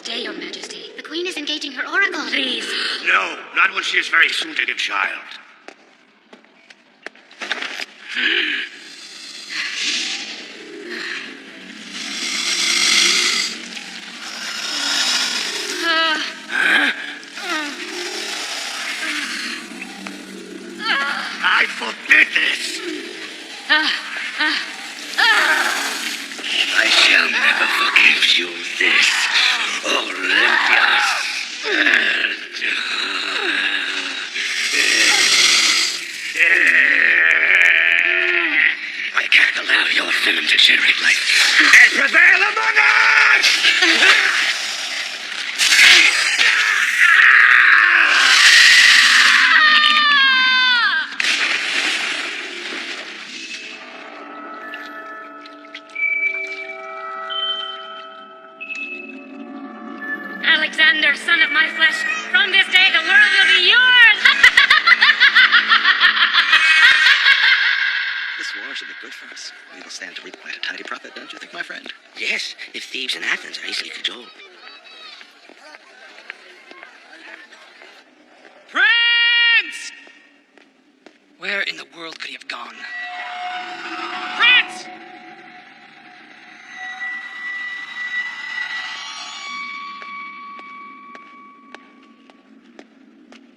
Stay, Your Majesty. The Queen is engaging her oracle. Please. No, not when she is very soon to give child. I forbid this! I shall never forgive you this, Olympias. I can't allow your venom to generate life and prevail among us! Alexander, son of my flesh, from this day the world will be yours! This war should be good for us. We will stand to reap quite a tidy profit, don't you think, my friend? Yes, if thieves in Athens are easily cajoled. Prince! Where in the world could he have gone? Prince!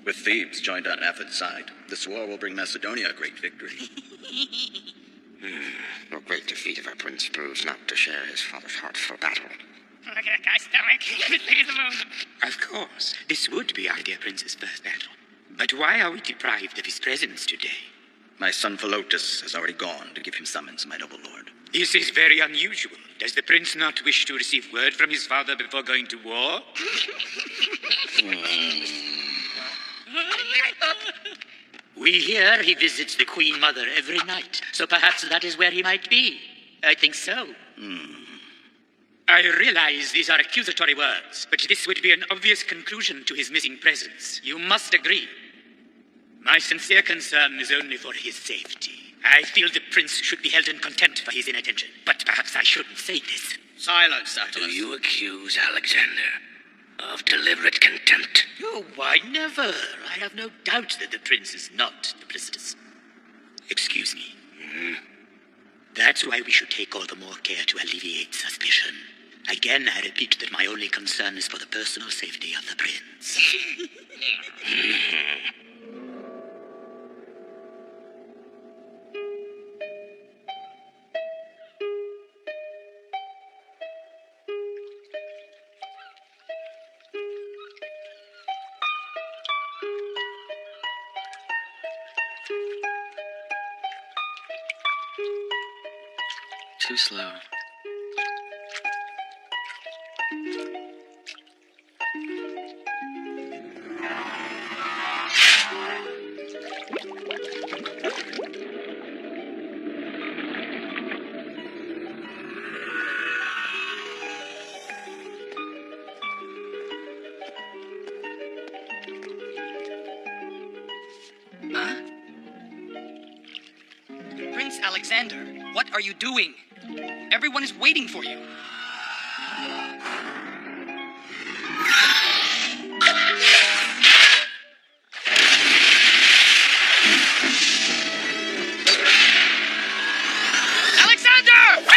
With Thebes joined on Athens' side, this war will bring Macedonia a great victory. A great defeat of our prince proves not to share his father's heart for battle. Look at that guy's stomach. It's big as the moon. Of course, this would be our dear prince's first battle. But why are we deprived of his presence today? My son Philotas has already gone to give him summons, my noble lord. This is very unusual. Does the prince not wish to receive word from his father before going to war? We hear he visits the Queen Mother every night, so perhaps that is where he might be. I think so. I realize these are accusatory words, but this would be an obvious conclusion to his missing presence. You must agree. My sincere concern is only for his safety. I feel the prince should be held in contempt for his inattention, but perhaps I shouldn't say this. Silence, Do Attalus. you accuse Alexander of deliberate contempt? Oh, why, never. I have no doubt that the prince is not duplicitous. Excuse me. That's why we should take all the more care to alleviate suspicion. Again, I repeat that my only concern is for the personal safety of the prince. Too slow. Huh? Prince Alexander, what are you doing? Everyone is waiting for you. Alexander!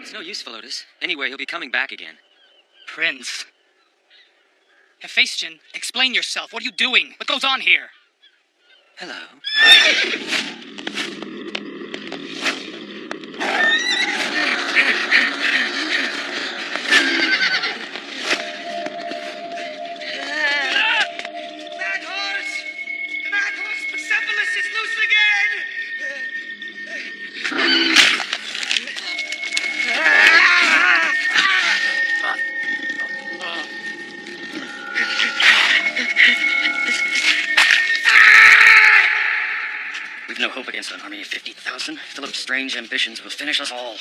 It's no use, Philotas. Anyway, he'll be coming back again. Prince. Hephaestion, explain yourself. What are you doing? What goes on here? Hello. Mad horse! The mad horse Persepolis is loose again! We've no hope against an army of 50,000. Philip's strange ambitions will finish us all.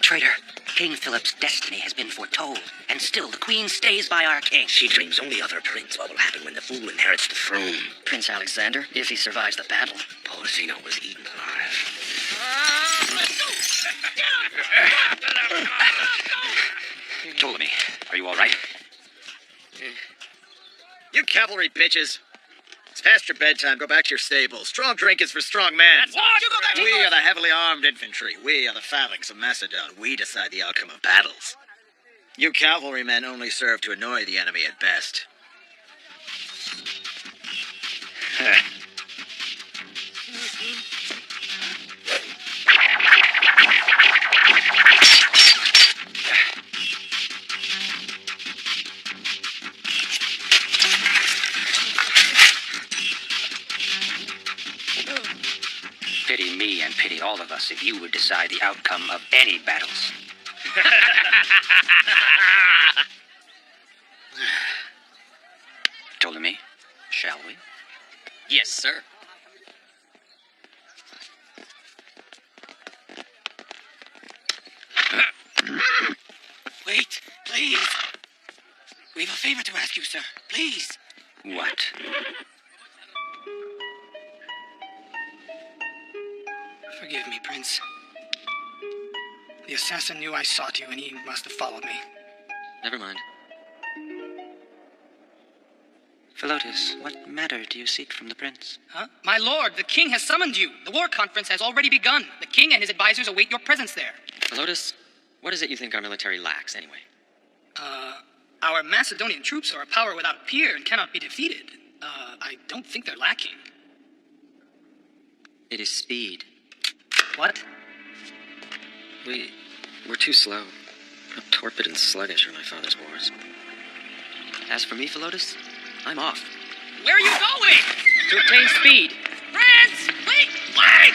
Traitor, King Philip's destiny has been foretold, and still the Queen stays by our king. She dreams only of her prince, what will happen when the fool inherits the throne. Prince Alexander, if he survives the battle. Poor Zeno was eaten alive. Ptolemy, are you all right? You cavalry bitches. It's past your bedtime. Go back to your stables. Strong drink is for strong men. We are the heavily armed infantry. We are the phalanx of Macedon. We decide the outcome of battles. You cavalrymen only serve to annoy the enemy at best. Pity me and pity all of us if you would decide the outcome of any battles. Ptolemy, shall we? Yes, sir. Wait, please. We have a favor to ask you, sir. Please. What? Forgive me, Prince. The assassin knew I sought you, and he must have followed me. Never mind. Philotas, what matter do you seek from the prince? Huh? My lord, the king has summoned you. The war conference has already begun. The king and his advisors await your presence there. Philotas, what is it you think our military lacks, anyway? Our Macedonian troops are a power without a peer and cannot be defeated. I don't think they're lacking. It is speed. What? We're too slow. How torpid and sluggish are my father's wars. As for me, Philotas, I'm off. Where are you going? To obtain speed. Prince! Wait! Wait!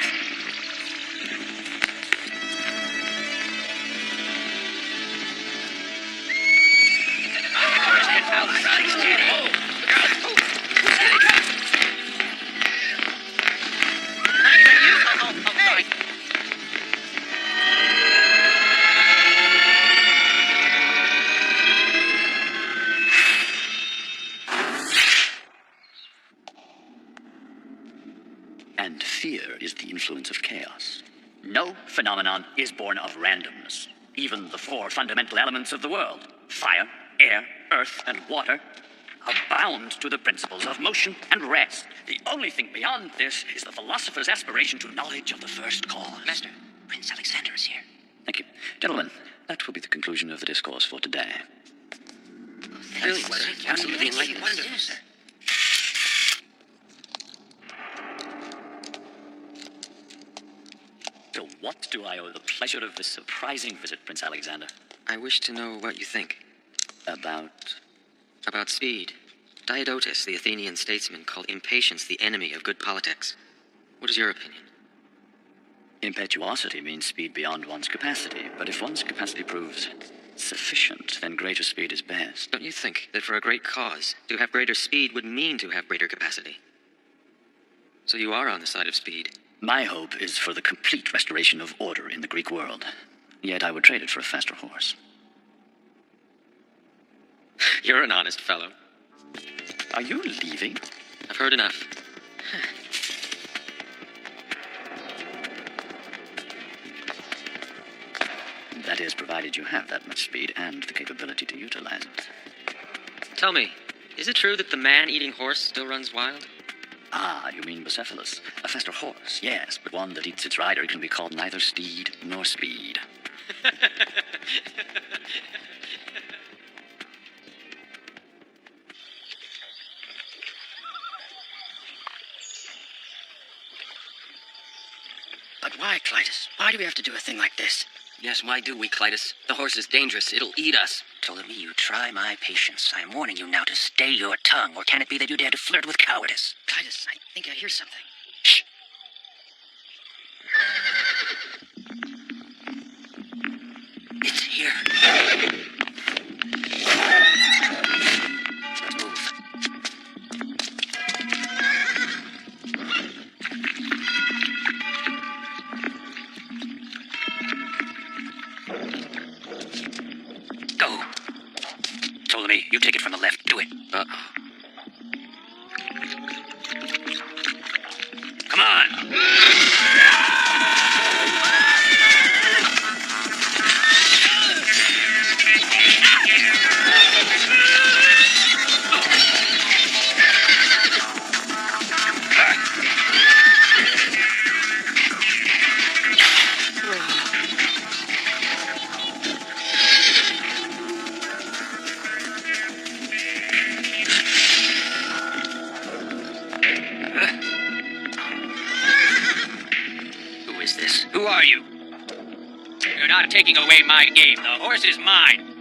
And fear is the influence of chaos. No phenomenon is born of randomness. Even the four fundamental elements of the world, fire, air, earth, and water, are bound to the principles of motion and rest. The only thing beyond this is the philosopher's aspiration to knowledge of the first cause. Master, Prince Alexander is here. Thank you. Gentlemen, that will be the conclusion of the discourse for today. Really, absolutely enlightened. Wonderful, sir. To what do I owe the pleasure of this surprising visit, Prince Alexander? I wish to know what you think. About speed. Diodotus, the Athenian statesman, called impatience the enemy of good politics. What is your opinion? Impetuosity means speed beyond one's capacity, but if one's capacity proves sufficient, then greater speed is best. Don't you think that for a great cause, to have greater speed would mean to have greater capacity? So you are on the side of speed. My hope is for the complete restoration of order in the Greek world. Yet I would trade it for a faster horse. You're an honest fellow. Are you leaving? I've heard enough. That is, provided you have that much speed and the capability to utilize it. Tell me, is it true that the man-eating horse still runs wild? Ah, you mean Bucephalus. A faster horse, yes, but one that eats its rider can be called neither steed nor speed. But why, Clytus? Why do we have to do a thing like this? Yes, why do we, Clytus? The horse is dangerous. It'll eat us. Ptolemy, you try my patience. I am warning you now to stay your tongue, or can it be that you dare to flirt with cowardice? Clytus, I think I hear something. Shh! It's here. Let's move. Who is this? Who are you? You're not taking away my game. The horse is mine.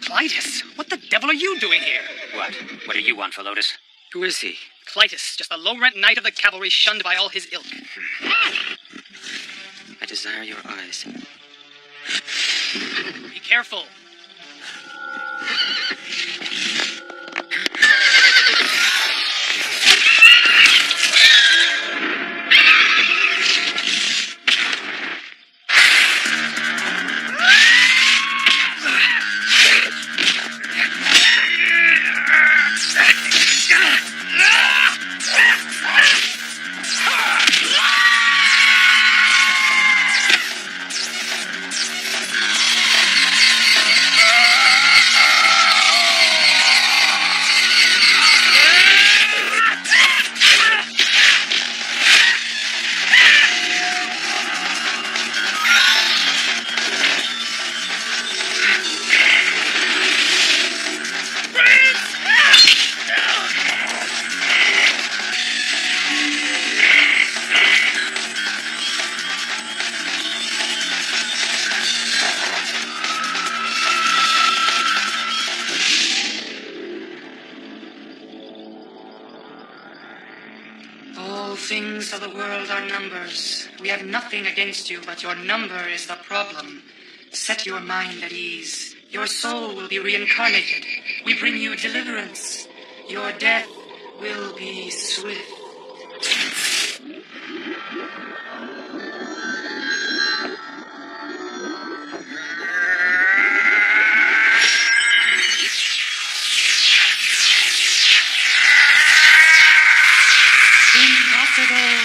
Clytus, what the devil are you doing here? What? What do you want, Philotus? Who is he? Clytus, just a low-rent knight of the cavalry shunned by all his ilk. I desire your eyes. Be careful. All things of the world are numbers. We have nothing against you, but your number is the problem. Set your mind at ease. Your soul will be reincarnated. We bring you deliverance. Your death will be swift. Impossible.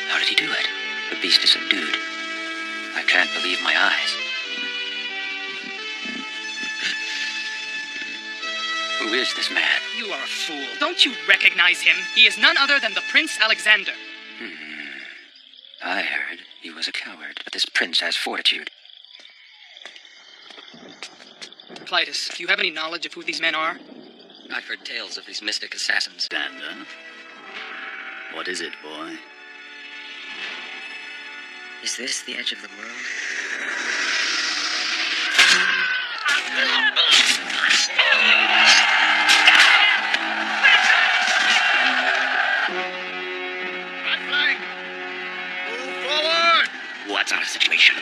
How did he do it? The beast is subdued. I can't believe my eyes. Who is this man? You are a fool. Don't you recognize him? He is none other than the Prince Alexander. I heard he was a coward, but this prince has fortitude. Clytus, do you have any knowledge of who these men are? I've heard tales of these mystic assassins. Dander? What is it, boy? Is this the edge of the world? What's our situation?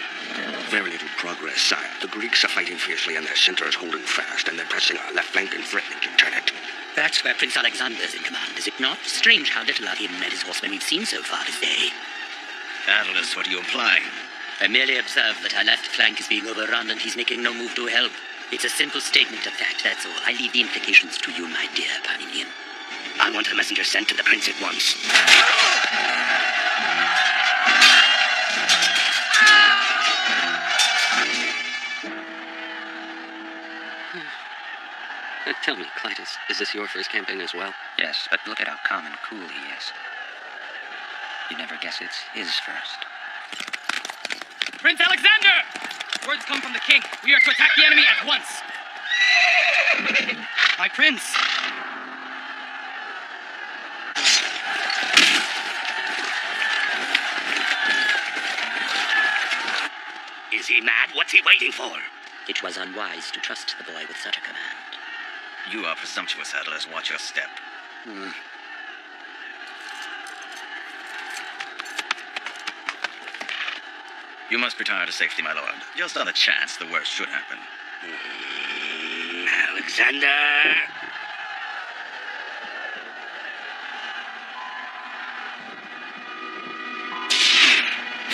Very little progress, sire. The Greeks are fighting fiercely and their center is holding fast, and they're pressing our left flank and threatening to turn it. That's where Prince Alexander's in command, is it not? Strange how little of him and his horsemen we've seen so far this day. Atlas, what are you implying? I merely observe that our left flank is being overrun and he's making no move to help. It's a simple statement of fact, that's all. I leave the implications to you, my dear Parmenian. I want a messenger sent to the prince at once. Tell me, Clytus, is this your first campaign as well? Yes, but look at how calm and cool he is. You'd never guess it's his first. Prince Alexander! instructions come from the king. We are to attack the enemy at once. My prince. Is he mad? What's he waiting for? It was unwise to trust the boy with such a command. You are presumptuous, Atlas. Watch your step. You must retire to safety, my lord. Just on the chance the worst should happen. Alexander!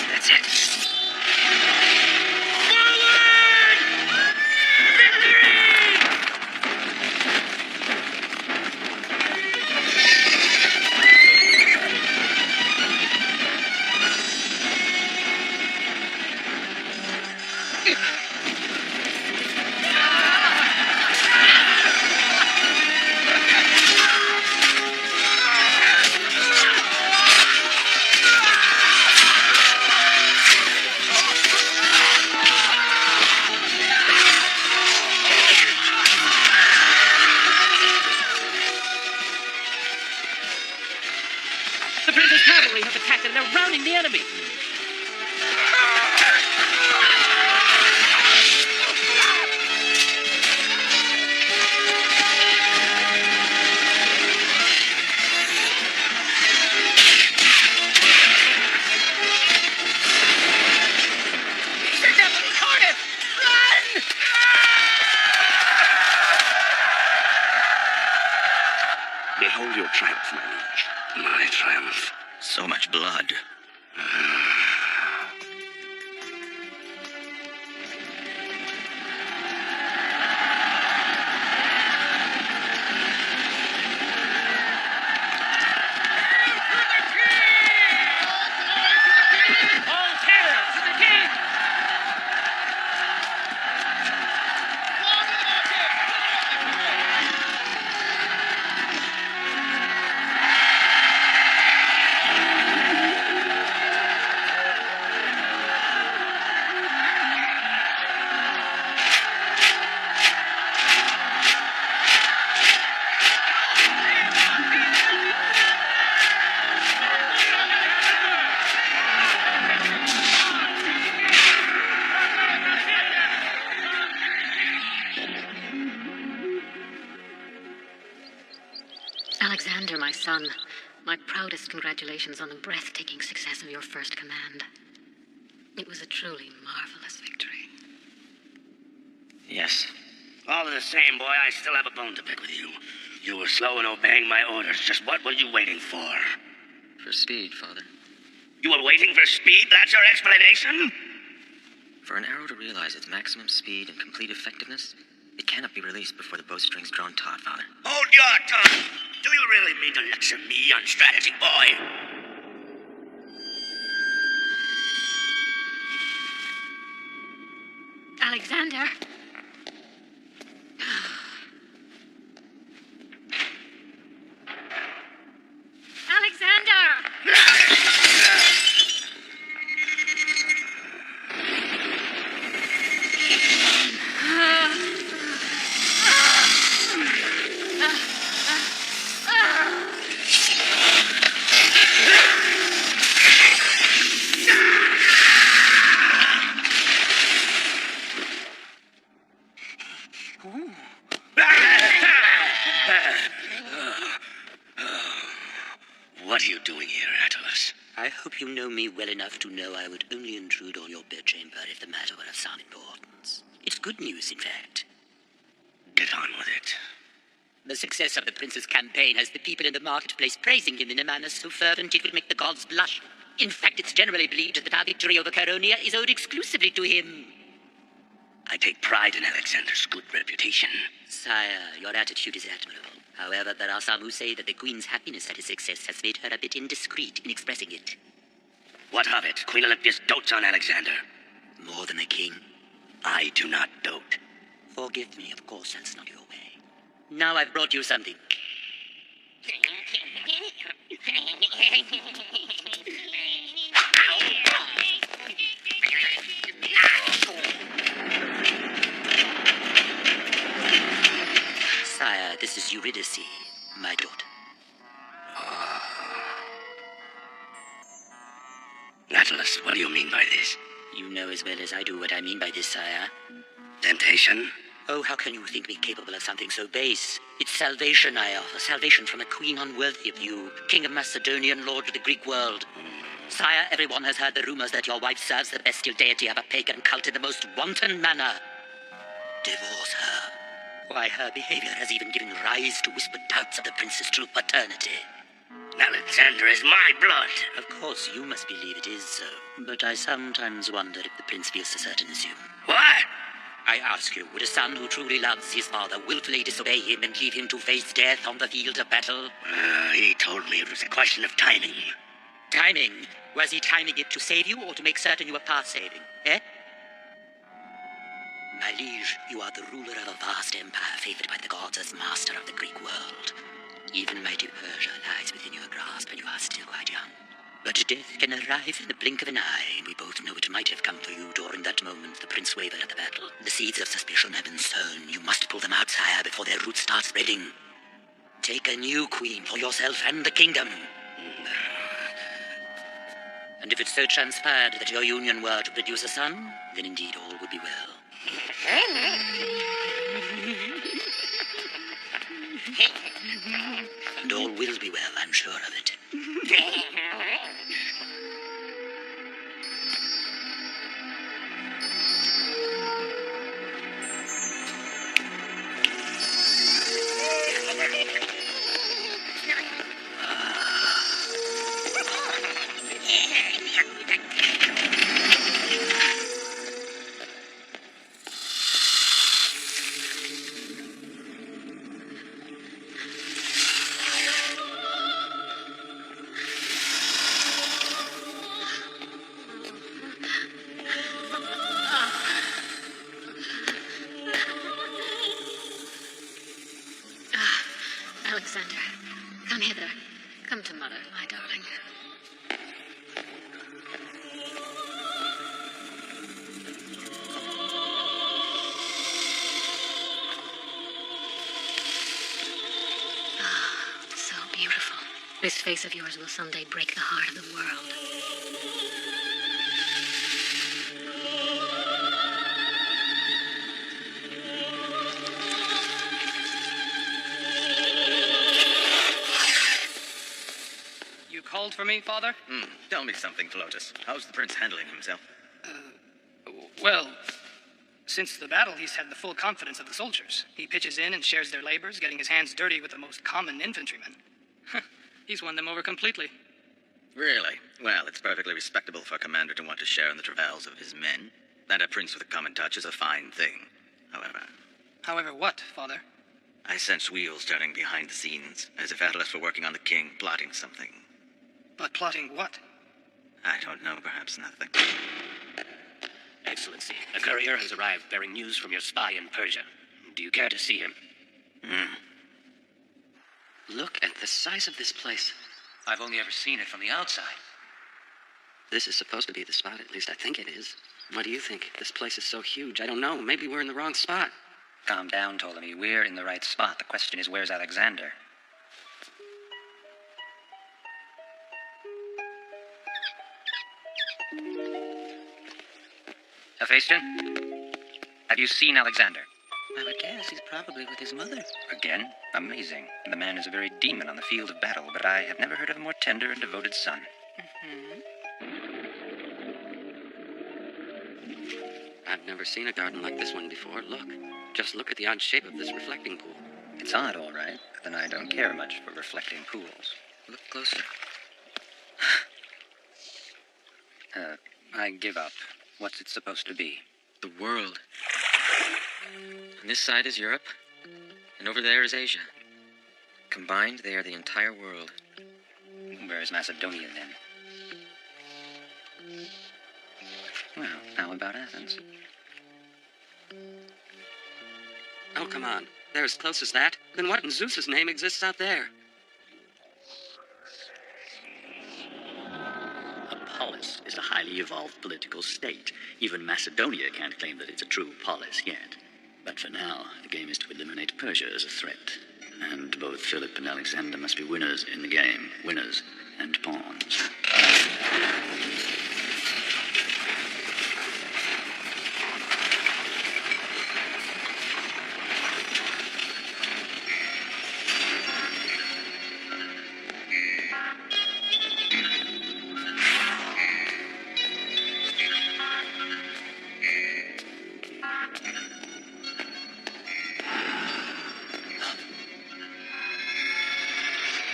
That's it. The prince's cavalry have attacked and they're routing the enemy. Behold your triumph, my liege. My triumph. So much blood. All terror to the king! Alexander, my son, my proudest congratulations on the breathtaking success of your first command. It was a truly marvelous victory. Yes. All the same, boy, I still have a bone to pick with you. You were slow in obeying my orders. Just what were you waiting for? For speed, Father. You were waiting for speed? That's your explanation? For an arrow to realize its maximum speed and complete effectiveness, it cannot be released before the bowstring's drawn taut, Father. Hold your tongue! Do you really mean to lecture me on strategy, boy? Alexander! What are you doing here, Atlas? I hope you know me well enough to know I would only intrude on your bedchamber if the matter were of some importance. It's good news, in fact. Get on with it. The success of the prince's campaign has the people in the marketplace praising him in a manner so fervent it would make the gods blush. In fact, it's generally believed that our victory over Caronia is owed exclusively to him. I take pride in Alexander's good reputation. Sire, your attitude is admirable. However, there are some who say that the Queen's happiness at his success has made her a bit indiscreet in expressing it. What of it? Queen Olympias dotes on Alexander. More than the king? I do not dote. Forgive me, of course that's not your way. Now I've brought you something. This is Eurydice, my daughter. Atlas, what do you mean by this? You know as well as I do what I mean by this, sire. Temptation? Oh, how can you think me capable of something so base? It's salvation I offer, salvation from a queen unworthy of you, king of Macedonia and lord of the Greek world. Sire, everyone has heard the rumors that your wife serves the bestial deity of a pagan cult in the most wanton manner. Divorce her. Why, her behavior has even given rise to whispered doubts of the prince's true paternity. Alexander is my blood. Of course, you must believe it is so, but I sometimes wonder if the prince feels so certain as you. What? I ask you, would a son who truly loves his father willfully disobey him and leave him to face death on the field of battle? He told me it was a question of timing. Timing? Was he timing it to save you or to make certain you were past saving, eh? My liege, you are the ruler of a vast empire favored by the gods as master of the Greek world. Even mighty Persia lies within your grasp and you are still quite young. But death can arrive in the blink of an eye, and we both know it might have come for you during that moment the prince wavered at the battle. The seeds of suspicion have been sown. You must pull them out, sire, before their roots start spreading. Take a new queen for yourself and the kingdom. And if it so transpired that your union were to produce a son, then indeed all would be well. And all will be well, I'm sure of it. Alexander, come hither. Come to mother, my darling. Ah, so beautiful. This face of yours will someday break the heart of the world. Called for me, Father? Tell me something, Flotus. How's the prince handling himself? Well, since the battle, he's had the full confidence of the soldiers. He pitches in and shares their labors, getting his hands dirty with the most common infantrymen. He's won them over completely. Really? Well, it's perfectly respectable for a commander to want to share in the travails of his men. That a prince with a common touch is a fine thing. However what, Father? I sense wheels turning behind the scenes, as if Atlas were working on the king, plotting something. But plotting what? I don't know, perhaps nothing. Excellency, a courier has arrived bearing news from your spy in Persia. Do you care to see him? Look at the size of this place. I've only ever seen it from the outside. This is supposed to be the spot, at least I think it is. What do you think? This place is so huge, I don't know. Maybe we're in the wrong spot. Calm down, Ptolemy. We're in the right spot. The question is, where's Alexander? Hephaestion? Have you seen Alexander? I would guess he's probably with his mother. Again? Amazing. The man is a very demon on the field of battle, but I have never heard of a more tender and devoted son. I've never seen a garden like this one before. Look. Just look at the odd shape of this reflecting pool. It's odd, all right, but then I don't care much for reflecting pools. Look closer. I give up. What's it supposed to be? The world. On this side is Europe, and over there is Asia. Combined, they are the entire world. Where is Macedonia, then? Well, how about Athens? Oh, come on. They're as close as that. Then what in Zeus's name exists out there? A polis is a highly evolved political state. Even Macedonia can't claim that it's a true polis yet. But for now, the game is to eliminate Persia as a threat. And both Philip and Alexander must be winners in the game. Winners and pawns.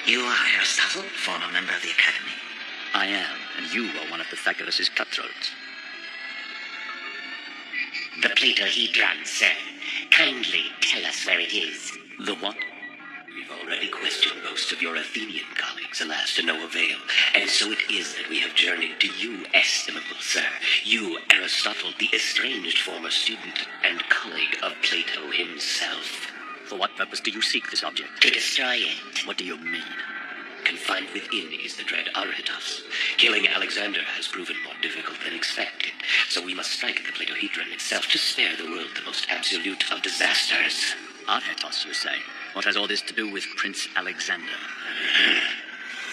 You are Aristotle, former member of the Academy. I am, and you are one of Pythagoras' cutthroats. The Platohedron, sir. Kindly tell us where it is. The what? We've already questioned most of your Athenian colleagues, alas, to no avail. And so it is that we have journeyed to you, estimable sir. You, Aristotle, the estranged former student and colleague of Plato himself. For what purpose do you seek this object? To destroy it. What do you mean? Confined within is the dread Arhetos. Killing Alexander has proven more difficult than expected, so we must strike at the Platohedron itself to spare the world the most absolute of disasters. Arhetos, you say? What has all this to do with Prince Alexander?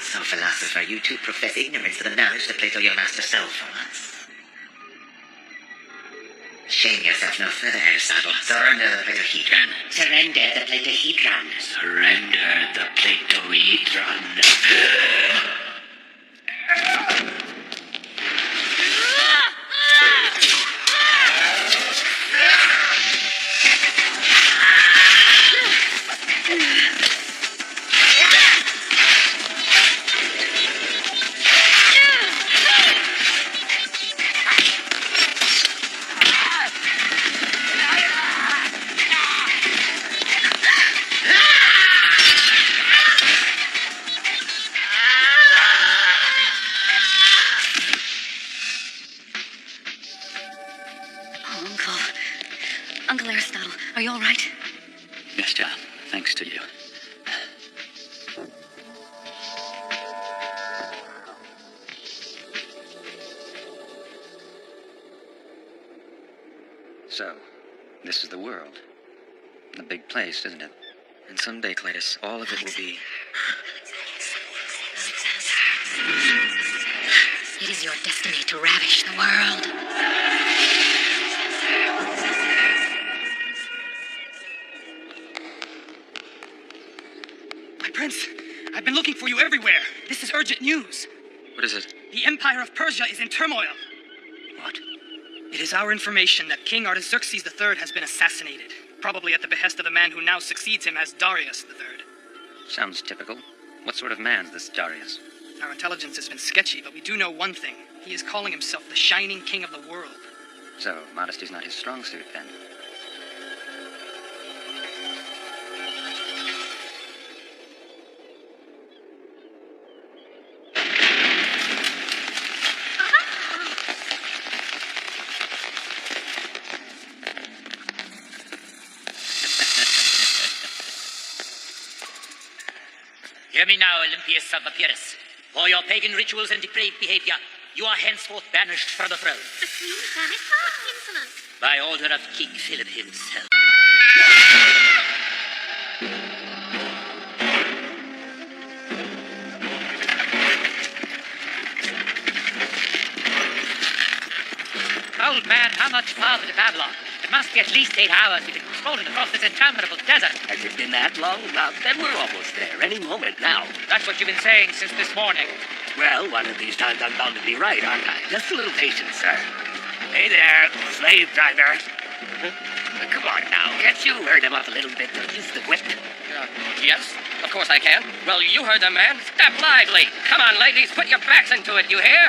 So, philosopher, you too profess ignorance of the knowledge that Plato, your master, stole from us. Shame yourself no further, Aristotle. Surrender the Platohedron. Surrender the Platohedron. Surrender the Platohedron. Uncle Aristotle, are you all right? Yes, child. Thanks to you. So, this is the world. A big place, isn't it? And someday, Clytus, all of it will be... It is your destiny to ravish the world. My prince, I've been looking for you everywhere. This is urgent news. What is it? The Empire of Persia is in turmoil. What? It is our information that King Artaxerxes III has been assassinated, probably at the behest of the man who now succeeds him as Darius III. Sounds typical. What sort of man's this Darius? Our intelligence has been sketchy, but we do know one thing. He is calling himself the Shining King of the World. So, modesty's not his strong suit, then. Hear me now, Olympius of Epirus. For your pagan rituals and depraved behavior, you are henceforth banished from the throne. The Queen banished? How insolent! By order of King Philip himself. Old man, how much farther to Babylon? It must be at least 8 hours. We've been strolling across this interminable desert. Has it been that long? Then we're almost there. Any moment now. That's what you've been saying since this morning. Well, one of these times I'm bound to be right, aren't I? Just a little patience, sir. Hey there, slave driver. Come on now, can't you herd him up a little bit? Use the whip. Yes, of course I can. Well, you heard the man. Step lively. Come on, ladies, put your backs into it, you hear?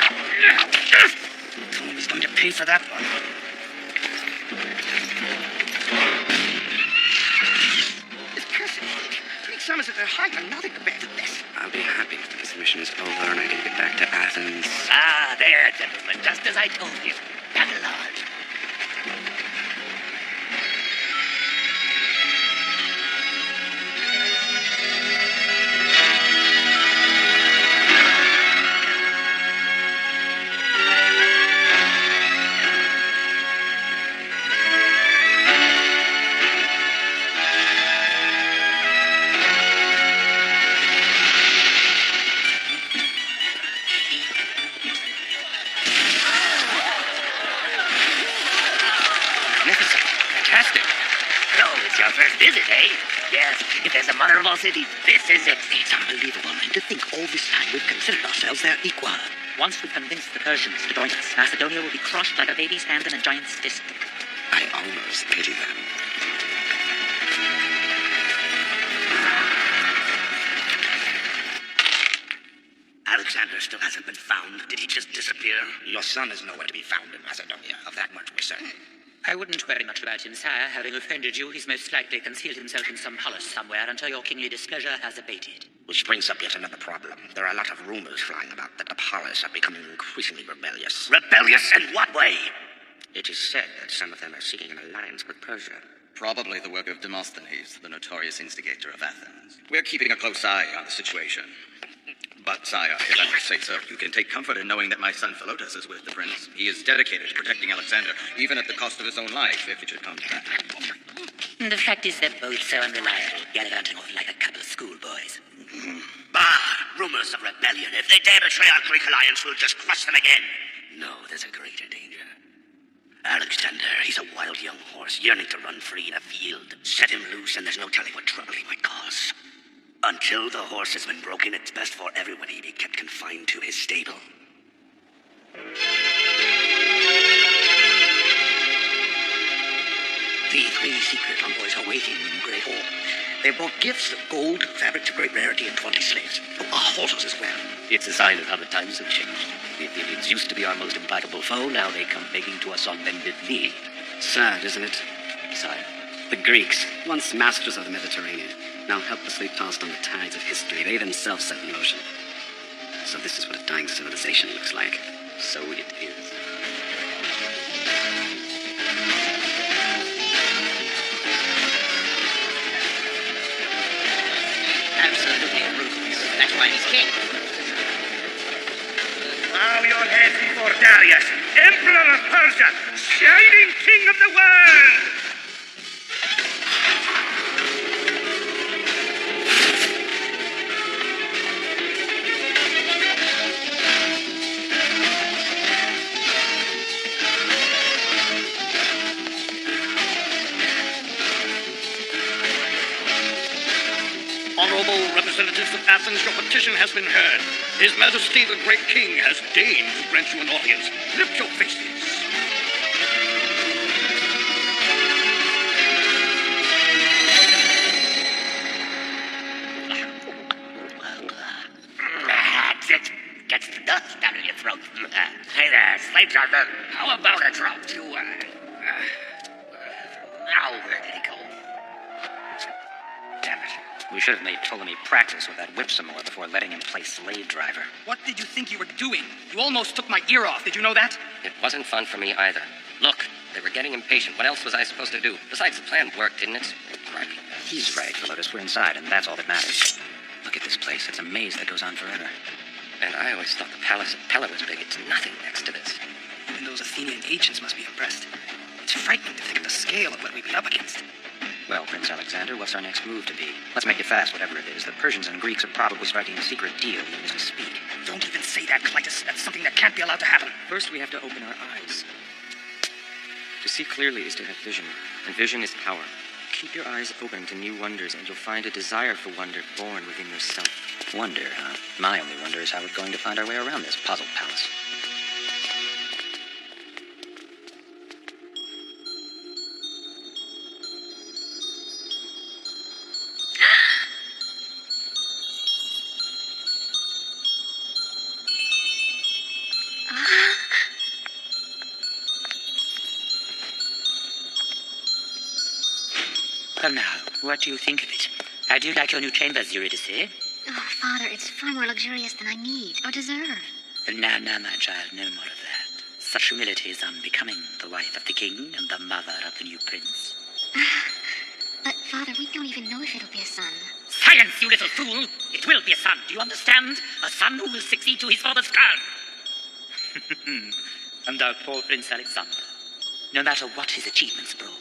Told him he's going to pay for that one. This person, three summers at their height are nothing compared to this. I'll be happy if this mission is over and I can get back to Athens. Ah, there, gentlemen, just as I told you. Babylon. magnificent. Fantastic. So, it's your first visit, eh? Yes, if there's a mother of all cities, this is it. It's unbelievable. And to think all this time we've considered ourselves their equal. Once we've convinced the Persians to join us, Macedonia will be crushed like a baby's hand in a giant's fist. I almost pity them. Alexander still hasn't been found. Did he just disappear? Your son is nowhere to be found in Macedonia. Of that much we're certain. I wouldn't worry much about him, sire. Having offended you, he's most likely concealed himself in some palace somewhere until your kingly displeasure has abated. Which brings up yet another problem. There are a lot of rumors flying about that the Palace are becoming increasingly rebellious. Rebellious in what way? It is said that some of them are seeking an alliance with Persia. Probably the work of Demosthenes, the notorious instigator of Athens. We're keeping a close eye on the situation. But, sire, if I must say so, you can take comfort in knowing that my son Philotas is with the prince. He is dedicated to protecting Alexander, even at the cost of his own life, if it should come to that. The fact is they're both so unreliable, gallivanting off like a couple of schoolboys. Bah! Rumors of rebellion. If they dare betray our Greek alliance, we'll just crush them again. No, there's a greater danger. Alexander, he's a wild young horse, yearning to run free in a field. Set him loose, and there's no telling what trouble he might cause. Until the horse has been broken, it's best for everybody to be kept confined to his stable. The three secret envoys are waiting in the Great Hall. They brought gifts of gold, fabrics of great rarity, and 20 slaves. Our horses as well. It's a sign of how the times have changed. The Athenians used to be our most implacable foe, now they come begging to us on bended knee. Sad, isn't it? Sire, The Greeks, once masters of the Mediterranean, now helplessly tossed on the tides of history they themselves set in motion. So this is what a dying civilization looks like. so it is. Absolutely ruthless. That's why he's king. Bow your head before Darius, Emperor of Persia, shining king of the world! Honorable representatives of Athens, your petition has been heard. His Majesty the Great King has deigned to grant you an audience. Lift your faces. That's it. Gets the dust down in your throat. Hey there, slave driver. How about a drop to, now, where did he go? Damn it. We should have made Ptolemy practice with that whip some more before letting him play slave driver. What did you think you were doing? You almost took my ear off. Did you know that? It wasn't fun for me either. Look, they were getting impatient. What else was I supposed to do? Besides, the plan worked, didn't it? Right. He's right, Philotas. We're inside, and that's all that matters. Look at this place. It's a maze that goes on forever. And I always thought the palace at Pella was big. It's nothing next to this. Even those Athenian agents must be impressed. It's frightening to think of the scale of what we've been up against. Well, Prince Alexander, what's our next move to be? Let's make it fast, whatever it is. The Persians and Greeks are probably striking a secret deal even as we speak. Don't even say that, Clytus. That's something that can't be allowed to happen. First, we have to open our eyes. To see clearly is to have vision, and vision is power. Keep your eyes open to new wonders, and you'll find a desire for wonder born within yourself. Wonder, huh? My only wonder is how we're going to find our way around this puzzle palace. Well now, what do you think of it? How do you like your new chambers, Eurydice? Oh, Father, it's far more luxurious than I need or deserve. Now, my child, no more of that. Such humility is unbecoming the wife of the king and the mother of the new prince. But, Father, we don't even know if it'll be a son. Silence, you little fool! It will be a son, do you understand? A son who will succeed to his father's crown. And our poor Prince Alexander, no matter what his achievements abroad,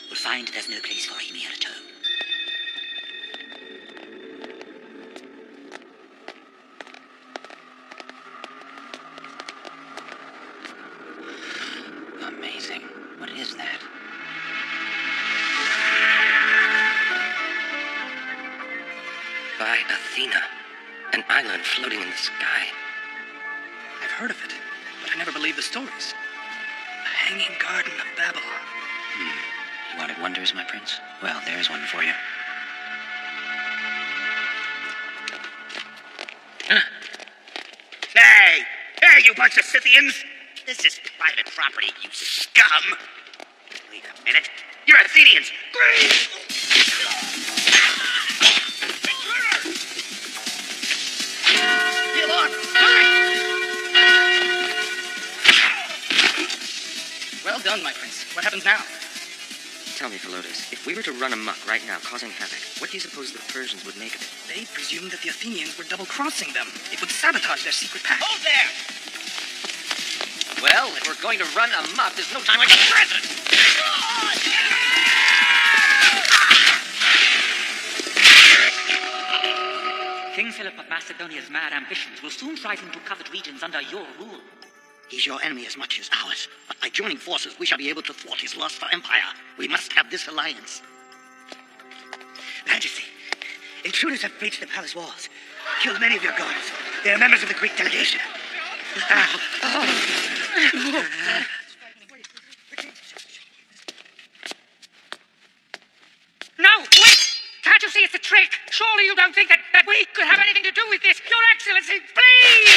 will find there's no place for him here at home. Amazing. What is that? Athena. An island floating in the sky. I've heard of it, but I never believed the stories. The Hanging Garden of Babylon. You wanted wonders, my prince? Well, there's one for you. Hey, you bunch of Scythians! This is private property, you scum! Wait a minute. You're Athenians! Great! Get on! Well done, my prince. What happens now? Tell me, Philotas, if we were to run amok right now, causing havoc, what do you suppose the Persians would make of it? They presumed that the Athenians were double-crossing them. It would sabotage their secret pact. Hold there! Well, if we're going to run amok, there's no time like the present. King Philip of Macedonia's mad ambitions will soon drive him to covet regions under your rule. He's your enemy as much as ours, but by joining forces, we shall be able to thwart his lust for empire. We must have this alliance. Majesty, intruders have breached the palace walls, killed many of your guards. They are members of the Greek delegation. No, wait! Can't you see it's a trick? Surely you don't think that we could have anything to do with this? Your Excellency, please!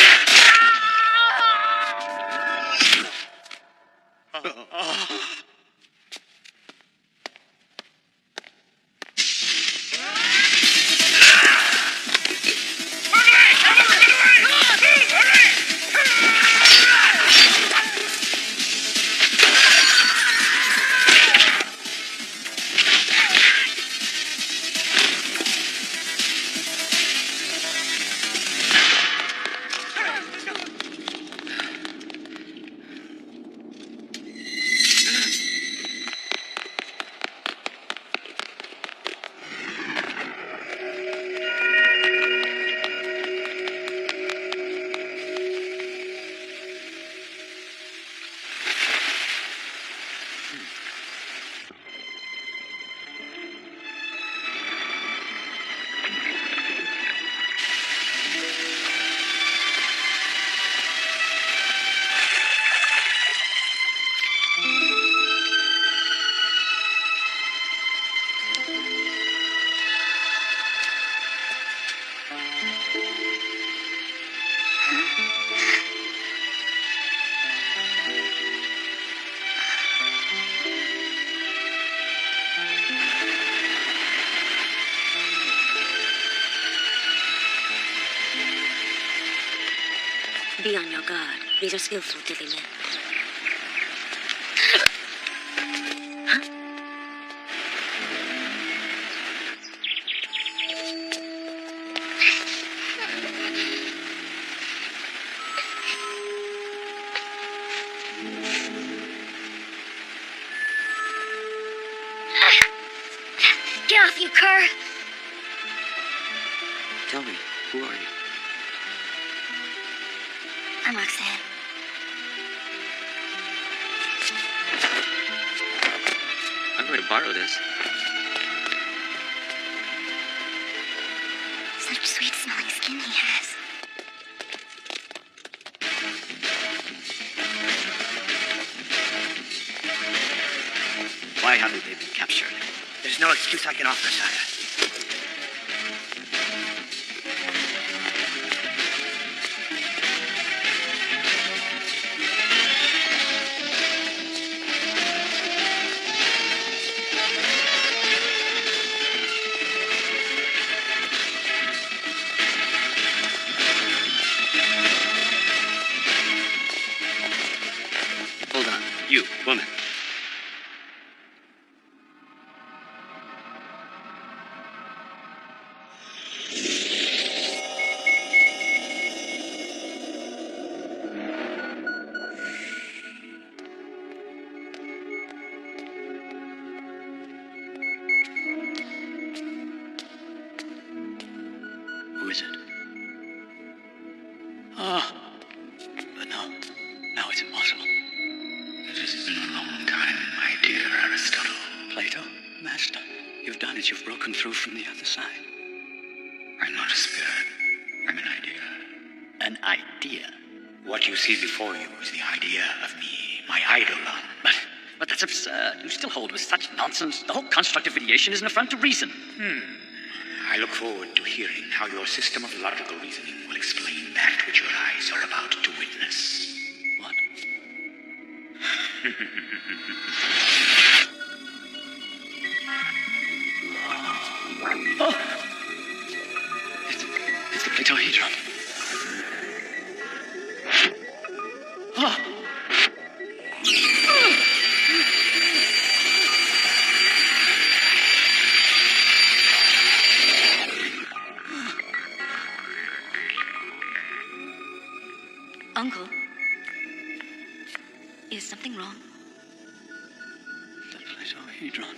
Be on your guard. These are skillful, deadly men. Get off, you cur! Tell me, who are you? I'm Roxanne. I'm going to borrow this. Such sweet-smelling skin he has. Why haven't they been captured? There's no excuse I can offer, sire. Hold on. You, woman. Who is it? Ah. But no. Now it's impossible. It has been a long time, my dear Aristotle. Plato, Master, you've done it. You've broken through from the other side. I'm not a spirit. an idea. What you see before you is the idea of me, my eidolon. But that's absurd. You still hold with such nonsense. The whole construct of ideation is an affront to reason. I look forward to hearing how your system of logical reasoning will explain that which your eyes are about to witness. What? Oh! It's the Platohedron. Oh! Uncle, is something wrong? The Platohedron.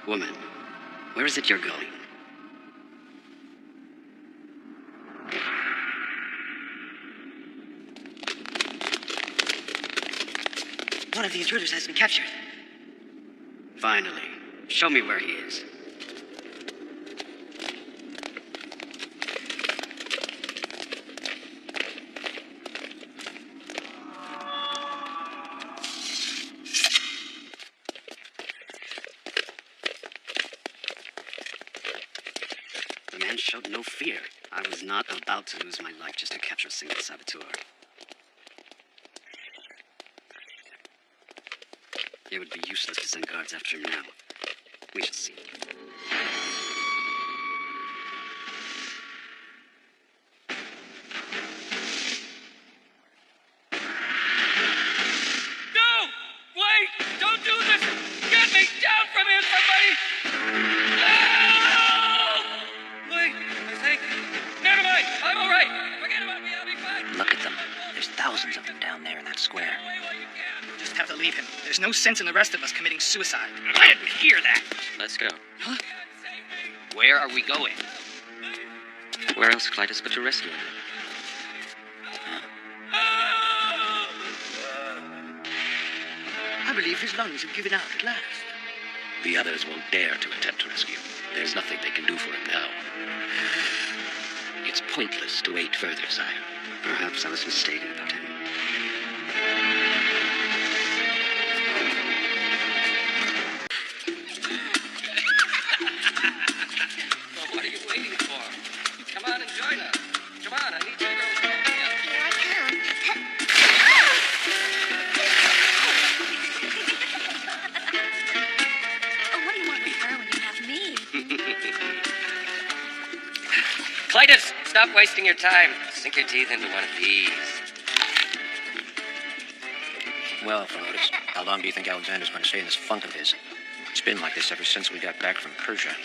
Woman, where is it you're going? One of the intruders has been captured. Finally. Show me where he is. The man showed no fear. I was not about to lose my life just to capture a single saboteur. It would be useless to send guards after him now. We shall see. No! Wait! Don't do this! Get me down from here, somebody! No! Wait, I think... Never mind! I'm all right! Forget about me, I'll be fine! Look at them. There's thousands of them down there in that square. Just have to leave him. There's no sense in the rest of us committing suicide. I didn't hear that. Let's go. Huh? Where are we going? Where else, Clytus, but to rescue him? I believe his lungs have given out at last. The others won't dare to attempt to rescue him. There's nothing they can do for him now. It's pointless to wait further, sire. Perhaps I was mistaken about him. Well, what are you waiting for? Come on and join us. Come on, I need you to go. Here I come. Oh, what do you want with her when you have me? Clytus, stop wasting your time. Sink your teeth into one of these. Well, Herodotus, how long do you think Alexander's going to stay in this funk of his? It's been like this ever since we got back from Persia.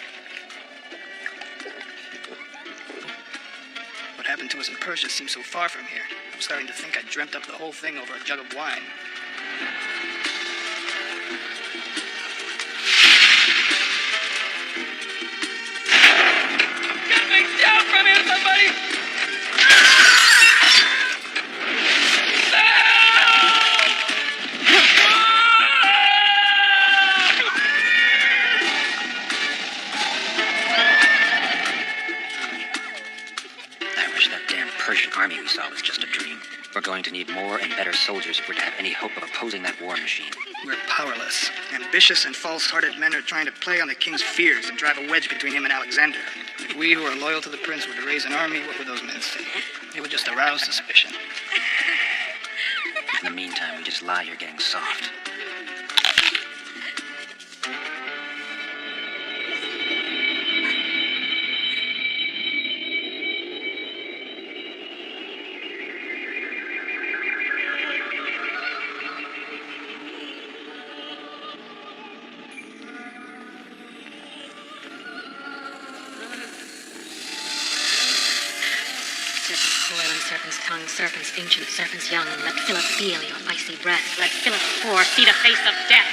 What happened to us in Persia seems so far from here. I'm starting to think I dreamt up the whole thing over a jug of wine. Get me down from here, somebody! I wish that damn Persian army we saw was just a dream. We're going to need more and better soldiers if we're to have any hope of opposing that war machine. We're powerless. Ambitious and false-hearted men are trying to play on the king's fears and drive a wedge between him and Alexander. If we who are loyal to the prince were to raise an army, what would those men say? It would just arouse suspicion. In the meantime, we just lie here getting soft. Serpent's coil and serpent's tongue, serpent's ancient, serpent's young. Let Philip feel your icy breath. Let Philip pour, see the face of death.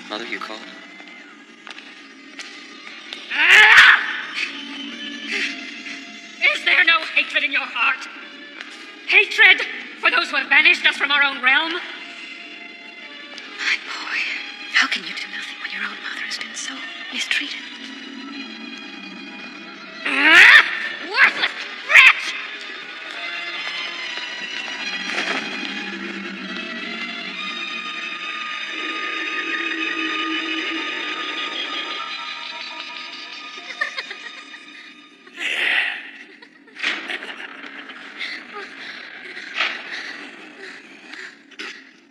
Mother, you called? heart. Hatred for those who have banished us from our own realm. My boy, how can you do nothing when your own mother has been so mistreated? Worthless wretch!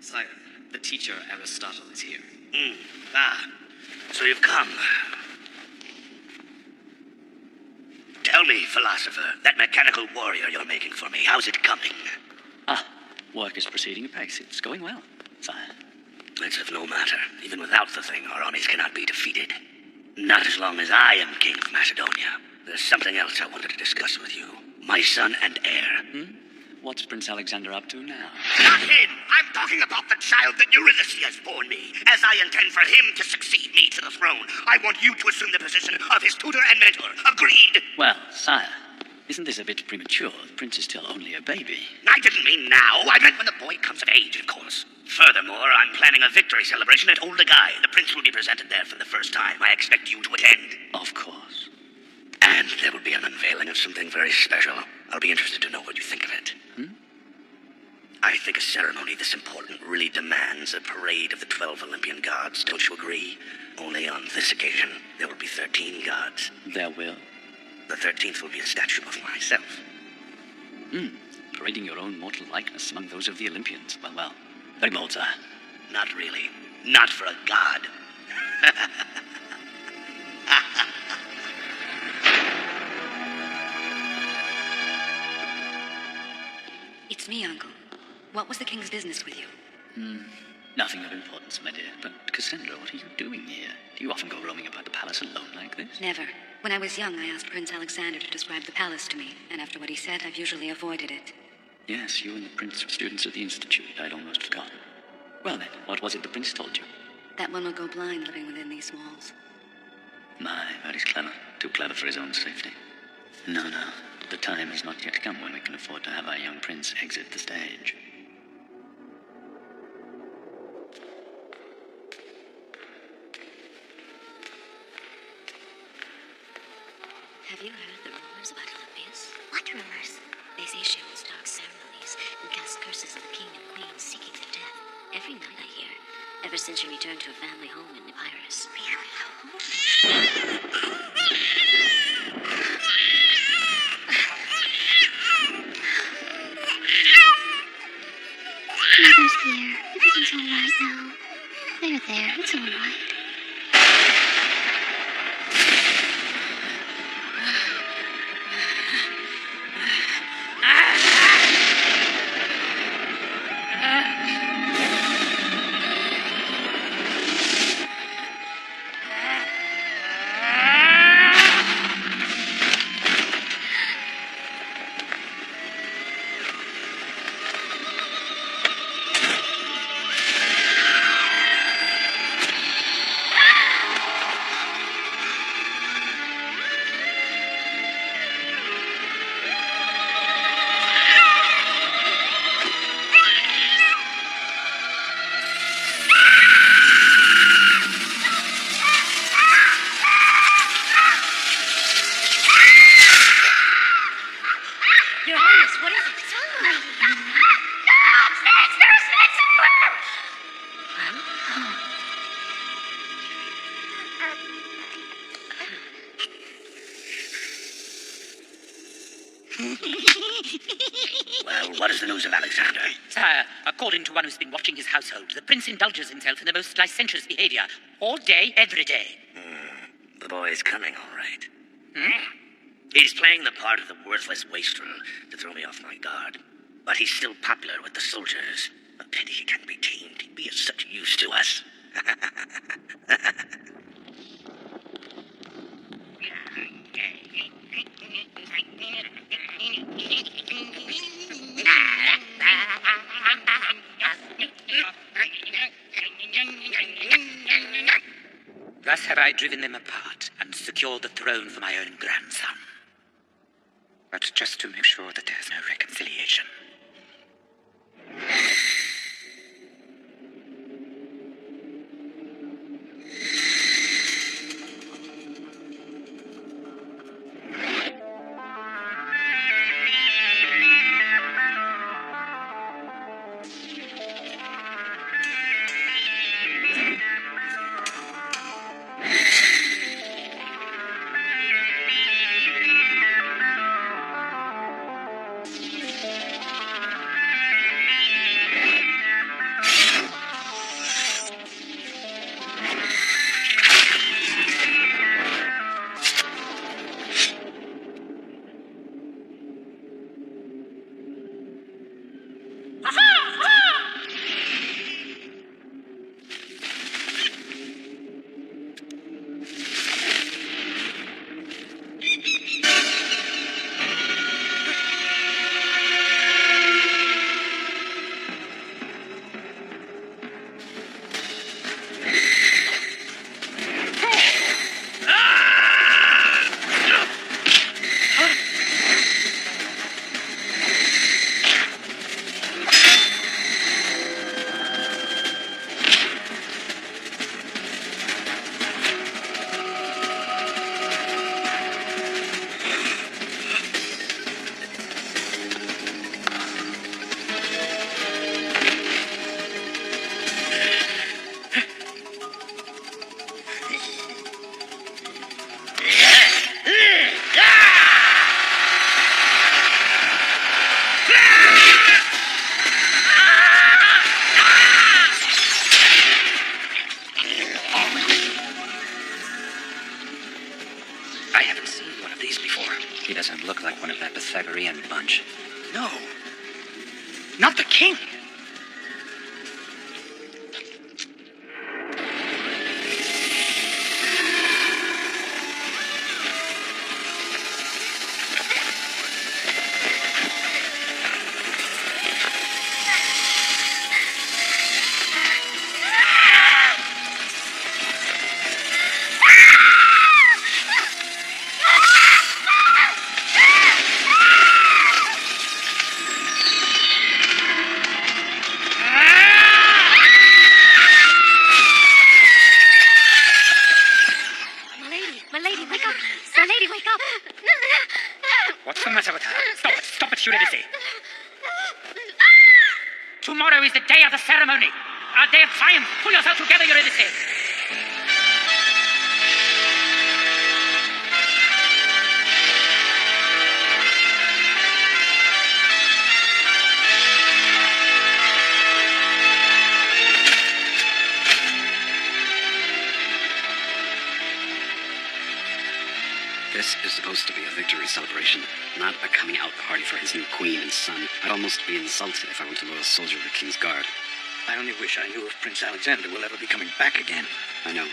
Sire, the teacher Aristotle is here. So you've come. Tell me, philosopher, that mechanical warrior you're making for me, how's it coming? Work is proceeding apace. It's going well, sire. It's of no matter. Even without the thing, our armies cannot be defeated. Not as long as I am king of Macedonia. There's something else I wanted to discuss with you. My son and heir. What's Prince Alexander up to now? Not him! I'm talking about the child that Eurydice has borne me, as I intend for him to succeed me to the throne. I want you to assume the position of his tutor and mentor. Agreed? Well, sire, isn't this a bit premature? The prince is still only a baby. I didn't mean now. I meant when the boy comes of age, of course. Furthermore, I'm planning a victory celebration at Oldegai. The prince will be presented there for the first time. I expect you to attend. Of course. And there will be an unveiling of something very special. I'll be interested to know what you think of it. I think a ceremony this important really demands a parade of the 12 Olympian gods. Don't you agree? Only on this occasion, there will be 13 gods. There will. The 13th will be a statue of myself. Parading your own mortal likeness among those of the Olympians. Well. Very bold, sire. Not really. Not for a god. It's me, Uncle. What was the king's business with you? Nothing of importance, my dear. But, Cassandra, what are you doing here? Do you often go roaming about the palace alone like this? Never. When I was young, I asked Prince Alexander to describe the palace to me, and after what he said, I've usually avoided it. Yes, you and the prince were students at the Institute. I'd almost forgotten. Well then, what was it the prince told you? That one will go blind living within these walls. My, that is clever. Too clever for his own safety. No. The time has not yet come when we can afford to have our young prince exit the stage. Have you heard the rumors about Olympias? What rumors? They say she holds dark ceremonies and casts curses on the king and queen seeking their death. Every night I hear, ever since she returned to her family home in Epirus. Mother's here. Everything's all right now. There. It's all right. Well, what is the news of Alexander? Sire, according to one who's been watching his household, the prince indulges himself in the most licentious behavior. All day, every day. The boy's coming, all right. He's playing the part of the worthless wastrel to throw me off my guard. But he's still popular with the soldiers. A pity he can't be tamed. He'd be of such use to us. Thus have I driven them apart and secured the throne for my own grandson. But just to make sure that there's no reconciliation. I haven't seen one of these before. He doesn't look like one of that Pythagorean bunch. No. Not the king. What's the matter with her? Stop it, Eurydice. Tomorrow is the day of the ceremony. Our day of triumph. Pull yourself together, Eurydice. This is supposed to be a victory celebration, not a coming out party for his new queen and son. I'd almost be insulted if I were a loyal soldier of the King's Guard. I only wish I knew if Prince Alexander will ever be coming back again. I know.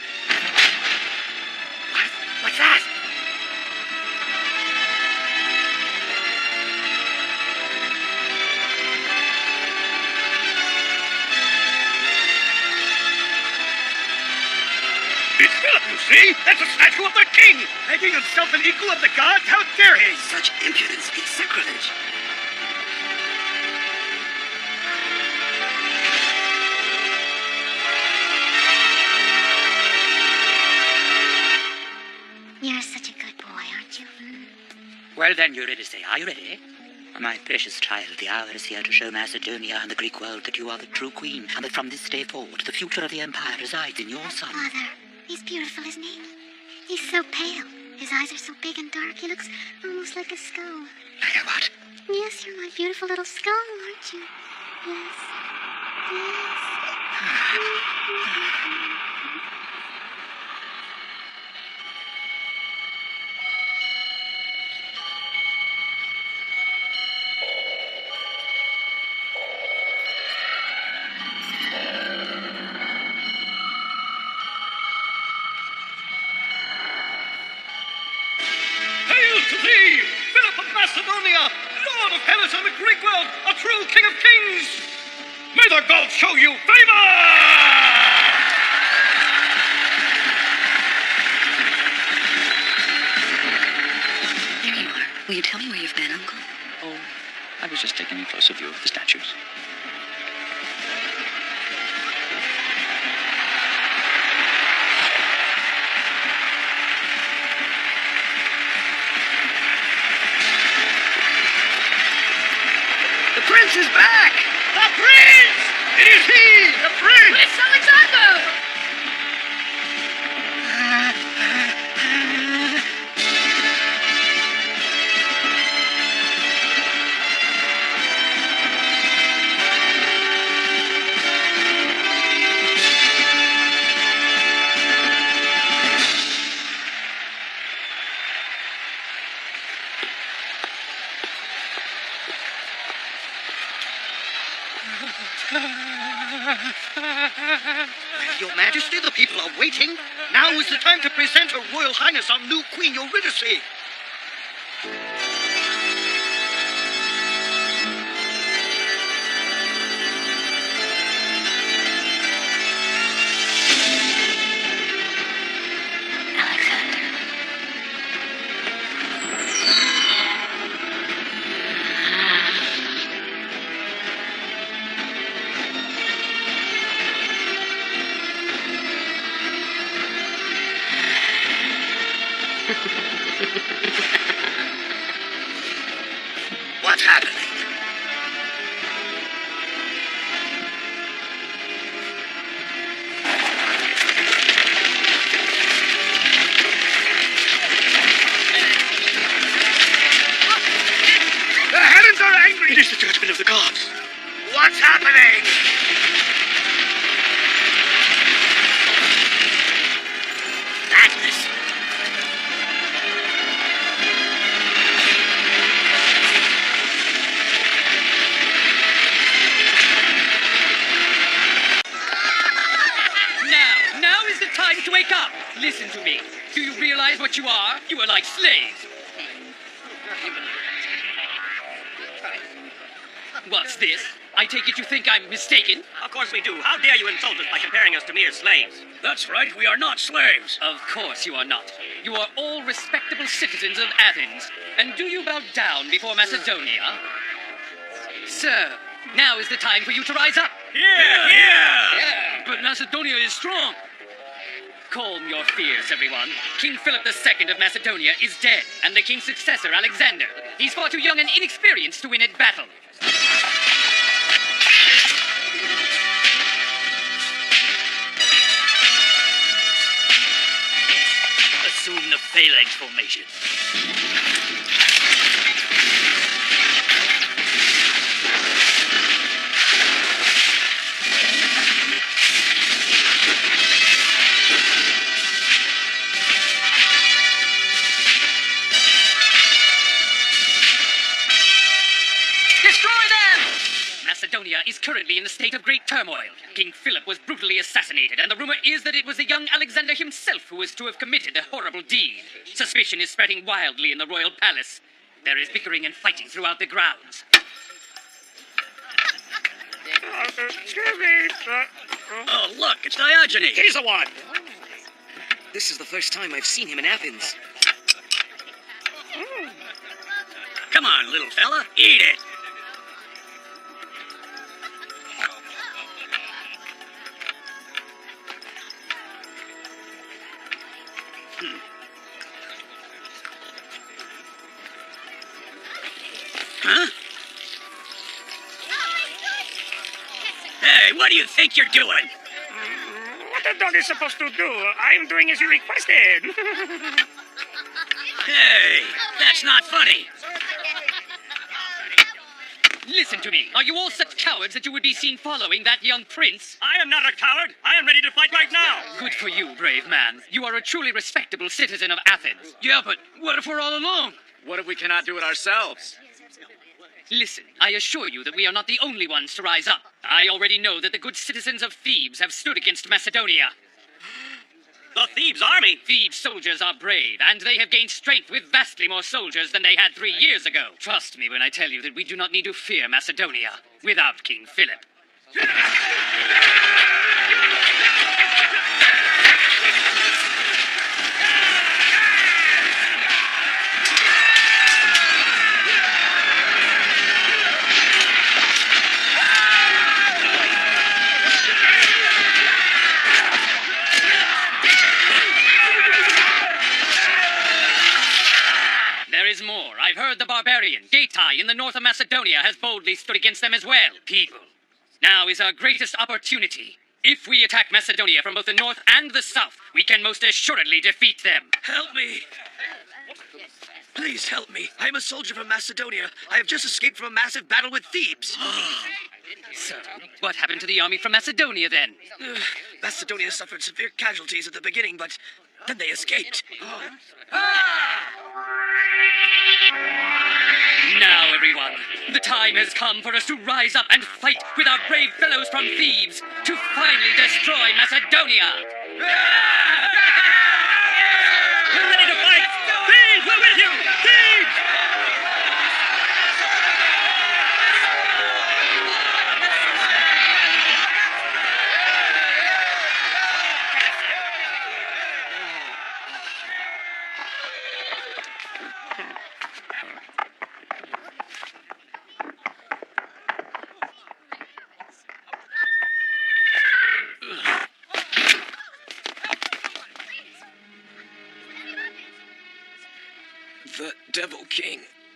What's that? It's Philip, you see? That's a statue of the king! Making himself an equal of the gods? How dare he! Such impudence! It's sacrilege! You're such a good boy, aren't you? Well then, Eurydice, are you ready? My precious child, the hour is here to show Macedonia and the Greek world that you are the true queen, and that from this day forward, the future of the empire resides in your son. Father, he's beautiful, isn't he? He's so pale. His eyes are so big and dark, he looks almost like a skull. Like a what? Yes, you're my beautiful little skull, aren't you? Yes. Hail to thee, Philip of Macedonia, Lord of Hellas and the Greek world, a true king of kings! May the gods show you favor! There you are. Will you tell me where you've been, Uncle? Oh, I was just taking a closer view of the statues. The prince is back! The prince! It is he! The prince! Prince Alexander! Your Majesty, the people are waiting. Now is the time to present Her Royal Highness our new Queen Eurydice. What's happening? The heavens are angry! It is the judgment of the gods. What's happening? Madness! Now is the time to wake up. Listen to me. Do you realize what you are? You are like slaves. What's this? I take it you think I'm mistaken? Of course we do. How dare you insult us by comparing us to mere slaves? That's right, we are not slaves. Of course you are not. You are all respectable citizens of Athens. And do you bow down before Macedonia? Sir, now is the time for you to rise up. Yeah! But Macedonia is strong. Calm your fears, everyone. King Philip II of Macedonia is dead, and the king's successor, Alexander, he's far too young and inexperienced to win at battle. Assume the phalanx formation. Macedonia is currently in a state of great turmoil. King Philip was brutally assassinated, and the rumor is that it was the young Alexander himself who was to have committed the horrible deed. Suspicion is spreading wildly in the royal palace. There is bickering and fighting throughout the grounds. Excuse me. Oh, look, it's Diogenes. He's the one. This is the first time I've seen him in Athens. Come on, little fella, eat it. Huh? Hey, what do you think you're doing? What the dog is supposed to do? I'm doing as you requested. Hey, that's not funny. Listen to me. Are you all such cowards that you would be seen following that young prince? I am not a coward. I am ready to fight right now. Good for you, brave man. You are a truly respectable citizen of Athens. Yeah, but what if we're all alone? What if we cannot do it ourselves? Listen, I assure you that we are not the only ones to rise up. I already know that the good citizens of Thebes have stood against Macedonia. The Thebes army? Thebes soldiers are brave, and they have gained strength with vastly more soldiers than they had 3 years ago. Trust me when I tell you that we do not need to fear Macedonia without King Philip. I've heard the barbarian, Gaitai, in the north of Macedonia has boldly stood against them as well. People, now is our greatest opportunity. If we attack Macedonia from both the north and the south, we can most assuredly defeat them. Help me! Please help me. I am a soldier from Macedonia. I have just escaped from a massive battle with Thebes. So, what happened to the army from Macedonia then? Macedonia suffered severe casualties at the beginning, but then they escaped. Now, everyone, the time has come for us to rise up and fight with our brave fellows from Thebes to finally destroy Macedonia. We're ready to fight! Thebes, we're with you! Thebes!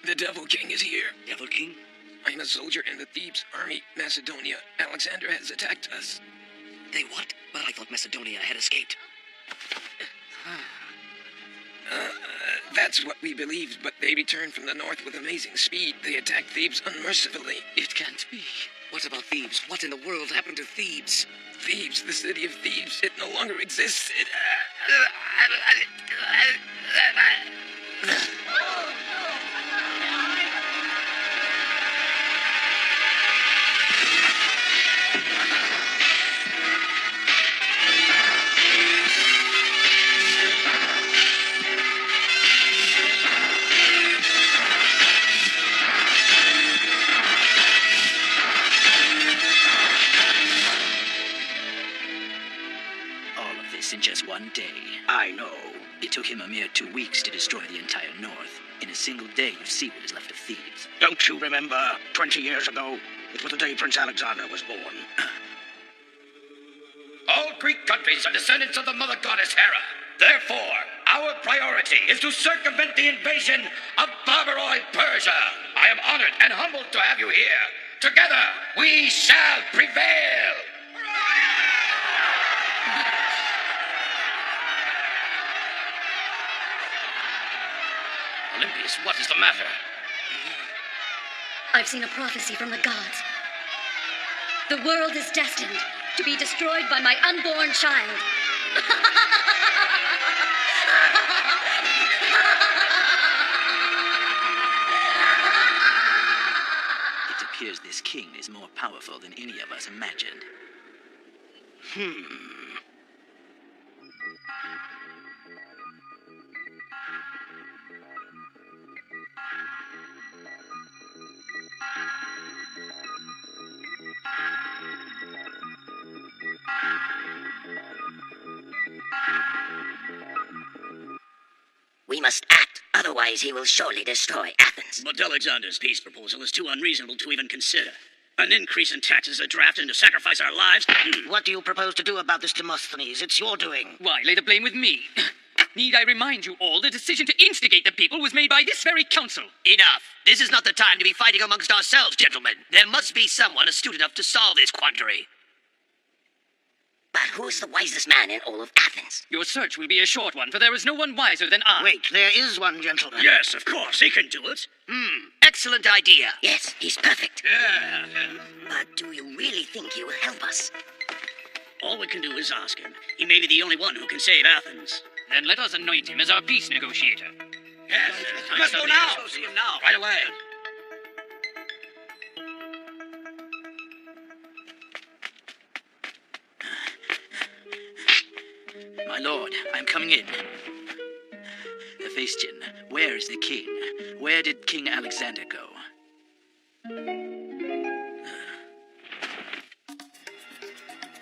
The Devil King is here. Devil King? I am a soldier in the Thebes army, Macedonia. Alexander has attacked us. They what? But I thought Macedonia had escaped. That's what we believed, but they returned from the north with amazing speed. They attacked Thebes unmercifully. It can't be. What about Thebes? What in the world happened to Thebes? Thebes, the city of Thebes, it no longer exists. In just one day. I know. It took him a mere 2 weeks to destroy the entire north. In a single day, you see what is left of Thebes. Don't you remember 20 years ago? It was the day Prince Alexander was born. All Greek countries are descendants of the mother goddess Hera. Therefore, our priority is to circumvent the invasion of barbaroid Persia. I am honored and humbled to have you here. Together, we shall prevail. Olympias, what is the matter? I've seen a prophecy from the gods. The world is destined to be destroyed by my unborn child. It appears this king is more powerful than any of us imagined. We must act, otherwise he will surely destroy Athens. But Alexander's peace proposal is too unreasonable to even consider. An increase in taxes, a draft, and to sacrifice our lives? What do you propose to do about this, Demosthenes? It's your doing. Why lay the blame with me? Need I remind you all the decision to instigate the people was made by this very council? Enough. This is not the time to be fighting amongst ourselves, gentlemen. There must be someone astute enough to solve this quandary. But who is the wisest man in all of Athens? Your search will be a short one, for there is no one wiser than I. Wait, there is one gentleman. Yes, of course, he can do it. Excellent idea. Yes, he's perfect. Yeah. But do you really think he will help us? All we can do is ask him. He may be the only one who can save Athens. Then let us anoint him as our peace negotiator. Yes, We must go now. See him now. Right away. My lord, I'm coming in. Hephaestion, where is the king? Where did King Alexander go?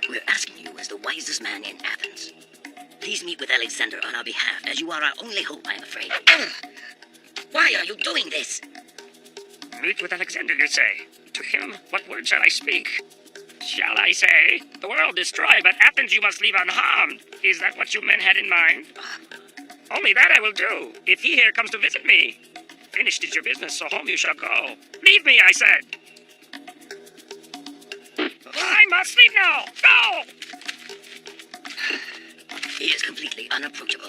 We're asking you as the wisest man in Athens. Please meet with Alexander on our behalf, as you are our only hope, I'm afraid. Why are you doing this? Meet with Alexander, you say? To him, what word shall I speak? Shall I say, the world destroy, but Athens you must leave unharmed? Is that what you men had in mind? Only that I will do, if he here comes to visit me. Finished is your business, so home you shall go. Leave me, I said. I must leave now. Go! He is completely unapproachable.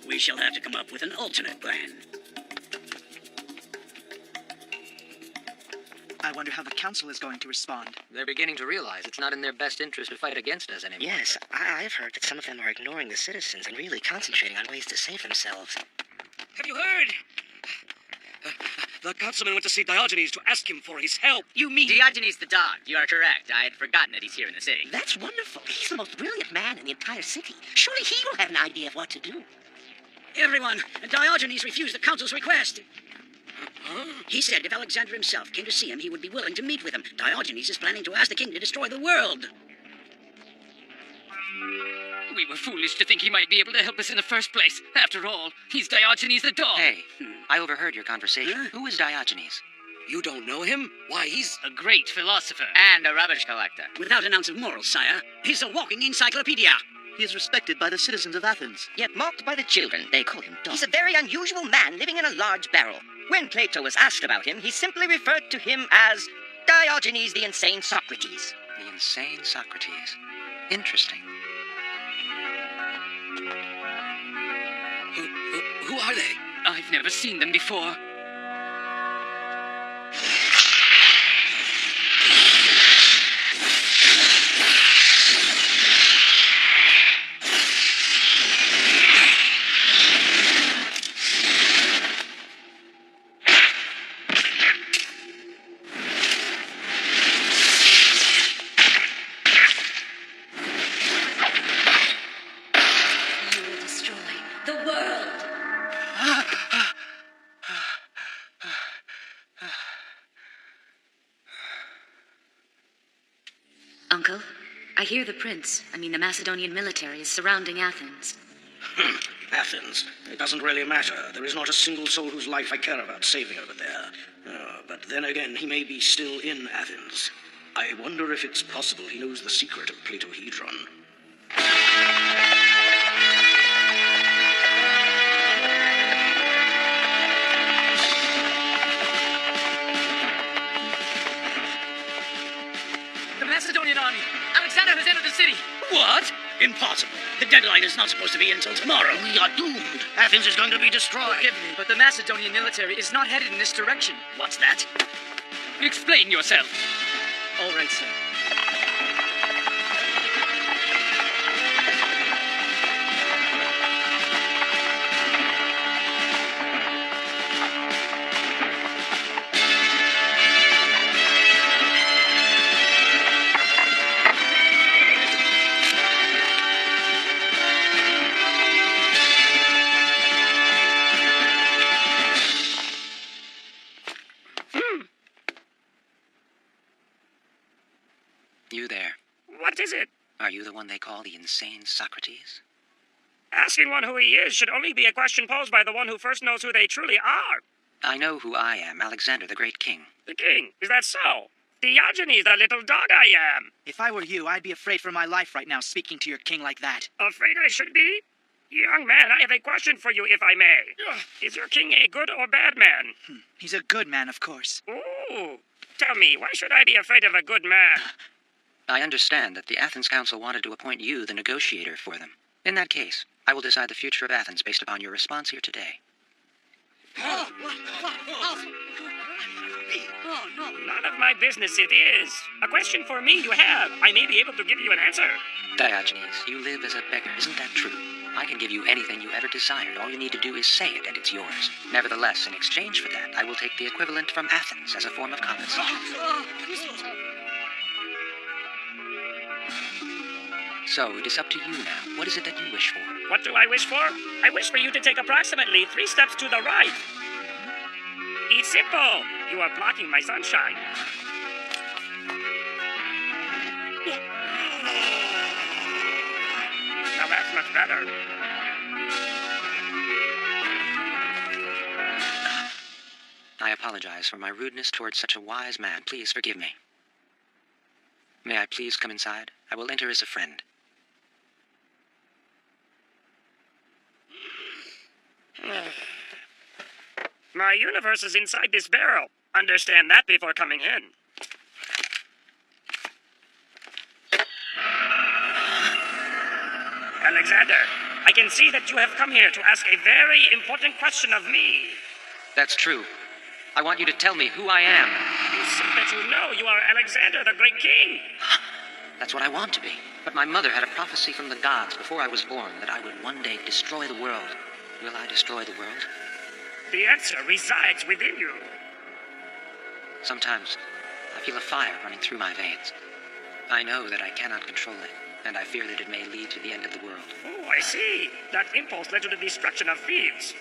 We shall have to come up with an alternate plan. I wonder how the council is going to respond. They're beginning to realize it's not in their best interest to fight against us anymore. Yes, I've heard that some of them are ignoring the citizens and really concentrating on ways to save themselves. Have you heard? The councilman went to see Diogenes to ask him for his help. You mean... Diogenes the dog. You are correct. I had forgotten that he's here in the city. That's wonderful. He's the most brilliant man in the entire city. Surely he will have an idea of what to do. Everyone, Diogenes refused the council's request. He said if Alexander himself came to see him, he would be willing to meet with him. Diogenes is planning to ask the king to destroy the world. We were foolish to think he might be able to help us in the first place. After all, he's Diogenes the dog. Hey, I overheard your conversation. Who is Diogenes? You don't know him? Why, he's a great philosopher. And a rubbish collector. Without an ounce of morals, sire. He's a walking encyclopedia. He is respected by the citizens of Athens. Yet mocked by the children. They call him dog. He's a very unusual man living in a large barrel. When Plato was asked about him, he simply referred to him as Diogenes the insane Socrates. The insane Socrates. Interesting. Who are they? I've never seen them before. Uncle, I hear the Macedonian military is surrounding Athens. Athens. It doesn't really matter. There is not a single soul whose life I care about saving over there. But then again, he may be still in Athens. I wonder if it's possible he knows the secret of Platohedron. The Macedonian army! Alexander has entered the city! What? Impossible. The deadline is not supposed to be until tomorrow. We are doomed. Athens is going to be destroyed. Forgive me, but the Macedonian military is not headed in this direction. What's that? Explain yourself. All right, sir. You there. What is it? Are you the one they call the insane Socrates? Asking one who he is should only be a question posed by the one who first knows who they truly are. I know who I am, Alexander, the great king. The king? Is that so? Diogenes, the little dog I am. If I were you, I'd be afraid for my life right now speaking to your king like that. Afraid I should be? Young man, I have a question for you, if I may. Is your king a good or bad man? He's a good man, of course. Ooh. Tell me, why should I be afraid of a good man? I understand that the Athens Council wanted to appoint you the negotiator for them. In that case, I will decide the future of Athens based upon your response here today. Oh, no. None of my business it is. A question for me you have. I may be able to give you an answer. Diogenes, you live as a beggar, isn't that true? I can give you anything you ever desired. All you need to do is say it, and it's yours. Nevertheless, in exchange for that, I will take the equivalent from Athens as a form of compensation. So, it is up to you now. What is it that you wish for? What do I wish for? I wish for you to take approximately 3 steps to the right. It's simple. You are blocking my sunshine. Now that's much better. I apologize for my rudeness towards such a wise man. Please forgive me. May I please come inside? I will enter as a friend. My universe is inside this barrel. Understand that before coming in. Alexander, I can see that you have come here to ask a very important question of me. That's true. I want you to tell me who I am. You say that you know you are Alexander, the great king. That's what I want to be. But my mother had a prophecy from the gods before I was born that I would one day destroy the world. Will I destroy the world? The answer resides within you. Sometimes I feel a fire running through my veins. I know that I cannot control it, and I fear that it may lead to the end of the world. Oh, I see. That impulse led to the destruction of thieves.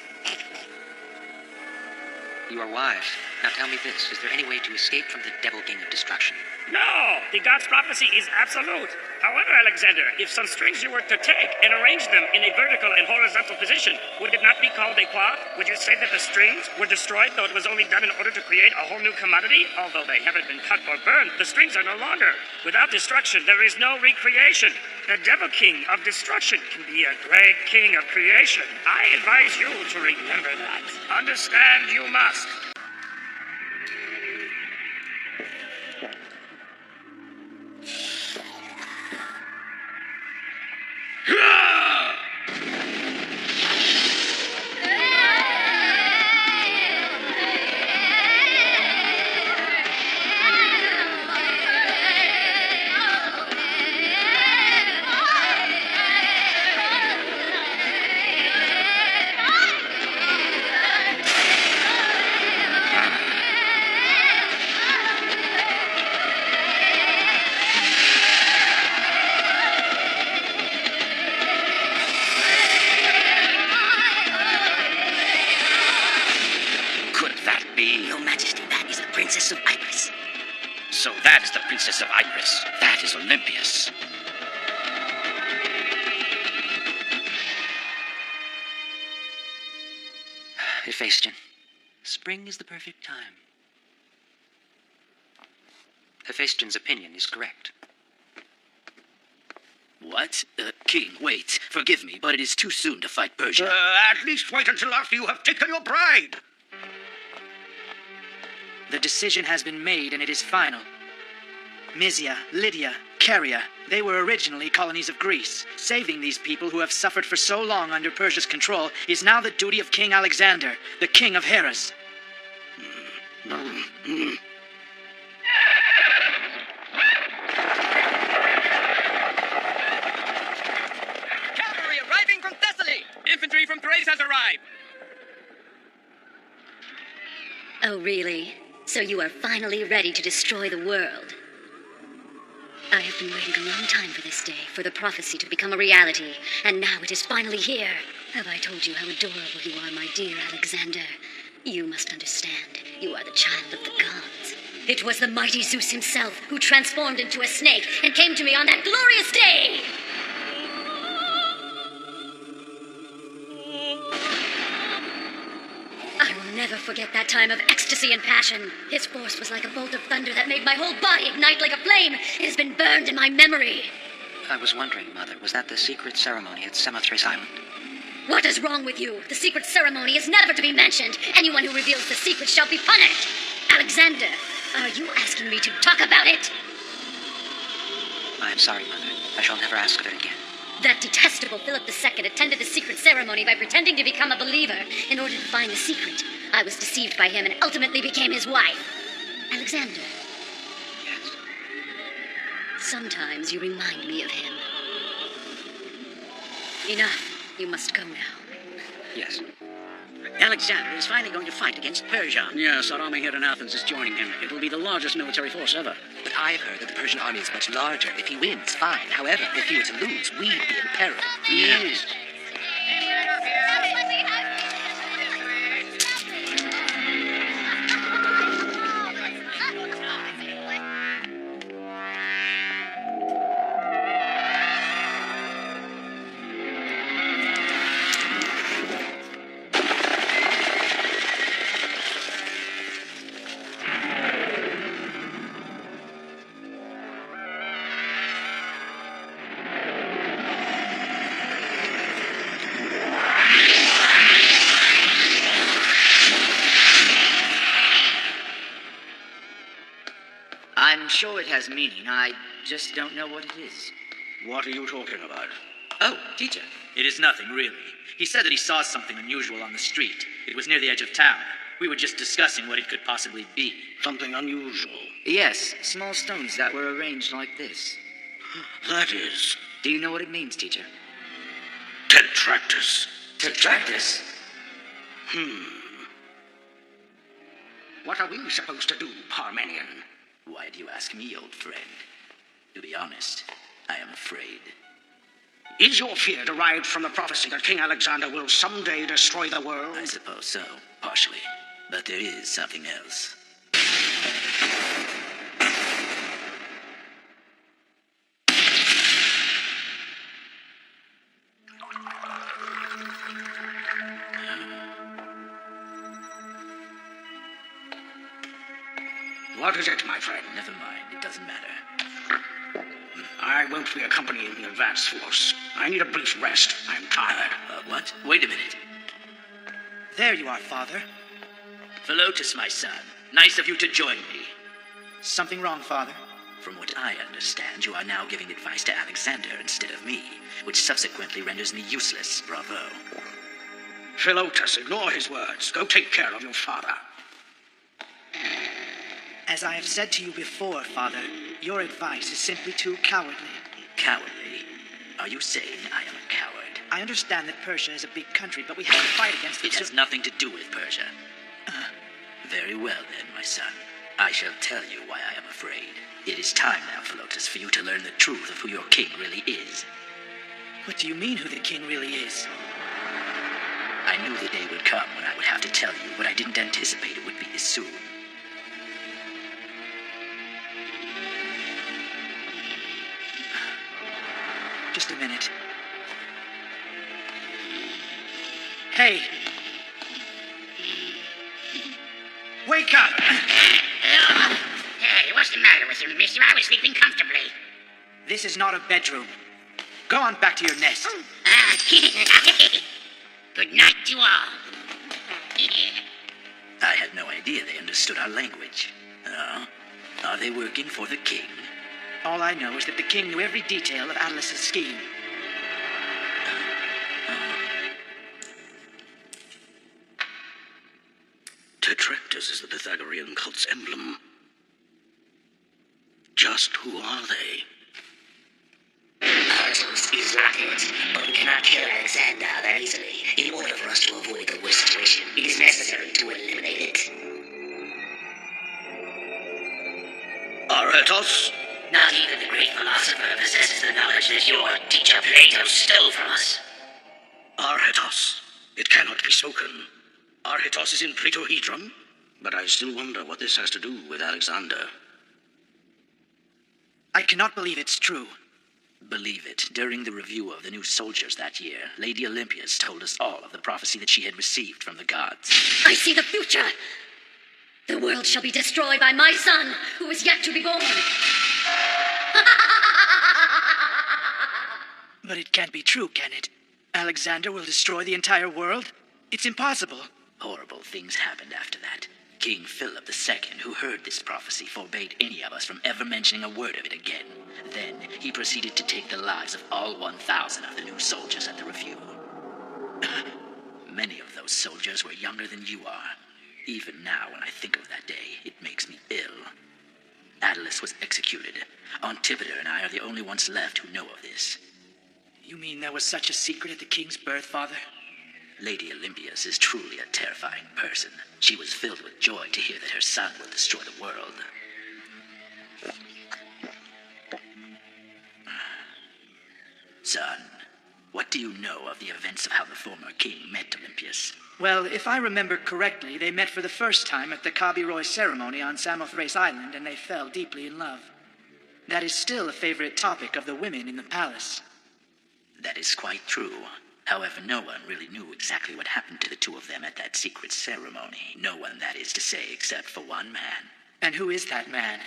You are wise. Now tell me this. Is there any way to escape from the Devil King of Destruction? No! The god's prophecy is absolute. However, Alexander, if some strings you were to take and arrange them in a vertical and horizontal position, would it not be called a qua? Would you say that the strings were destroyed, though it was only done in order to create a whole new commodity? Although they haven't been cut or burned, the strings are no longer. Without destruction, there is no recreation. The Devil King of Destruction can be a great king of creation. I advise you to remember that. Understand you must. So that is the Princess of Iris. That is Olympias. Hephaestion, spring is the perfect time. Hephaestion's opinion is correct. What? King, wait. Forgive me, but it is too soon to fight Persia. At least wait until after you have taken your bride. The decision has been made, and it is final. Mysia, Lydia, Caria, they were originally colonies of Greece. Saving these people who have suffered for so long under Persia's control is now the duty of King Alexander, the king of Hellas. Cavalry arriving from Thessaly! Infantry from Thrace has arrived! Oh, really? So you are finally ready to destroy the world? I have been waiting a long time for this day, for the prophecy to become a reality, and now it is finally here. Have I told you how adorable you are, my dear Alexander? You must understand, you are the child of the gods. It was the mighty Zeus himself who transformed into a snake and came to me on that glorious day! I will never forget that time of ecstasy and passion. His force was like a bolt of thunder that made my whole body ignite like a flame. It has been burned in my memory. I was wondering, Mother, was that the secret ceremony at Samothrace Island? What is wrong with you? The secret ceremony is never to be mentioned. Anyone who reveals the secret shall be punished. Alexander, are you asking me to talk about it? I am sorry, Mother. I shall never ask of it again. That detestable Philip II attended the secret ceremony by pretending to become a believer in order to find the secret. I was deceived by him and ultimately became his wife. Alexander. Yes? Sometimes you remind me of him. Enough. You must go now. Yes. Alexander is finally going to fight against Persia. Yes, our army here in Athens is joining him. It will be the largest military force ever. But I've heard that the Persian army is much larger. If he wins, fine. However, if he were to lose, we'd be in peril. Yes. I'm sure it has meaning. I just don't know what it is. What are you talking about? Oh, teacher. It is nothing, really. He said that he saw something unusual on the street. It was near the edge of town. We were just discussing what it could possibly be. Something unusual? Yes, small stones that were arranged like this. That is... Do you know what it means, teacher? Tetractus. Tetractus? What are we supposed to do, Parmenion? Why do you ask me, old friend? To be honest, I am afraid. Is your fear derived from the prophecy that King Alexander will someday destroy the world? I suppose so, partially. But there is something else. What is it, my friend? Never mind, it doesn't matter. I won't be accompanying the advance force. I need a brief rest. I'm tired. What? Wait a minute. There you are, Father. Philotas, my son. Nice of you to join me. Something wrong, Father? From what I understand, you are now giving advice to Alexander instead of me, which subsequently renders me useless. Bravo. Philotas, ignore his words. Go take care of your father. As I have said to you before, Father, your advice is simply too cowardly. Cowardly? Are you saying I am a coward? I understand that Persia is a big country, but we have to fight against it. It has nothing to do with Persia. Very well, then, my son. I shall tell you why I am afraid. It is time now, Philotas, for you to learn the truth of who your king really is. What do you mean, who the king really is? I knew the day would come when I would have to tell you, but I didn't anticipate it would be this soon. Just a minute. Hey! Wake up! Hey, what's the matter with you, mister? I was sleeping comfortably. This is not a bedroom. Go on back to your nest. Good night to all. I had no idea they understood our language. Are they working for the king? All I know is that the king knew every detail of Atlas's scheme. Tetractus is the Pythagorean cult's emblem. Just who are they? Artos is not it, but we cannot kill Alexander that easily. In order for us to avoid the worst situation, it is necessary to eliminate it. Artos? Not even the great philosopher possesses the knowledge that your teacher Plato stole from us. Arhetos. It cannot be spoken. Arhetos is in Platohedron? But I still wonder what this has to do with Alexander. I cannot believe it's true. Believe it. During the review of the new soldiers that year, Lady Olympias told us all of the prophecy that she had received from the gods. I see the future. The world shall be destroyed by my son, who is yet to be born. But it can't be true, can it? Alexander will destroy the entire world? It's impossible. Horrible things happened after that. King Philip II, who heard this prophecy, forbade any of us from ever mentioning a word of it again. Then he proceeded to take the lives of all 1,000 of the new soldiers at the review. Many of those soldiers were younger than you are. Even now, when I think of that day, it makes me ill. Atlas was executed. Antipater and I are the only ones left who know of this. You mean there was such a secret at the king's birth, Father? Lady Olympias is truly a terrifying person. She was filled with joy to hear that her son will destroy the world. Son, what do you know of the events of how the former king met Olympias? Well, if I remember correctly, they met for the first time at the Kabiroy ceremony on Samothrace Island, and they fell deeply in love. That is still a favorite topic of the women in the palace. That is quite true. However, no one really knew exactly what happened to the two of them at that secret ceremony. No one, that is to say, except for one man. And who is that man?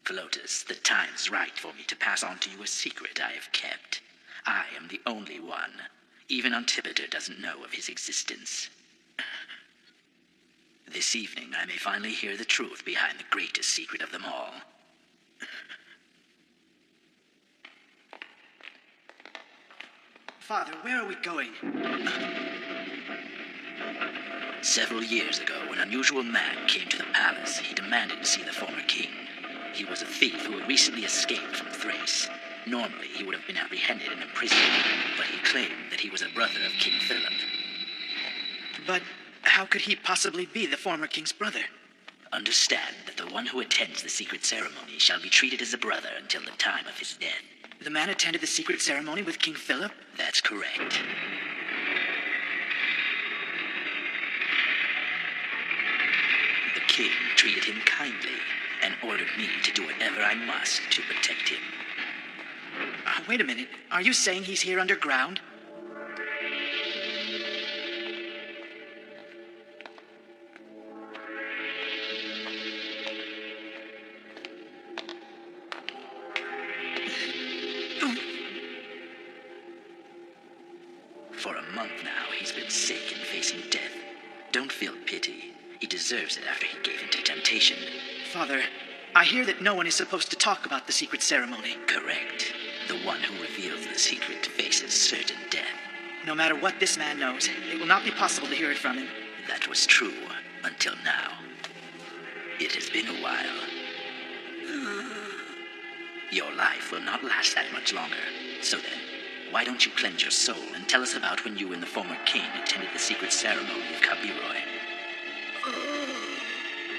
Philotas, the time is right for me to pass on to you a secret I have kept. I am the only one. Even Antipater doesn't know of his existence. This evening, I may finally hear the truth behind the greatest secret of them all. Father, where are we going? Several years ago, an unusual man came to the palace. He demanded to see the former king. He was a thief who had recently escaped from Thrace. Normally, he would have been apprehended and imprisoned, but he claimed that he was a brother of King Philip. But how could he possibly be the former king's brother? Understand that the one who attends the secret ceremony shall be treated as a brother until the time of his death. The man attended the secret ceremony with King Philip? That's correct. The king treated him kindly and ordered me to do whatever I must to protect him. Wait a minute. Are you saying he's here underground? For a month now, he's been sick and facing death. Don't feel pity. He deserves it after he gave in to temptation. Father, I hear that no one is supposed to talk about the secret ceremony. Correct. The one who reveals the secret faces certain death. No matter what this man knows, it will not be possible to hear it from him. That was true until now. It has been a while. Your life will not last that much longer. So then, why don't you cleanse your soul and tell us about when you and the former king attended the secret ceremony of Kabiroi?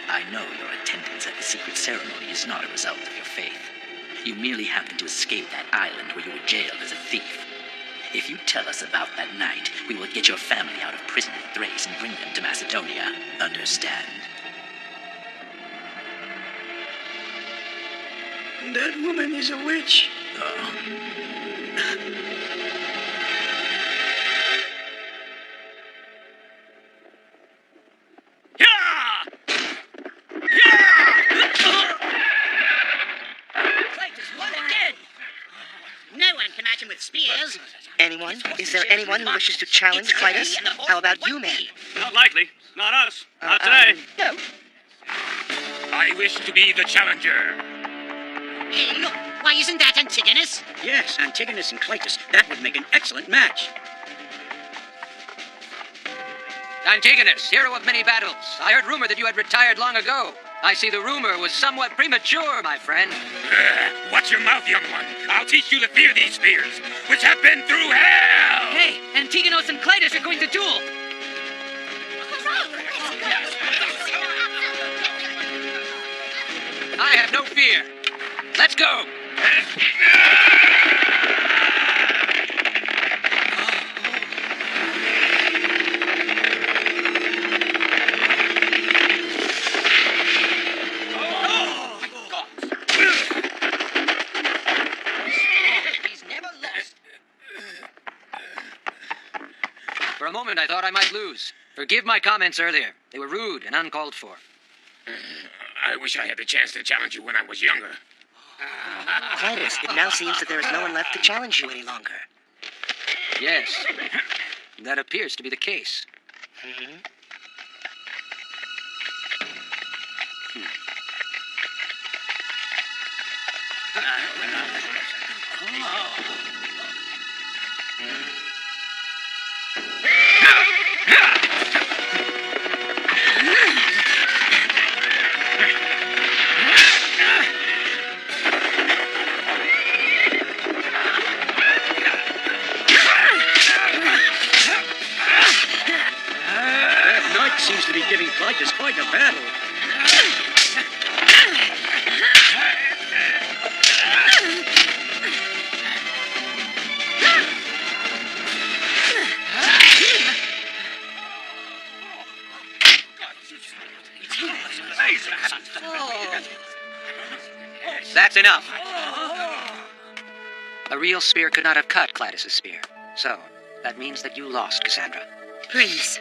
I know your attendance at the secret ceremony is not a result of your faith. You merely happened to escape that island where you were jailed as a thief. If you tell us about that night, we will get your family out of prison in Thrace and bring them to Macedonia. Understand? That woman is a witch. No one can match him with spears. Anyone? Is there anyone who wishes to challenge Clytus? How about you, man? Not likely. Not us. Not today. No. I wish to be the challenger. Hey, look. Why isn't that Antigonus? Yes, Antigonus and Clytus. That would make an excellent match. Antigonus, hero of many battles. I heard rumor that you had retired long ago. I see the rumor was somewhat premature, my friend. Watch your mouth, young one. I'll teach you to fear these spears, which have been through hell! Hey, Antigonus and Clytus are going to duel! I have no fear. Let's go! For a moment, I thought I might lose. Forgive my comments earlier. They were rude and uncalled for. I wish I had the chance to challenge you when I was younger. Clytus, it now seems that there is no one left to challenge you any longer. Yes, that appears to be the case. Mm-hmm. That knight seems to be giving Clytus quite a battle. That's enough. A real spear could not have cut Clytus' spear. So, that means that you lost, Cassandra. Prince.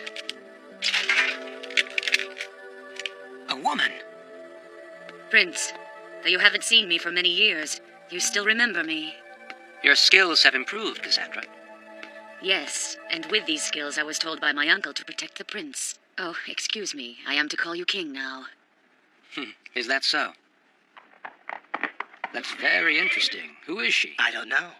A woman. Prince, though you haven't seen me for many years, you still remember me. Your skills have improved, Cassandra. Yes, and with these skills I was told by my uncle to protect the prince. Oh, excuse me, I am to call you king now. Is that so? That's very interesting. Who is she? I don't know.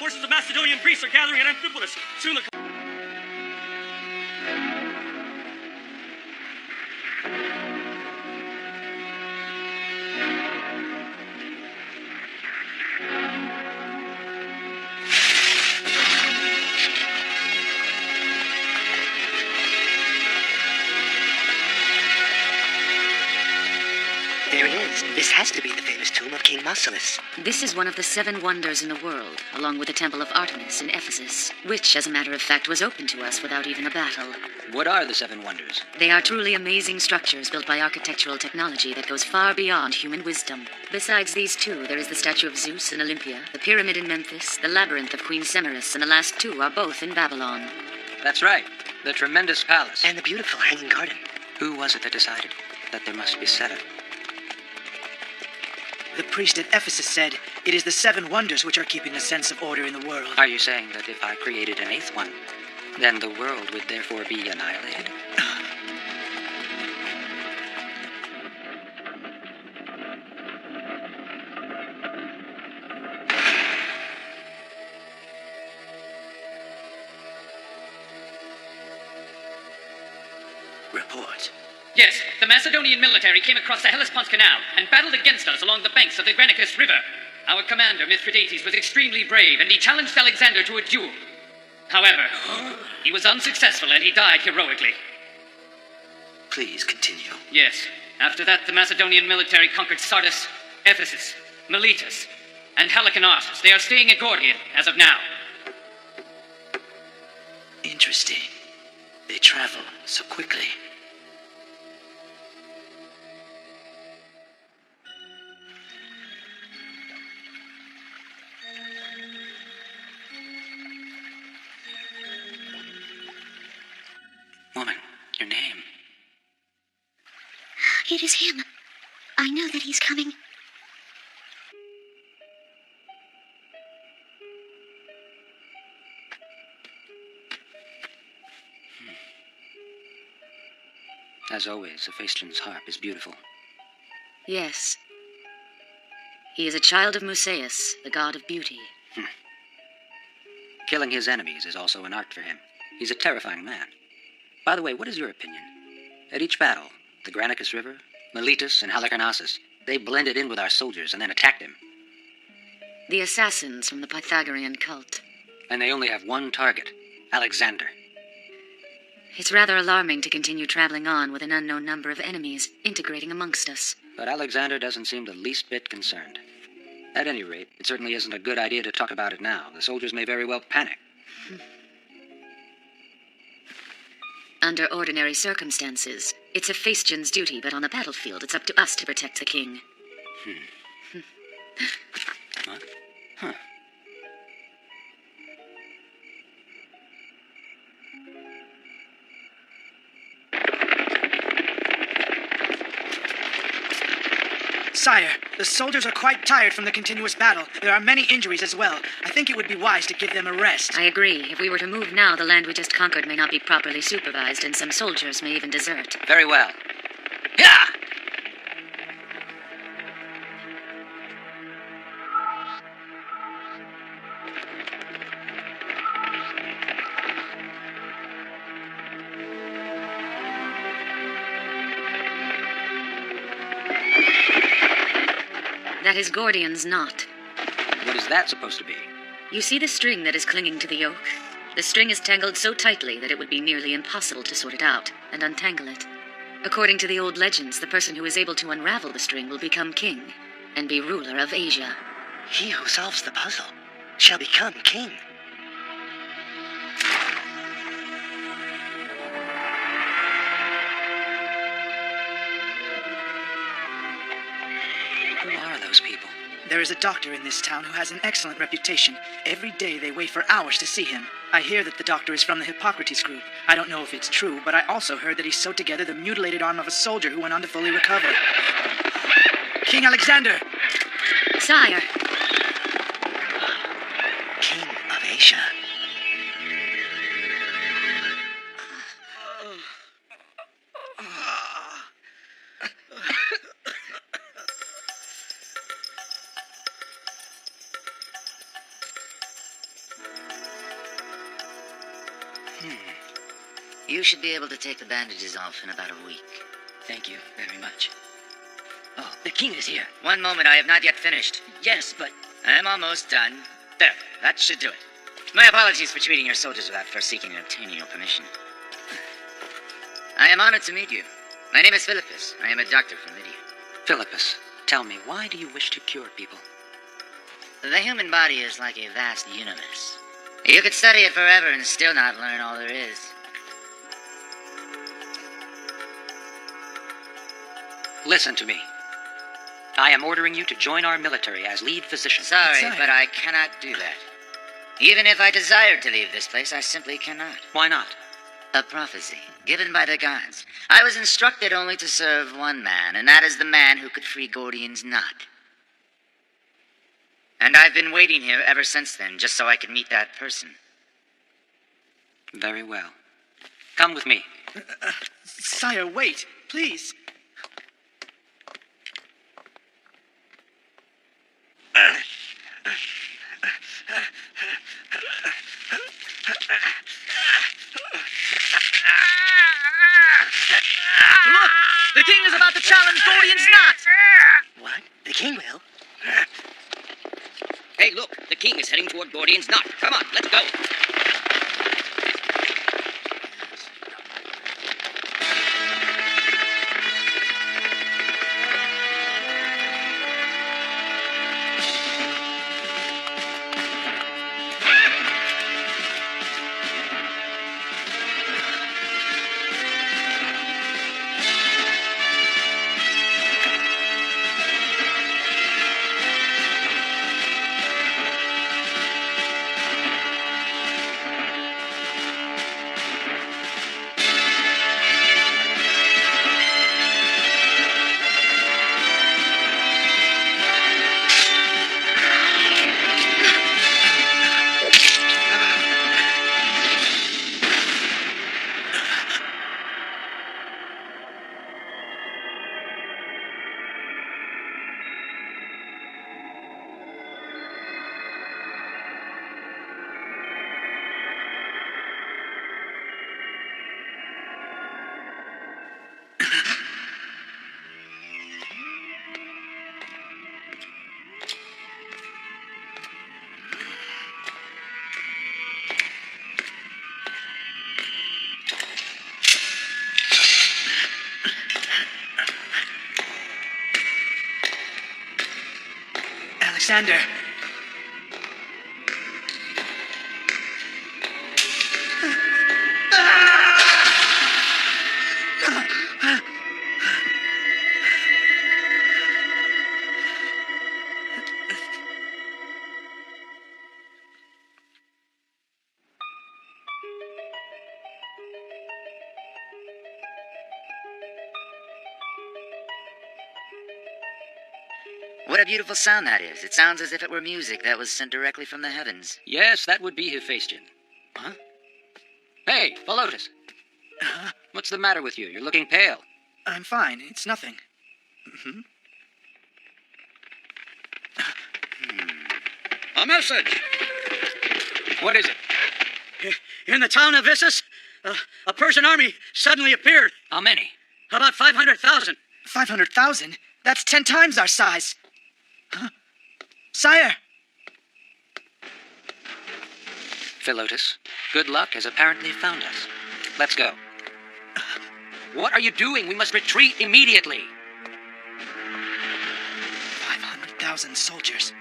forces of Macedonian Greece are gathering at Amphipolis. Soon the... There it is. This has to be the famous tomb of King Mausolus. This is one of the 7 wonders in the world, along with the Temple of Artemis in Ephesus, which, as a matter of fact, was open to us without even a battle. What are the 7 wonders? They are truly amazing structures built by architectural technology that goes far beyond human wisdom. Besides these 2, there is the statue of Zeus in Olympia, the pyramid in Memphis, the labyrinth of Queen Semiramis, and the last 2 are both in Babylon. That's right. The tremendous palace. And the beautiful hanging garden. Who was it that decided that there must be 7? The priest at Ephesus said, it is the 7 wonders which are keeping a sense of order in the world. Are you saying that if I created an 8th one, then the world would therefore be annihilated? Report. Yes, the Macedonian military came across the Hellespont Canal and battled against us along the banks of the Granicus River. Our commander, Mithridates, was extremely brave, and he challenged Alexander to a duel. However, he was unsuccessful and he died heroically. Please continue. Yes, after that, the Macedonian military conquered Sardis, Ephesus, Miletus, and Halicarnassus. They are staying at Gordian as of now. Interesting. They travel so quickly. Woman, your name. It is him. I know that he's coming. As always, Hephaestion's harp is beautiful. Yes. He is a child of Musaeus, the god of beauty. Killing his enemies is also an art for him. He's a terrifying man. By the way, what is your opinion? At each battle, the Granicus River, Miletus, and Halicarnassus, they blended in with our soldiers and then attacked him. The assassins from the Pythagorean cult. And they only have one target, Alexander. It's rather alarming to continue traveling on with an unknown number of enemies integrating amongst us. But Alexander doesn't seem the least bit concerned. At any rate, it certainly isn't a good idea to talk about it now. The soldiers may very well panic. Under ordinary circumstances, it's Hephaestion's duty, but on the battlefield, it's up to us to protect the king. What? Huh. Sire, the soldiers are quite tired from the continuous battle. There are many injuries as well. I think it would be wise to give them a rest. I agree. If we were to move now, the land we just conquered may not be properly supervised, and some soldiers may even desert. Very well. Yeah! That is Gordian's knot. What is that supposed to be? You see the string that is clinging to the yoke? The string is tangled so tightly that it would be nearly impossible to sort it out and untangle it. According to the old legends, the person who is able to unravel the string will become king and be ruler of Asia. He who solves the puzzle shall become king. Who are those people? There is a doctor in this town who has an excellent reputation. Every day they wait for hours to see him. I hear that the doctor is from the Hippocrates group. I don't know if it's true, but I also heard that he sewed together the mutilated arm of a soldier who went on to fully recover. King Alexander! Sire! King of Asia. You should be able to take the bandages off in about a week. Thank you very much. Oh, the king is here. One moment, I have not yet finished. Yes, but... I'm almost done. There, that should do it. My apologies for treating your soldiers without first seeking and obtaining your permission. I am honored to meet you. My name is Philippus. I am a doctor from Lydia. Philippus, tell me, why do you wish to cure people? The human body is like a vast universe. You could study it forever and still not learn all there is. Listen to me. I am ordering you to join our military as lead physician. Sorry, but I cannot do that. Even if I desired to leave this place, I simply cannot. Why not? A prophecy, given by the gods. I was instructed only to serve one man, and that is the man who could free Gordian's knot. And I've been waiting here ever since then, just so I could meet that person. Very well. Come with me. Sire, wait, please. Look! The king is about to challenge Gordian's knot! What? The king will? Hey, look, the king is heading toward Gordian's knot. Come on, let's go. Alexander. What a beautiful sound that is. It sounds as if it were music that was sent directly from the heavens. Yes, that would be Hephaestion. Huh? Hey, Philotas. What's the matter with you? You're looking pale. I'm fine. It's nothing. A message! What is it? In the town of Issus, a Persian army suddenly appeared. How many? About 500,000. 500,000? That's 10 times our size. Huh? Sire! Philotas, good luck has apparently found us. Let's go. What are you doing? We must retreat immediately. 500,000 soldiers.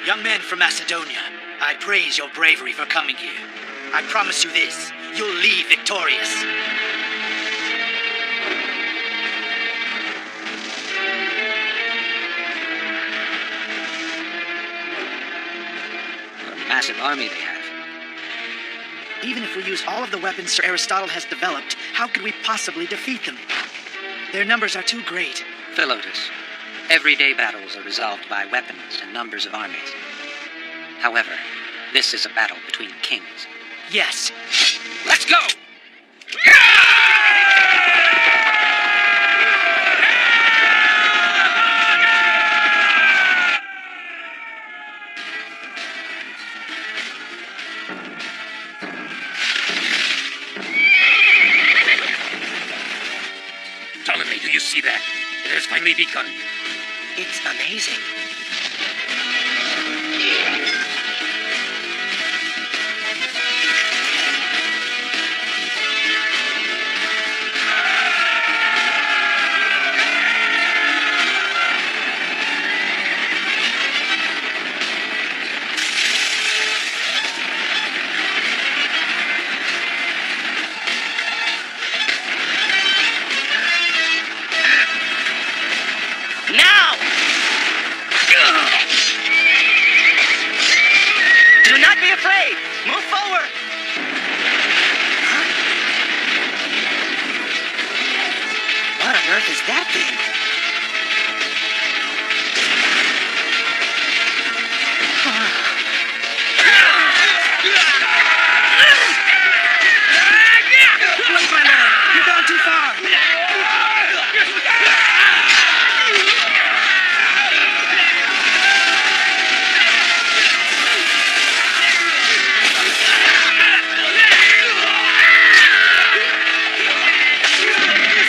Young men from Macedonia, I praise your bravery for coming here. I promise you this, you'll leave victorious. What a massive army they have. Even if we use all of the weapons Sir Aristotle has developed, how could we possibly defeat them? Their numbers are too great. Philotas, Everyday battles are resolved by weapons and numbers of armies. However, this is a battle between kings. Yes. Let's go! Ptolemy, do you see that? It has finally begun. It's amazing. Now! Do not be afraid! Move forward! Huh? What on earth is that thing? Wait, my lord! You've gone too far!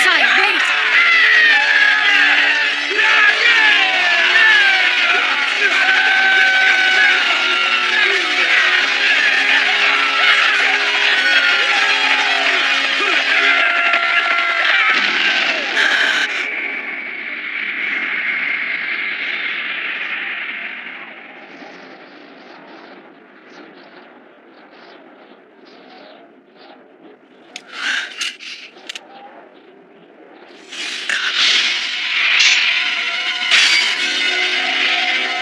Sire, wait!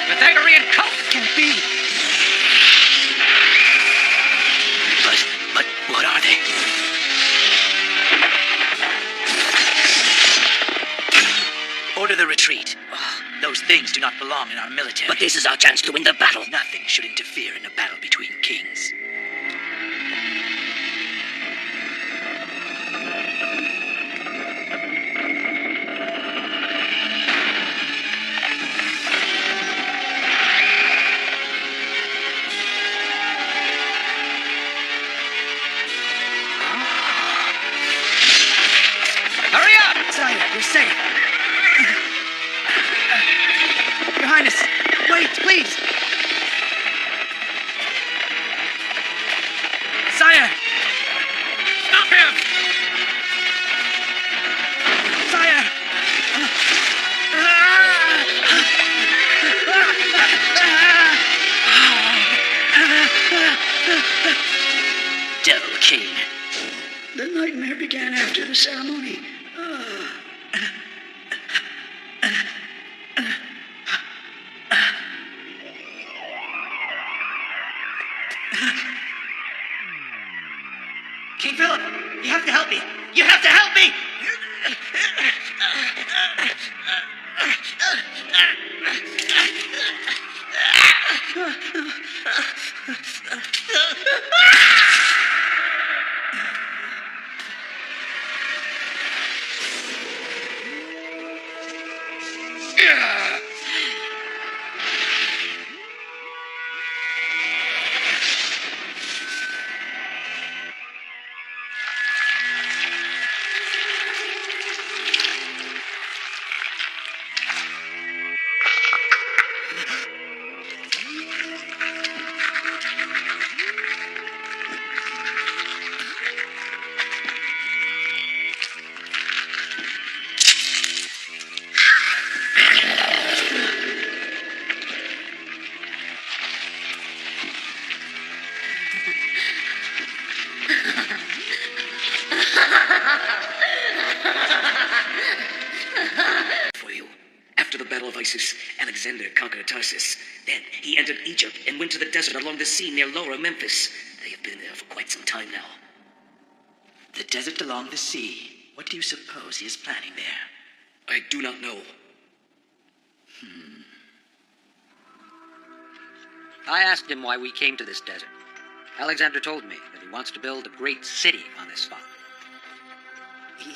Pythagorean cult! Can't be! But what are they? Order the retreat. Oh, those things do not belong in our military. But this is our chance to win the battle. Nothing should interfere in a battle between kings. Hurry up! Sire, you're safe. Your Highness, wait, please! Sire! Stop him! Sire! Devil King. The nightmare began after the ceremony. King Philip, you have to help me! You have to help me! For you. After the Battle of Isis, Alexander conquered Tarsus. Then he entered Egypt and went to the desert along the sea near Lower Memphis. They have been there for quite some time now. The desert along the sea. What do you suppose he is planning there? I do not know. I asked him why we came to this desert. Alexander told me that he wants to build a great city on this spot.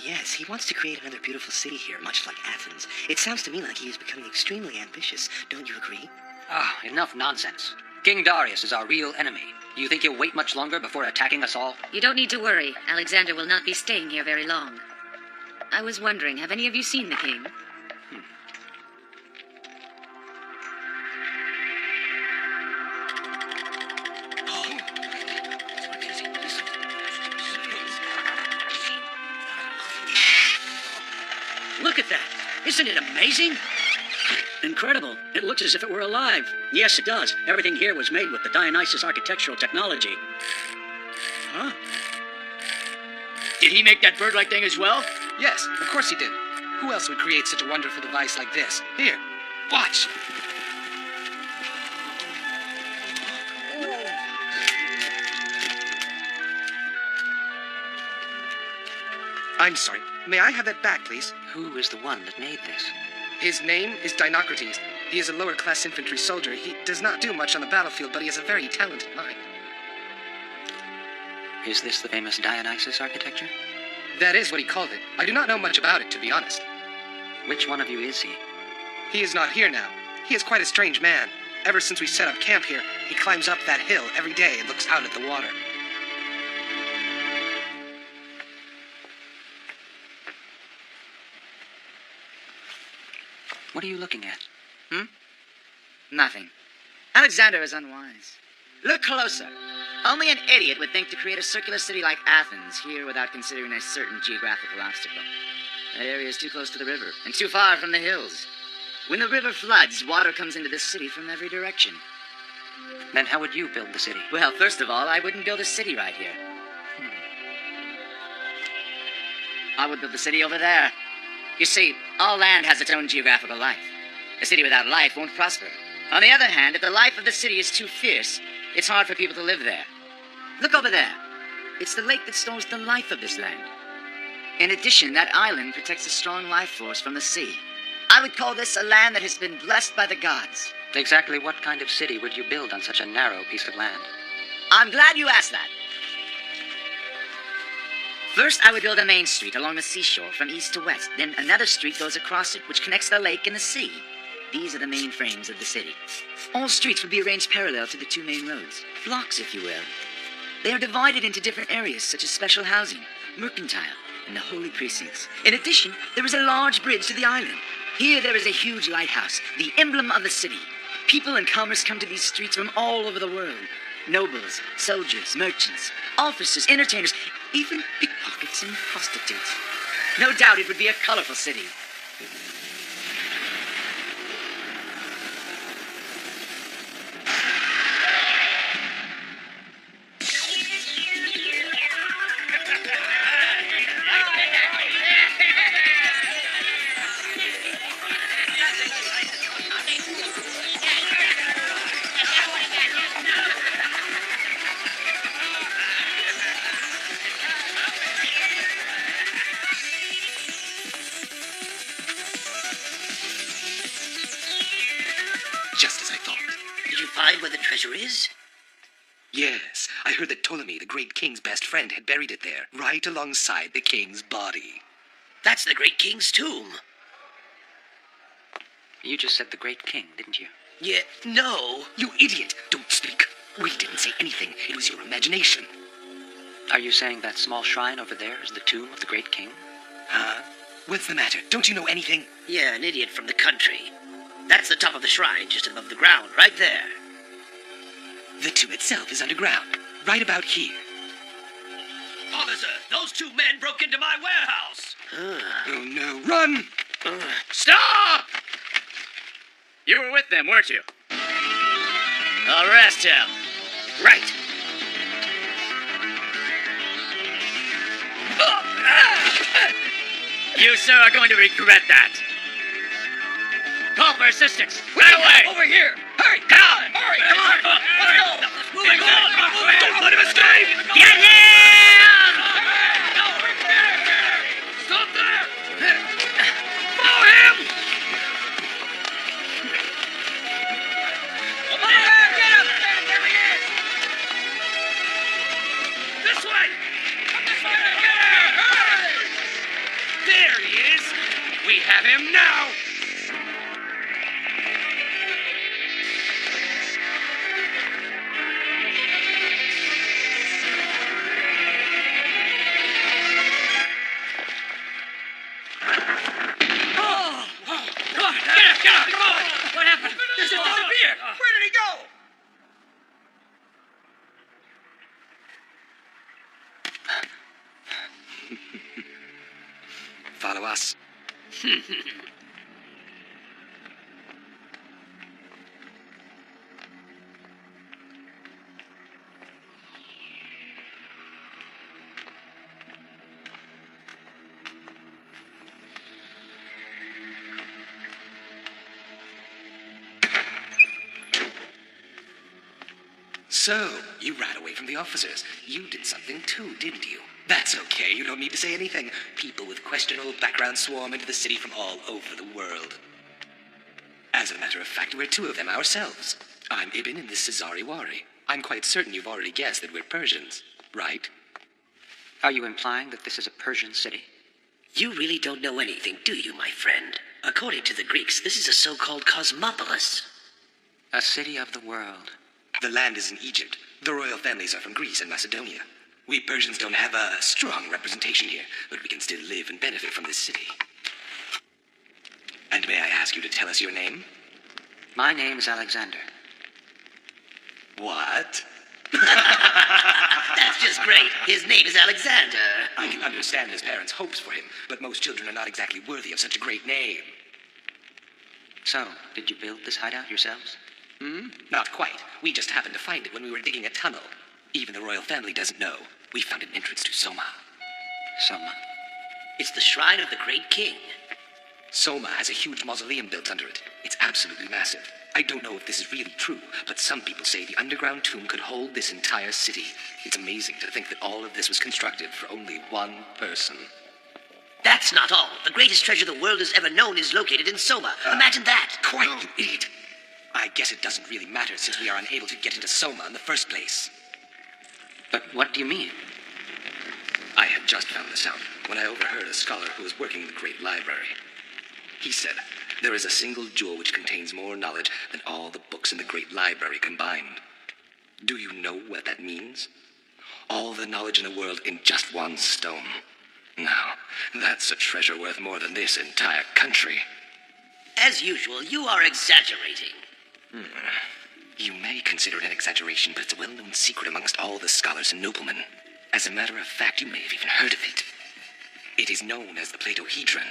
Yes, he wants to create another beautiful city here, much like Athens. It sounds to me like he is becoming extremely ambitious. Don't you agree? Ah, enough nonsense. King Darius is our real enemy. Do you think he'll wait much longer before attacking us all? You don't need to worry. Alexander will not be staying here very long. I was wondering, have any of you seen the king? Look at that. Isn't it amazing? Incredible. It looks as if it were alive. Yes, it does. Everything here was made with the Dionysus architectural technology. Huh? Did he make that bird-like thing as well? Yes, of course he did. Who else would create such a wonderful device like this? Here, watch. I'm sorry. May I have that back, please? Who is the one that made this? His name is Dinocrates. He is a lower-class infantry soldier. He does not do much on the battlefield, but he has a very talented mind. Is this the famous Dionysus architecture? That is what he called it. I do not know much about it, to be honest. Which one of you is he? He is not here now. He is quite a strange man. Ever since we set up camp here, he climbs up that hill every day and looks out at the water. What are you looking at? Nothing. Alexander is unwise. Look closer. Only an idiot would think to create a circular city like Athens here without considering a certain geographical obstacle. That area is too close to the river and too far from the hills. When the river floods, water comes into this city from every direction. Then how would you build the city? Well, first of all, I wouldn't build a city right here. I would build the city over there. You see, all land has its own geographical life. A city without life won't prosper. On the other hand, if the life of the city is too fierce, it's hard for people to live there. Look over there. It's the lake that stores the life of this land. In addition, that island protects a strong life force from the sea. I would call this a land that has been blessed by the gods. Exactly what kind of city would you build on such a narrow piece of land? I'm glad you asked that. First, I would build a main street along the seashore from east to west. Then another street goes across it, which connects the lake and the sea. These are the main frames of the city. All streets would be arranged parallel to the two main roads. Blocks, if you will. They are divided into different areas, such as special housing, mercantile, and the holy precincts. In addition, there is a large bridge to the island. Here there is a huge lighthouse, the emblem of the city. People and commerce come to these streets from all over the world. Nobles, soldiers, merchants, officers, entertainers, even pickpockets and prostitutes. No doubt it would be a colorful city. Just as I thought. Did you find where the treasure is? Yes, I heard that Ptolemy, the great king's best friend, had buried it there, right alongside the king's body. That's the great king's tomb. You just said the great king, didn't you? Yeah, no. You idiot! Don't speak. We didn't say anything. It was your imagination. Are you saying that small shrine over there is the tomb of the great king? Huh? What's the matter? Don't you know anything? Yeah, an idiot from the country. That's the top of the shrine, just above the ground, right there. The tomb itself is underground, right about here. Officer, those two men broke into my warehouse. Oh no, run! Stop! You were with them, weren't you? Arrest him. Right. You, sir, are going to regret that. Call for assistance. That way! Over here! Hurry! Come on! Hurry! Come on! Let's go! Moving on! Don't let him escape! Get him! Stop there! Follow him! Over there! Get him! him now! Get up! Come on! What happened? There's a disappear! Where did he go? Follow us. So, you ran away from the officers. You did something too, didn't you? That's okay, you don't need to say anything. People with questionable backgrounds swarm into the city from all over the world. As a matter of fact, we're two of them ourselves. I'm Ibn and this is Zariwari. I'm quite certain you've already guessed that we're Persians, right? Are you implying that this is a Persian city? You really don't know anything, do you, my friend? According to the Greeks, this is a so-called cosmopolis. A city of the world. The land is in Egypt. The royal families are from Greece and Macedonia. We Persians don't have a strong representation here, but we can still live and benefit from this city. And may I ask you to tell us your name? My name is Alexander. What? That's just great. His name is Alexander. I can understand his parents' hopes for him, but most children are not exactly worthy of such a great name. So, did you build this hideout yourselves? Not quite. We just happened to find it when we were digging a tunnel. Even the royal family doesn't know. We found an entrance to Soma. Soma? It's the shrine of the great king. Soma has a huge mausoleum built under it. It's absolutely massive. I don't know if this is really true, but some people say the underground tomb could hold this entire city. It's amazing to think that all of this was constructed for only one person. That's not all. The greatest treasure the world has ever known is located in Soma. Imagine that. Quiet, you idiot. I guess it doesn't really matter since we are unable to get into Soma in the first place. But what do you mean? I had just found this out when I overheard a scholar who was working in the Great Library. He said, there is a single jewel which contains more knowledge than all the books in the Great Library combined. Do you know what that means? All the knowledge in the world in just one stone. Now, that's a treasure worth more than this entire country. As usual, you are exaggerating. You may consider it an exaggeration, but it's a well-known secret amongst all the scholars and noblemen. As a matter of fact, you may have even heard of it. It is known as the Platohedron.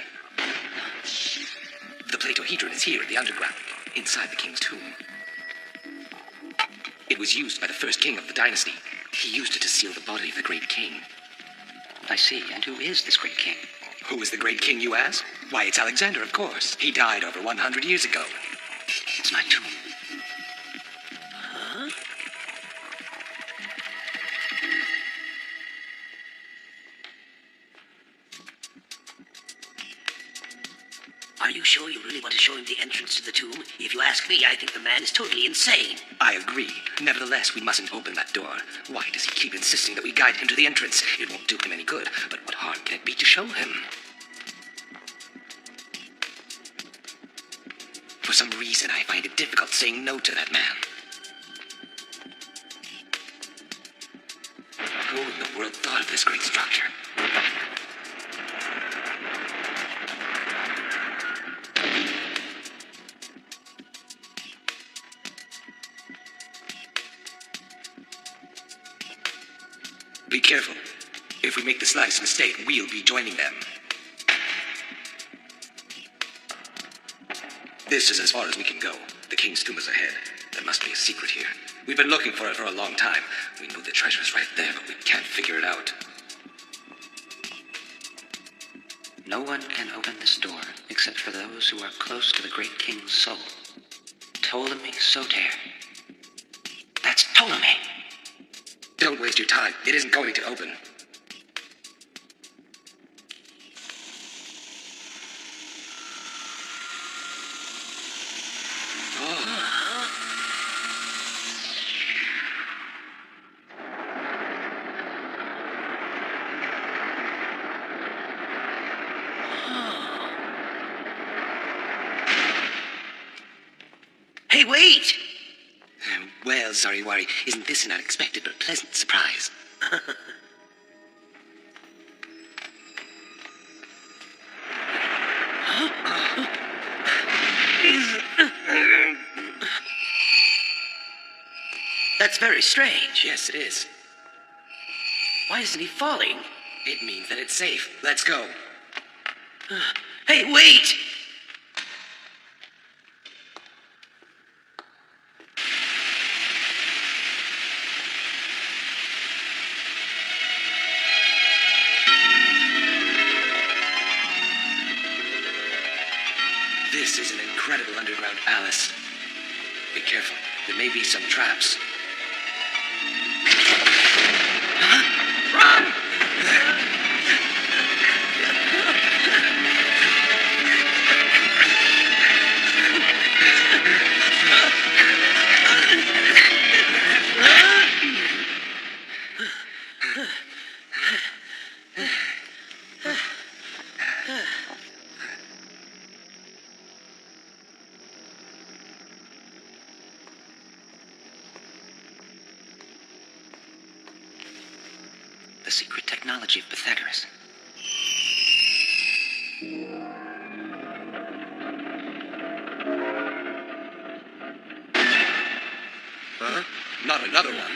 The Platohedron is here in the underground, inside the king's tomb. It was used by the first king of the dynasty. He used it to seal the body of the great king. I see. And who is this great king? Who is the great king, you ask? Why, it's Alexander, of course. He died over 100 years ago. It's my tomb. Huh? Are you sure you really want to show him the entrance to the tomb? If you ask me, I think the man is totally insane. I agree. Nevertheless, we mustn't open that door. Why does he keep insisting that we guide him to the entrance? It won't do him any good, but what harm can it be to show him? For some reason, I find it difficult saying no to that man. Who in the world thought of this great structure? Be careful. If we make the slightest mistake, we'll be joining them. This is as far as we can go. The king's tomb is ahead. There must be a secret here. We've been looking for it for a long time. We know the treasure is right there, but we can't figure it out. No one can open this door except for those who are close to the great king's soul. Ptolemy Soter. That's Ptolemy. Don't waste your time. It isn't going to open. Hey, wait! Well, Zariwari, isn't this an unexpected but pleasant surprise? That's very strange. Yes, it is. Why isn't he falling? It means that it's safe. Let's go. Hey, wait! This is an incredible underground palace. Be careful. There may be some traps. Run! The secret technology of Pythagoras. Huh? Not another one.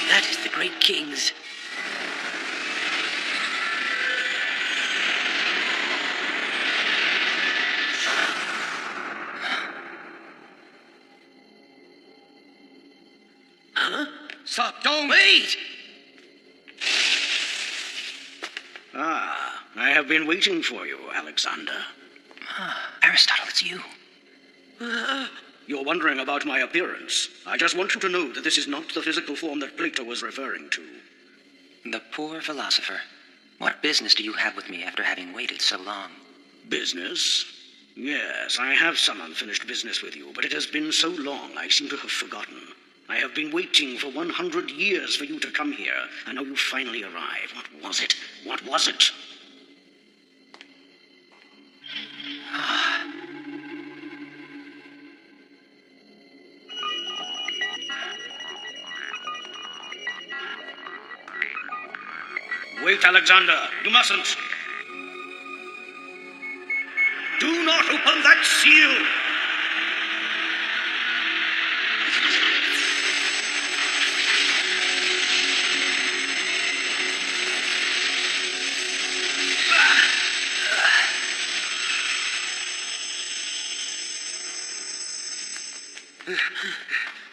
That is the great king's. Huh? Stop! Don't! Wait! Ah, I have been waiting for you, Alexander. Aristotle, it's you. You're wondering about my appearance. I just want you to know that this is not the physical form that Plato was referring to. The poor philosopher. What business do you have with me after having waited so long? Business? Yes, I have some unfinished business with you, but it has been so long I seem to have forgotten. I have been waiting for 100 years for you to come here, and now you finally arrive. What was it? What was it? Wait, Alexander. You mustn't. Do not open that seal!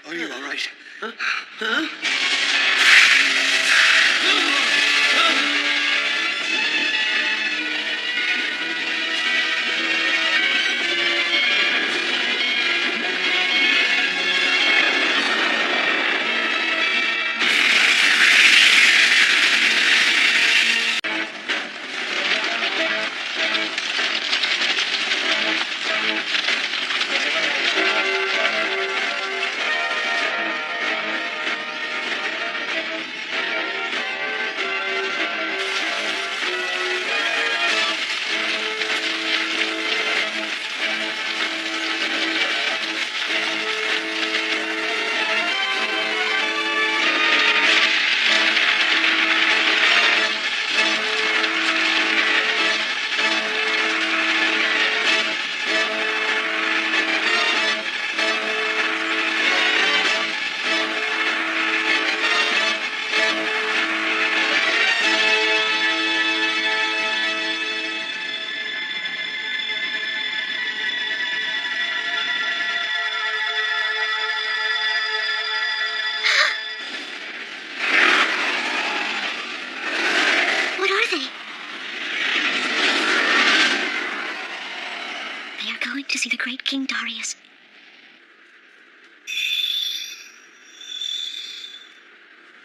Are you all right? Huh?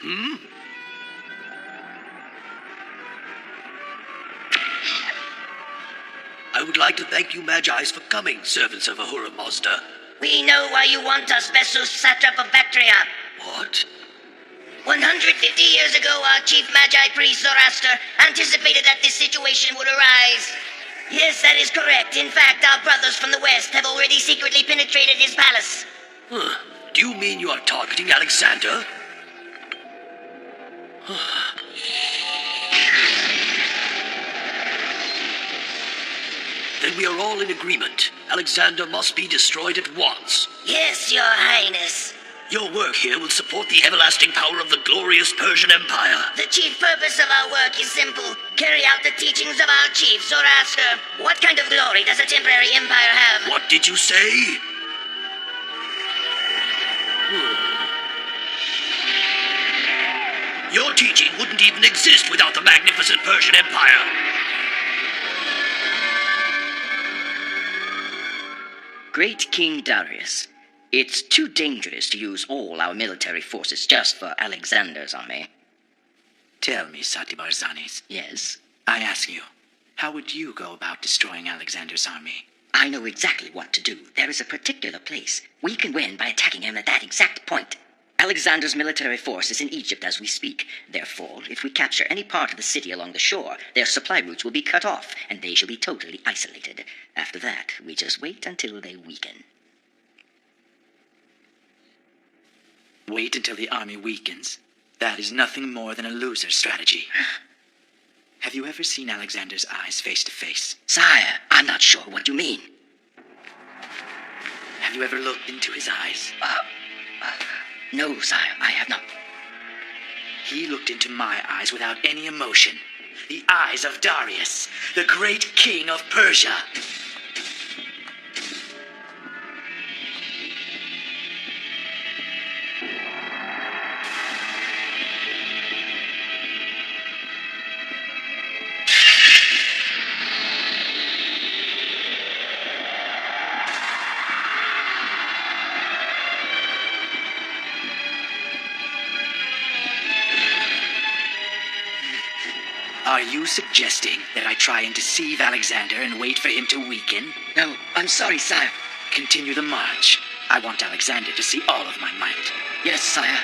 Hmm? I would like to thank you, Magi's, for coming, servants of Ahura Mazda. We know why you want us, Bessus, satrap of Bactria. What? 150 years ago, our chief Magi priest Zoroaster anticipated that this situation would arise. Yes, that is correct. In fact, our brothers from the west have already secretly penetrated his palace. Huh. Do you mean you are targeting Alexander? Then we are all in agreement. Alexander must be destroyed at once. Yes, Your Highness. Your work here will support the everlasting power of the glorious Persian Empire. The chief purpose of our work is simple. Carry out the teachings of our chief, Zoroaster. What kind of glory does a temporary empire have? What did you say? Your teaching wouldn't even exist without the magnificent Persian Empire. Great King Darius, it's too dangerous to use all our military forces just for Alexander's army. Tell me, Sati Barzanis. Yes? I ask you, how would you go about destroying Alexander's army? I know exactly what to do. There is a particular place. We can win by attacking him at that exact point. Alexander's military force is in Egypt as we speak. Therefore, if we capture any part of the city along the shore, their supply routes will be cut off, and they shall be totally isolated. After that, we just wait until they weaken. Wait until the army weakens? That is nothing more than a loser's strategy. Have you ever seen Alexander's eyes face to face? Sire, I'm not sure what you mean. Have you ever looked into his eyes? No, sire, I have not. He looked into my eyes without any emotion. The eyes of Darius, the great king of Persia. Are you suggesting that I try and deceive Alexander and wait for him to weaken? No, I'm sorry, sire. Continue the march. I want Alexander to see all of my might. Yes, sire.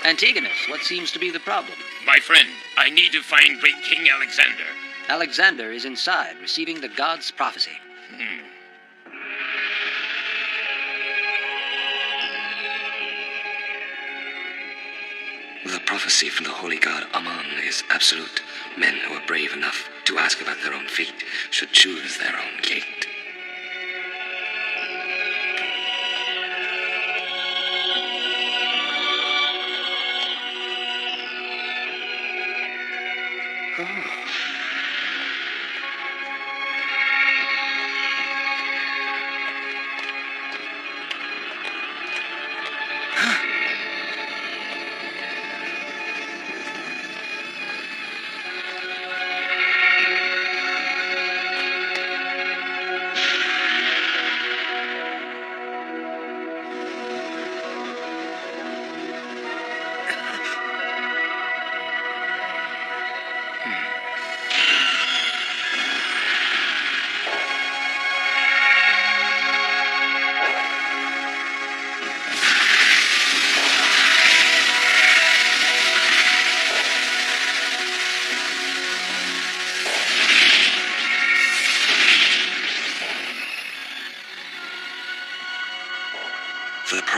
Antigonus, what seems to be the problem? My friend, I need to find great King Alexander. Alexander is inside, receiving the god's prophecy. The prophecy from the holy god Amun is absolute. Men who are brave enough to ask about their own fate should choose their own gate.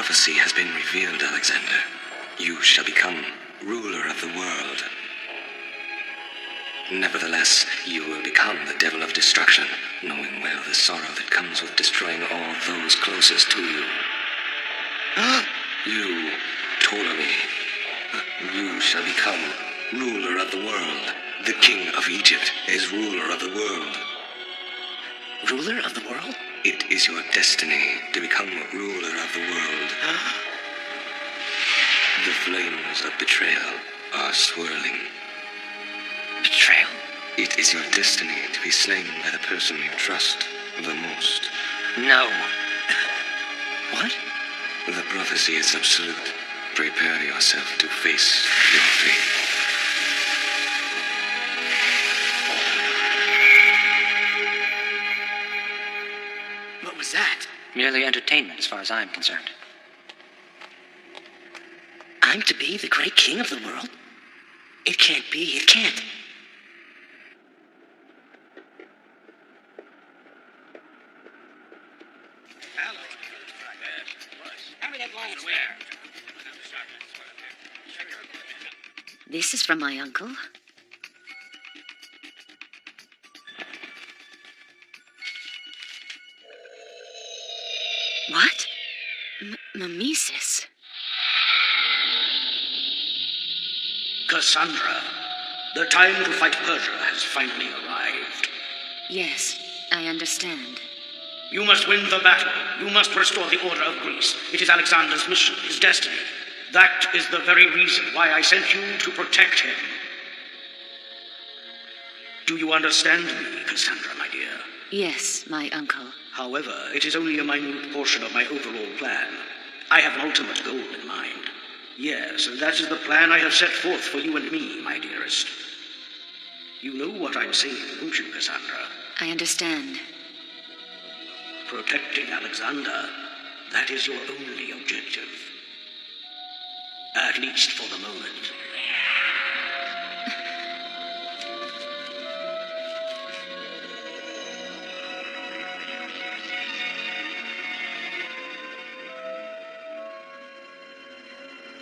prophecy has been revealed, Alexander. You shall become ruler of the world. Nevertheless, you will become the devil of destruction, knowing well the sorrow that comes with destroying all those closest to you. You, Ptolemy, you shall become ruler of the world. The king of Egypt is ruler of the world. Ruler of the world? It is your destiny to become ruler of the world. The flames of betrayal are swirling. Betrayal? It is your destiny to be slain by the person you trust the most. No. What? The prophecy is absolute. Prepare yourself to face your fate. What was that? Merely entertainment, as far as I'm concerned. I'm to be the great king of the world? It can't be. It can't. This is from my uncle. What? Mimesis. Cassandra, the time to fight Persia has finally arrived. Yes, I understand. You must win the battle. You must restore the order of Greece. It is Alexander's mission, his destiny. That is the very reason why I sent you to protect him. Do you understand me, Cassandra, my dear? Yes, my uncle. However, it is only a minute portion of my overall plan. I have an ultimate goal in mind. Yes, and that is the plan I have set forth for you and me, my dearest. You know what I'm saying, don't you, Cassandra? I understand. Protecting Alexander, that is your only objective. At least for the moment.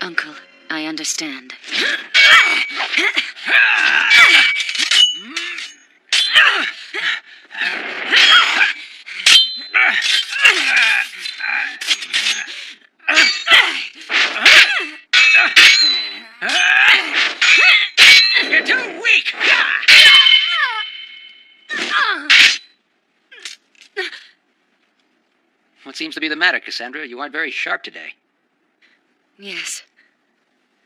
Uncle, I understand. You're too weak! What seems to be the matter, Cassandra? You aren't very sharp today. Yes.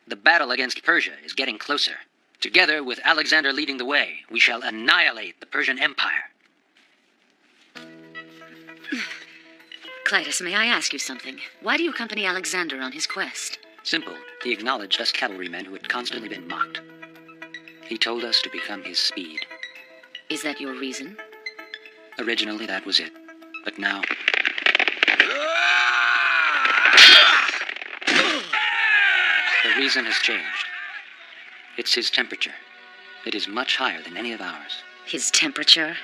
The battle against Persia is getting closer. Together, with Alexander leading the way, we shall annihilate the Persian Empire. Clytus, may I ask you something? Why do you accompany Alexander on his quest? Simple. He acknowledged us cavalrymen who had constantly been mocked. He told us to become his speed. Is that your reason? Originally, that was it. But now... The reason has changed. It's his temperature. It is much higher than any of ours. His temperature?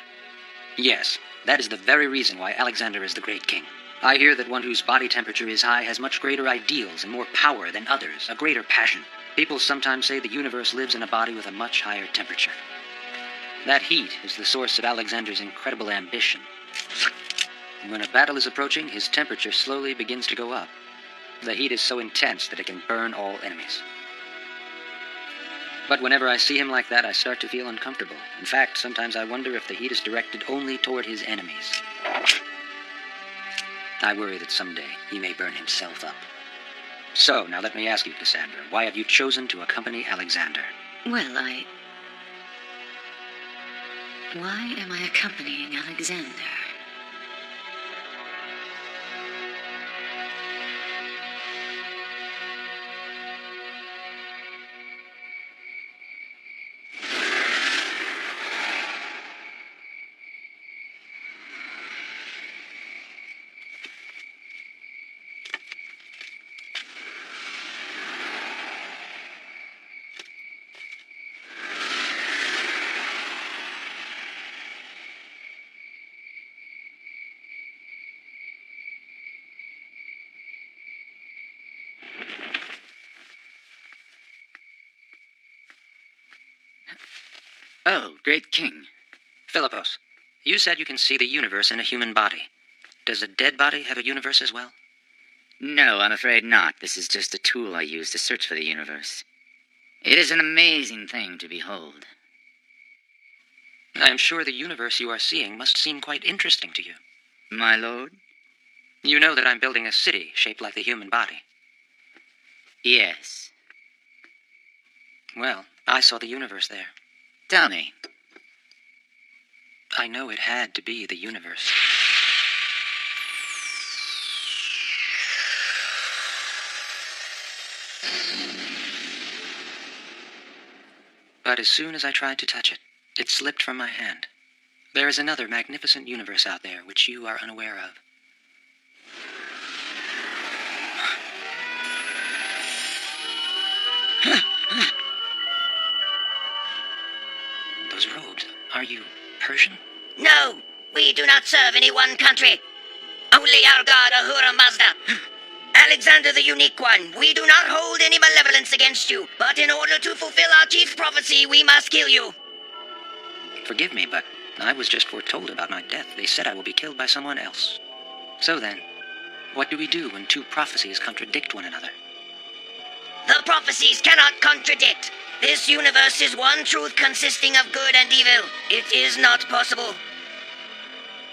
Yes, that is the very reason why Alexander is the great king. I hear that one whose body temperature is high has much greater ideals and more power than others, a greater passion. People sometimes say the universe lives in a body with a much higher temperature. That heat is the source of Alexander's incredible ambition. And when a battle is approaching, his temperature slowly begins to go up. The heat is so intense that it can burn all enemies. But whenever I see him like that, I start to feel uncomfortable. In fact, sometimes I wonder if the heat is directed only toward his enemies. I worry that someday he may burn himself up. So, now let me ask you, Cassandra, why have you chosen to accompany Alexander? Well, Why am I accompanying Alexander? Oh, great king. Philippos, you said you can see the universe in a human body. Does a dead body have a universe as well? No, I'm afraid not. This is just a tool I use to search for the universe. It is an amazing thing to behold. I am sure the universe you are seeing must seem quite interesting to you. My lord? You know that I'm building a city shaped like the human body. Yes. Well, I saw the universe there. Tell me. I know it had to be the universe. But as soon as I tried to touch it, it slipped from my hand. There is another magnificent universe out there which you are unaware of. Those robes, are you Persian? No, we do not serve any one country. Only our god Ahura Mazda. Alexander the Unique One, we do not hold any malevolence against you, but in order to fulfill our chief's prophecy, we must kill you. Forgive me, but I was just foretold about my death. They said I will be killed by someone else. So then, what do we do when two prophecies contradict one another? The prophecies cannot contradict. This universe is one truth consisting of good and evil. It is not possible.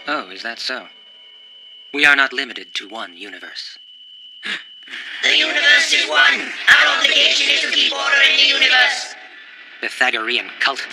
Oh, is that so? We are not limited to one universe. The universe is one. Our obligation is to keep order in the universe. Pythagorean cult.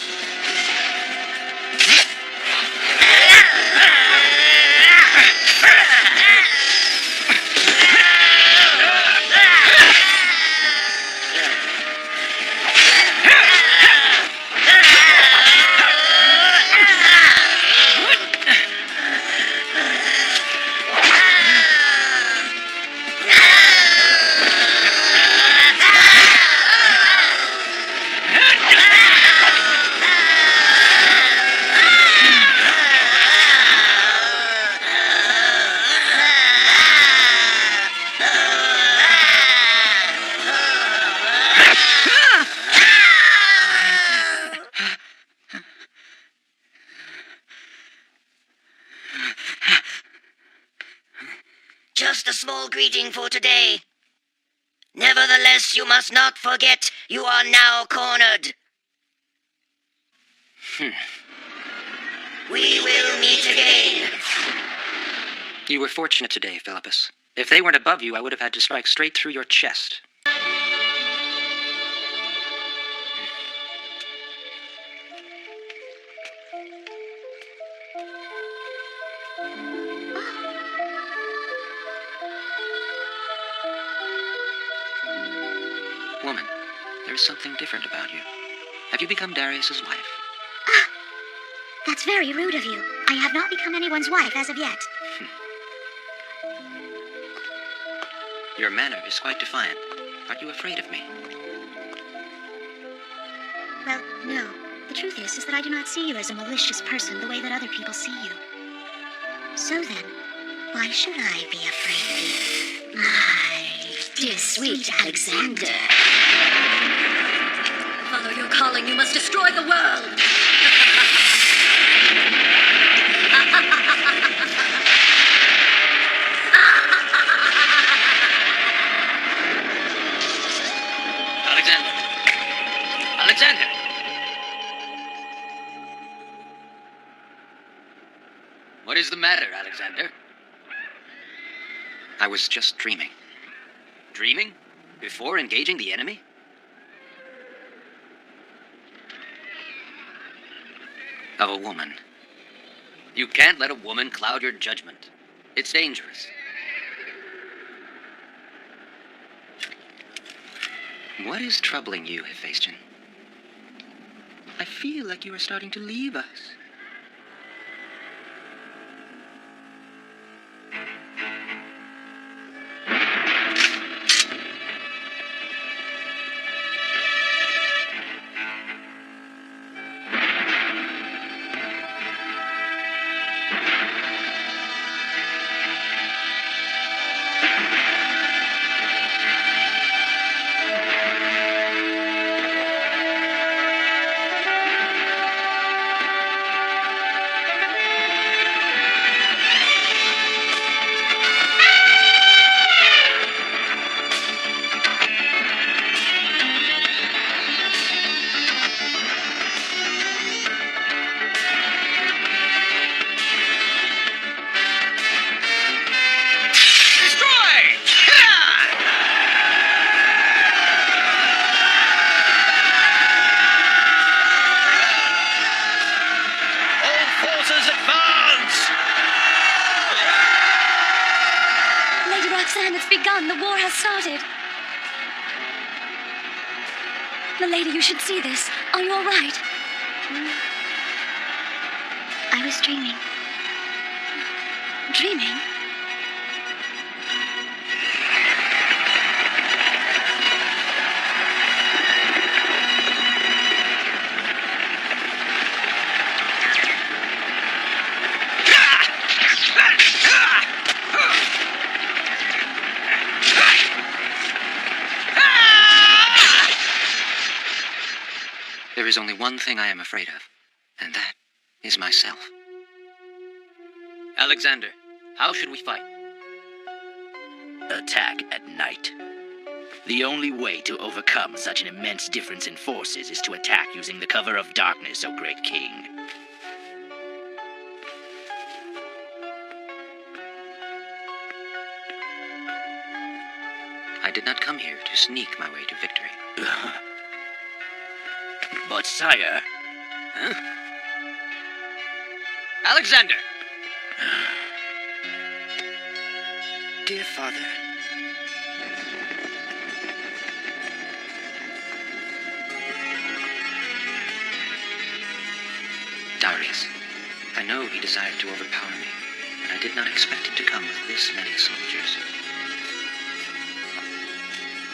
Just a small greeting for today. Nevertheless, you must not forget you are now cornered. We will meet again. You were fortunate today, Philippus. If they weren't above you, I would have had to strike straight through your chest. Woman, there is something different about you. Have you become Darius's wife? That's very rude of you. I have not become anyone's wife as of yet. Your manner is quite defiant. Aren't you afraid of me? Well, no. The truth is that I do not see you as a malicious person the way that other people see you. So then, why should I be afraid? My dear sweet Alexander. Follow your calling. You must destroy the world. Alexander! Alexander! What is the matter, Alexander? I was just dreaming. Dreaming? Before engaging the enemy? Of a woman. You can't let a woman cloud your judgment. It's dangerous. What is troubling you, Hephaestion? I feel like you are starting to leave us. Sam, it's begun. The war has started. Milady, you should see this. Are you all right? I was dreaming. Dreaming? There is only one thing I am afraid of, and that is myself. Alexander, how should we fight? Attack at night. The only way to overcome such an immense difference in forces is to attack using the cover of darkness, O great king. I did not come here to sneak my way to victory. But sire... Huh? Alexander! Dear father. Darius, I know he desired to overpower me, but I did not expect him to come with this many soldiers.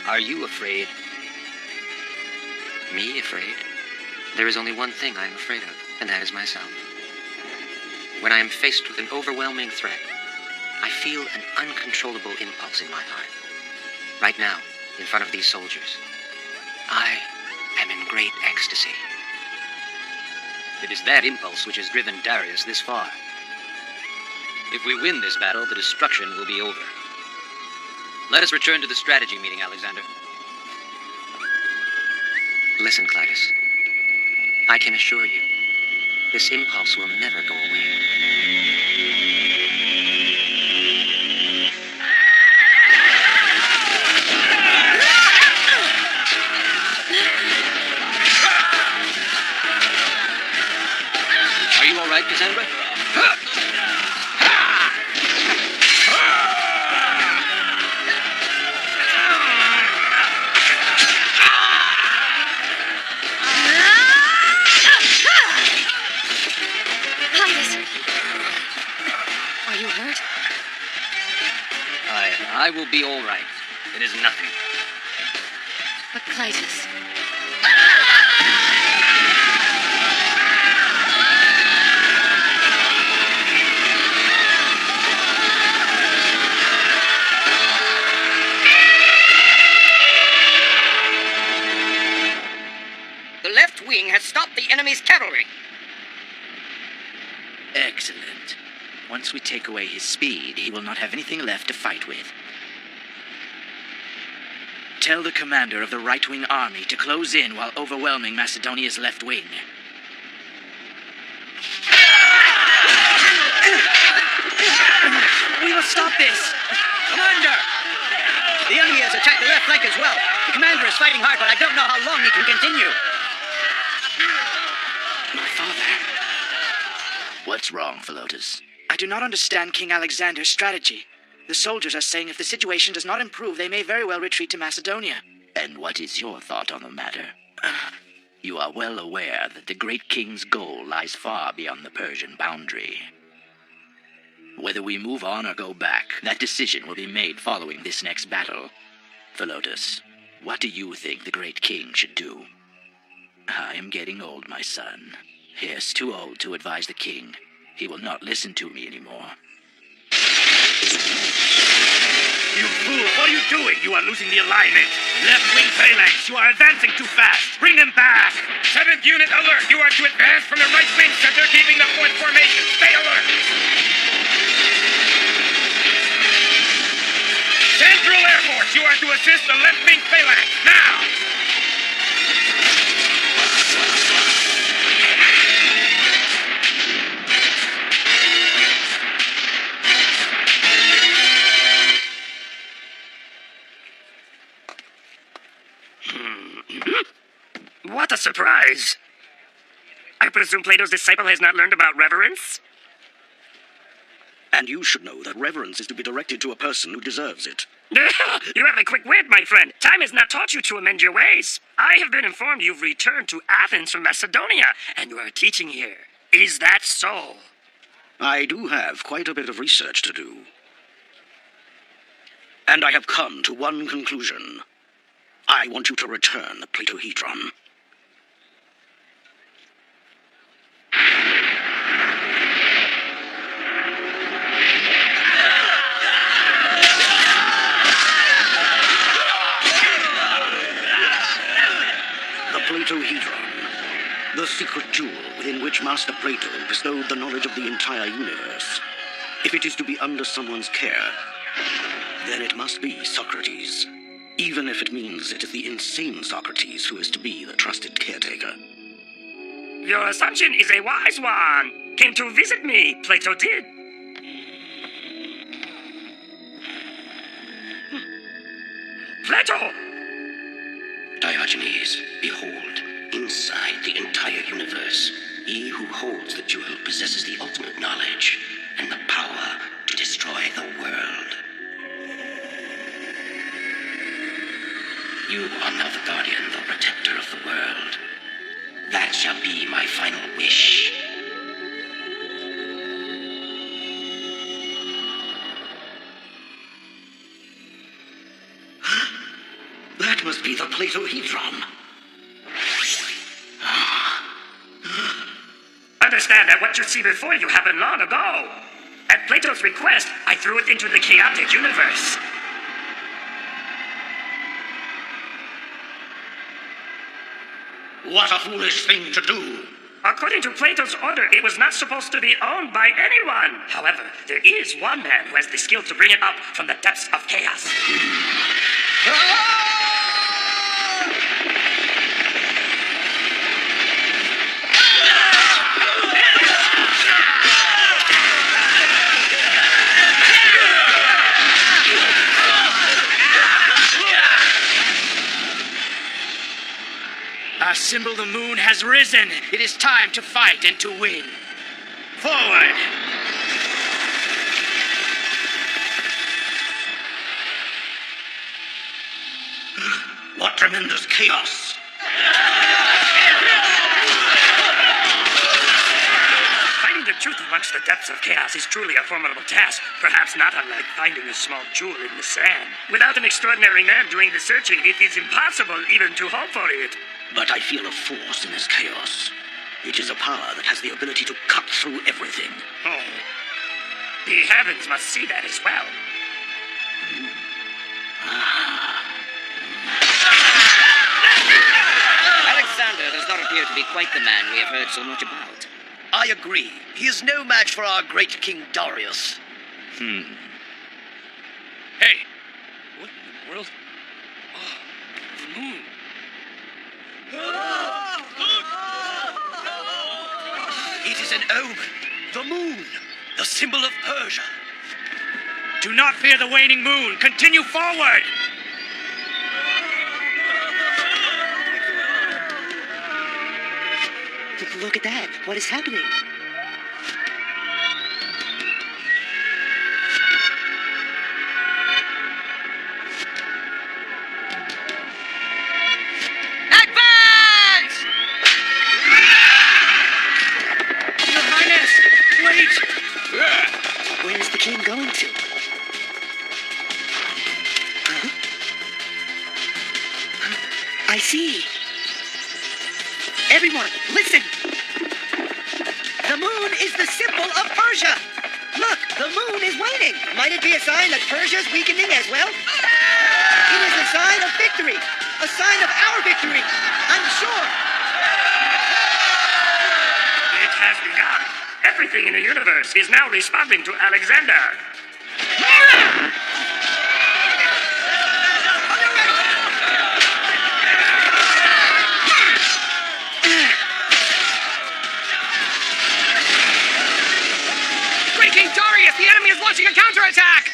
Are you afraid? Me afraid? There is only one thing I am afraid of, and that is myself. When I am faced with an overwhelming threat, I feel an uncontrollable impulse in my heart. Right now, in front of these soldiers, I am in great ecstasy. It is that impulse which has driven Darius this far. If we win this battle, the destruction will be over. Let us return to the strategy meeting, Alexander. Listen, Clytus. I can assure you, this impulse will never go away. Are you all right, Cassandra? Are you hurt? I will be all right. It is nothing. But Clytus... The left wing has stopped the enemy's cavalry. Excellent. Once we take away his speed, he will not have anything left to fight with. Tell the commander of the right-wing army to close in while overwhelming Macedonia's left wing. We must stop this! Commander! The enemy has attacked the left flank as well. The commander is fighting hard, but I don't know how long he can continue. My father. What's wrong, Philotas? I do not understand King Alexander's strategy. The soldiers are saying if the situation does not improve, they may very well retreat to Macedonia. And what is your thought on the matter? You are well aware that the great king's goal lies far beyond the Persian boundary. Whether we move on or go back, that decision will be made following this next battle. Philotas, what do you think the great king should do? I am getting old, my son. Yes, too old to advise the king. He will not listen to me anymore. You fool, what are you doing? You are losing the alignment. Left wing phalanx, you are advancing too fast. Bring them back. 7th unit alert. You are to advance from the right wing center, keeping the 4th formation. Stay alert. Central Air Force, you are to assist the left wing phalanx. Now! What a surprise! I presume Plato's disciple has not learned about reverence? And you should know that reverence is to be directed to a person who deserves it. You have a quick wit, my friend. Time has not taught you to amend your ways. I have been informed you've returned to Athens from Macedonia, and you are teaching here. Is that so? I do have quite a bit of research to do. And I have come to one conclusion. I want you to return the Platohedron. The Platohedron, the secret jewel within which Master Plato bestowed the knowledge of the entire universe. If it is to be under someone's care, then it must be Socrates, even if it means it is the insane Socrates who is to be the trusted caretaker. Your assumption is a wise one. Came to visit me, Plato did. Plato! Diogenes, behold, inside the entire universe, he who holds the jewel possesses the ultimate knowledge and the power to destroy the world. You are now the guardian, the protector of the world. That shall be my final wish. That must be the Platohedron. Understand that what you see before you happened long ago. At Plato's request, I threw it into the chaotic universe. What a foolish thing to do. According to Plato's order, it was not supposed to be owned by anyone. However, there is one man who has the skill to bring it up from the depths of chaos. Our symbol, the moon, has risen. It is time to fight and to win. Forward! What tremendous chaos! Finding the truth amongst the depths of chaos is truly a formidable task, perhaps not unlike finding a small jewel in the sand. Without an extraordinary man doing the searching, it is impossible even to hope for it. But I feel a force in this chaos. It is a power that has the ability to cut through everything. Oh. The heavens must see that as well. Alexander does not appear to be quite the man we have heard so much about. I agree. He is no match for our great King Darius. Hey! What in the world? Oh, the moon. It is an omen. The moon. The symbol of Persia. Do not fear the waning moon. Continue forward! Look at that. What is happening? Advance! Your Highness, wait! Where is the king going to? I see. Everyone, listen! The moon is the symbol of Persia! Look, the moon is waning! Might it be a sign that Persia's weakening as well? It is a sign of victory! A sign of our victory! I'm sure! It has begun. Everything in the universe is now responding to Alexander. King Darius, the enemy is launching a counterattack!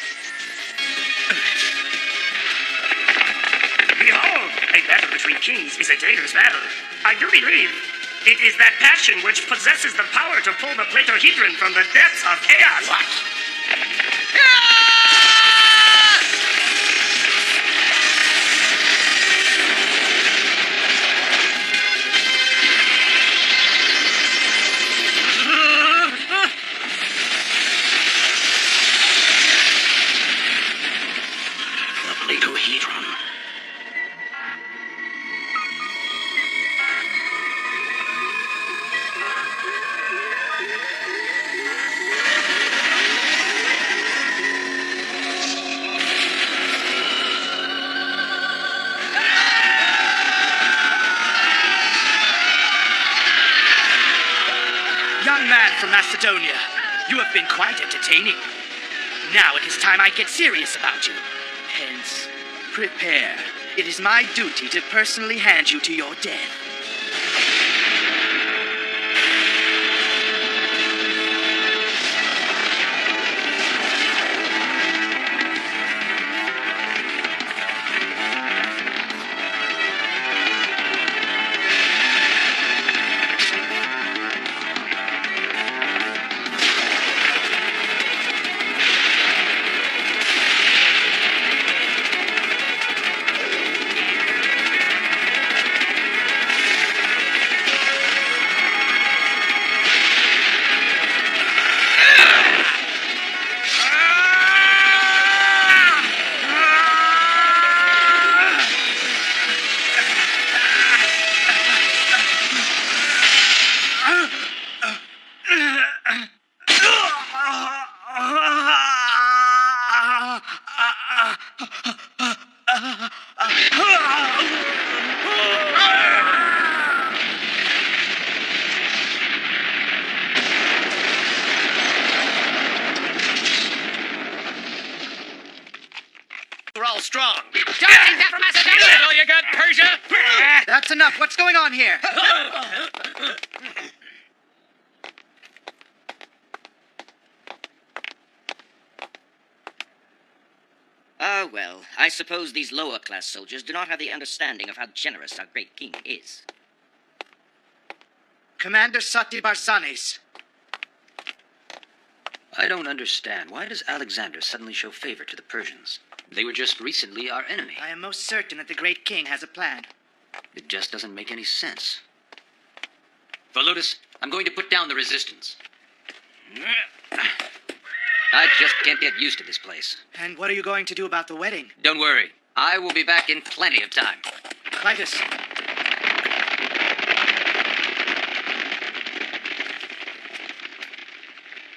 Behold, a battle between kings is a dangerous battle. I do believe it is that passion which possesses the power to pull the Platohedron from the depths of chaos. What? young man from Macedonia, you have been quite entertaining. Now it is time I get serious about you. Hence, prepare. It is my duty to personally hand you to your death. We're all strong. Don't take that from Macedonia! That's all you got, Persia? That's enough. What's going on here? Ah, well, I suppose these lower-class soldiers do not have the understanding of how generous our great king is. Commander Sati Barzanes. I don't understand. Why does Alexander suddenly show favor to the Persians? They were just recently our enemy. I am most certain that the great king has a plan. It just doesn't make any sense. Volutus, I'm going to put down the resistance. I just can't get used to this place. And what are you going to do about the wedding? Don't worry. I will be back in plenty of time. Clytus.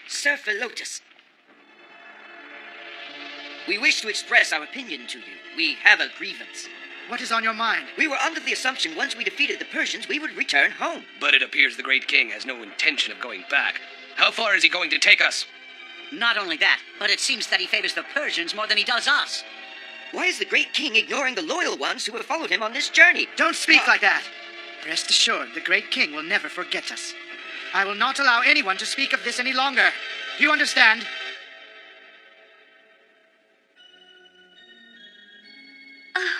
Sir Philotas, we wish to express our opinion to you. We have a grievance. What is on your mind? We were under the assumption once we defeated the Persians, we would return home. But it appears the great king has no intention of going back. How far is he going to take us? Not only that, but it seems that he favors the Persians more than he does us. Why is the great king ignoring the loyal ones who have followed him on this journey? Don't speak like that. Rest assured, the great king will never forget us. I will not allow anyone to speak of this any longer. Do you understand? Oh,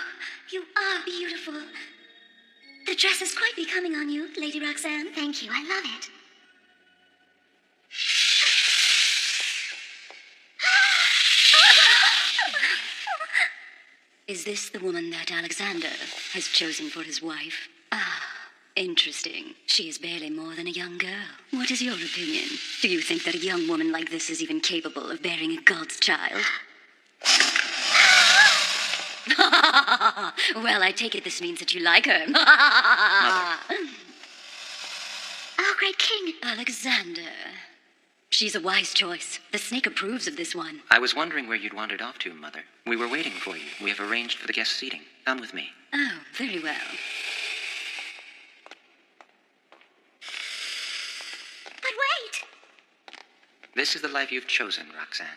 you are beautiful. The dress is quite becoming on you, Lady Roxanne. Thank you, I love it. Is this the woman that Alexander has chosen for his wife? Ah, interesting. She is barely more than a young girl. What is your opinion? Do you think that a young woman like this is even capable of bearing a god's child? Well, I take it this means that you like her. Oh, great king. Alexander. She's a wise choice. The snake approves of this one. I was wondering where you'd wandered off to, Mother. We were waiting for you. We have arranged for the guest seating. Come with me. Oh, very well. But wait! This is the life you've chosen, Roxanne.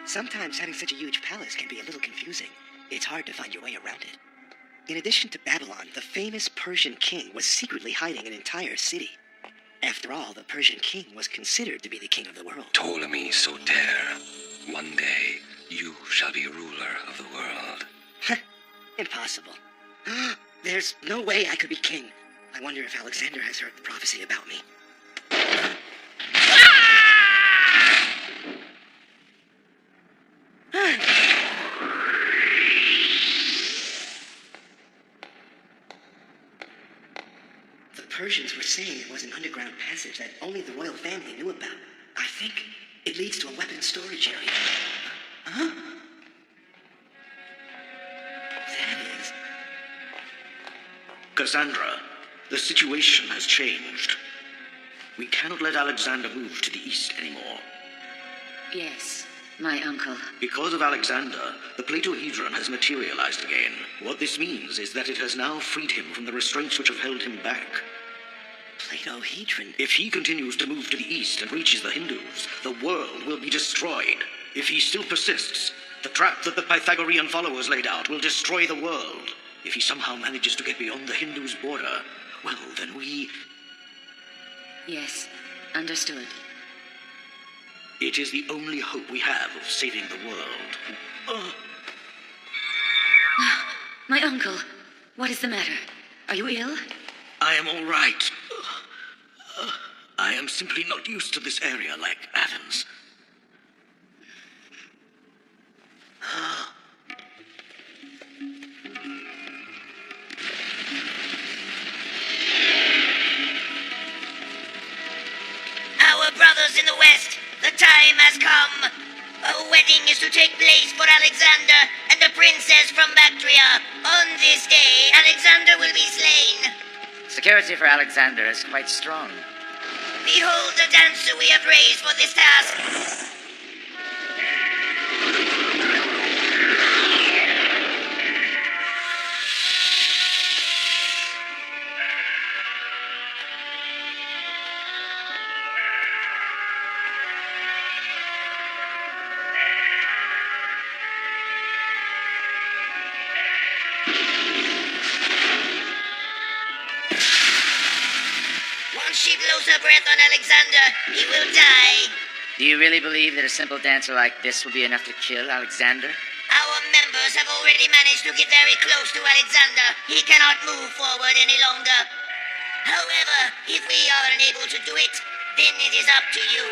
Sometimes having such a huge palace can be a little confusing. It's hard to find your way around it. In addition to Babylon, the famous Persian king was secretly hiding an entire city. After all, the Persian king was considered to be the king of the world. Ptolemy Soter, one day you shall be ruler of the world. Impossible. There's no way I could be king. I wonder if Alexander has heard the prophecy about me. The Persians were saying it was an underground passage that only the royal family knew about. I think it leads to a weapons storage area. Huh? That is... Cassandra, the situation has changed. We cannot let Alexander move to the east anymore. Yes, My uncle. Because of Alexander, the Platohedron has materialized again. What this means is that it has now freed him from the restraints which have held him back. Platohedron? If he continues to move to the east and reaches the Hindus, the world will be destroyed. If he still persists, the trap that the Pythagorean followers laid out will destroy the world. If he somehow manages to get beyond the Hindus' border, well, then we... Yes, understood. It is the only hope we have of saving the world. My uncle, what is the matter? Are you ill? I am all right. I am simply not used to this area like Athens. Our brothers in the West, the time has come. A wedding is to take place for Alexander and the princess from Bactria. On this day, Alexander will be slain. Security for Alexander is quite strong. Behold the dancer we have raised for this task. Once she blows her breath on Alexander, he will die. Do you really believe that a simple dancer like this will be enough to kill Alexander? Our members have already managed to get very close to Alexander. He cannot move forward any longer. However, if we are unable to do it, then it is up to you.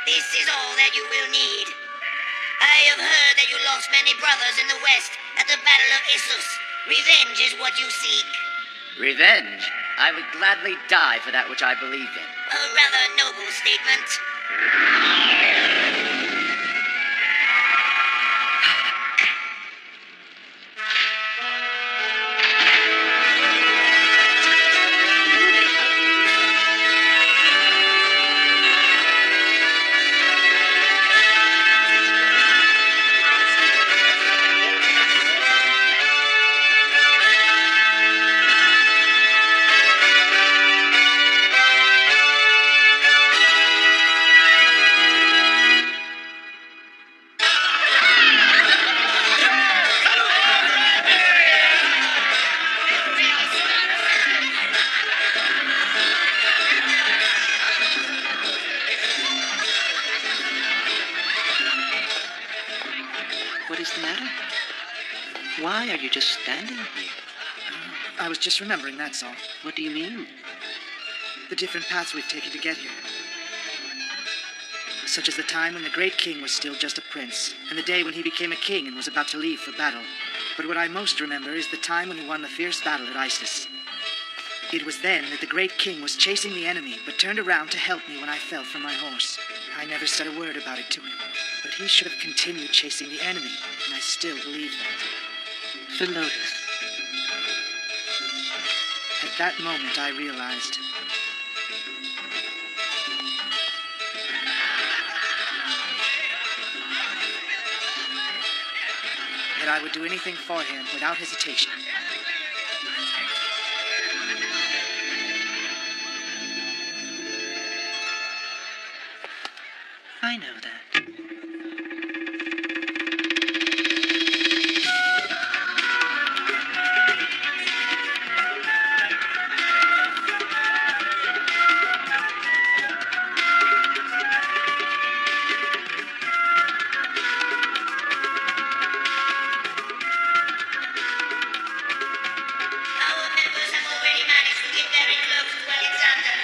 This is all that you will need. I have heard that you lost many brothers in the West at the Battle of Issus. Revenge is what you seek. Revenge? I would gladly die for that which I believe in. A rather noble statement. What is the matter? Why are you just standing here? I was just remembering, that's all. What do you mean? The different paths we've taken to get here. Such as the time when the great king was still just a prince, and the day when he became a king and was about to leave for battle. But what I most remember is the time when he won the fierce battle at Issus. It was then that the great king was chasing the enemy, but turned around to help me when I fell from my horse. I never said a word about it to him, but he should have continued chasing the enemy, and I still believe that. Philotas. At that moment, I realized. That I would do anything for him without hesitation. I know that. Our members have already managed to get very close to Alexander.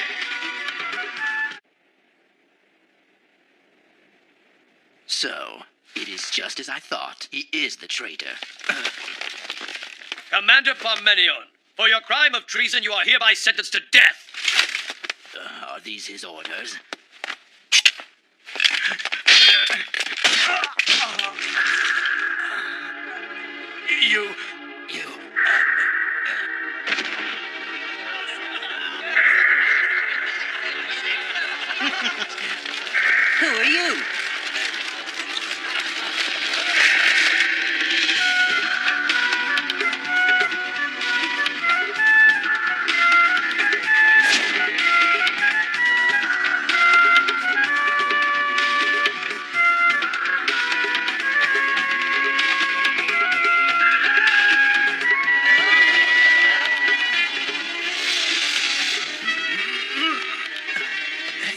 So, it is just as I thought. He is the traitor. Commander Parmenion, for your crime of treason, you are hereby sentenced to death. Are these his orders? You... Who are you?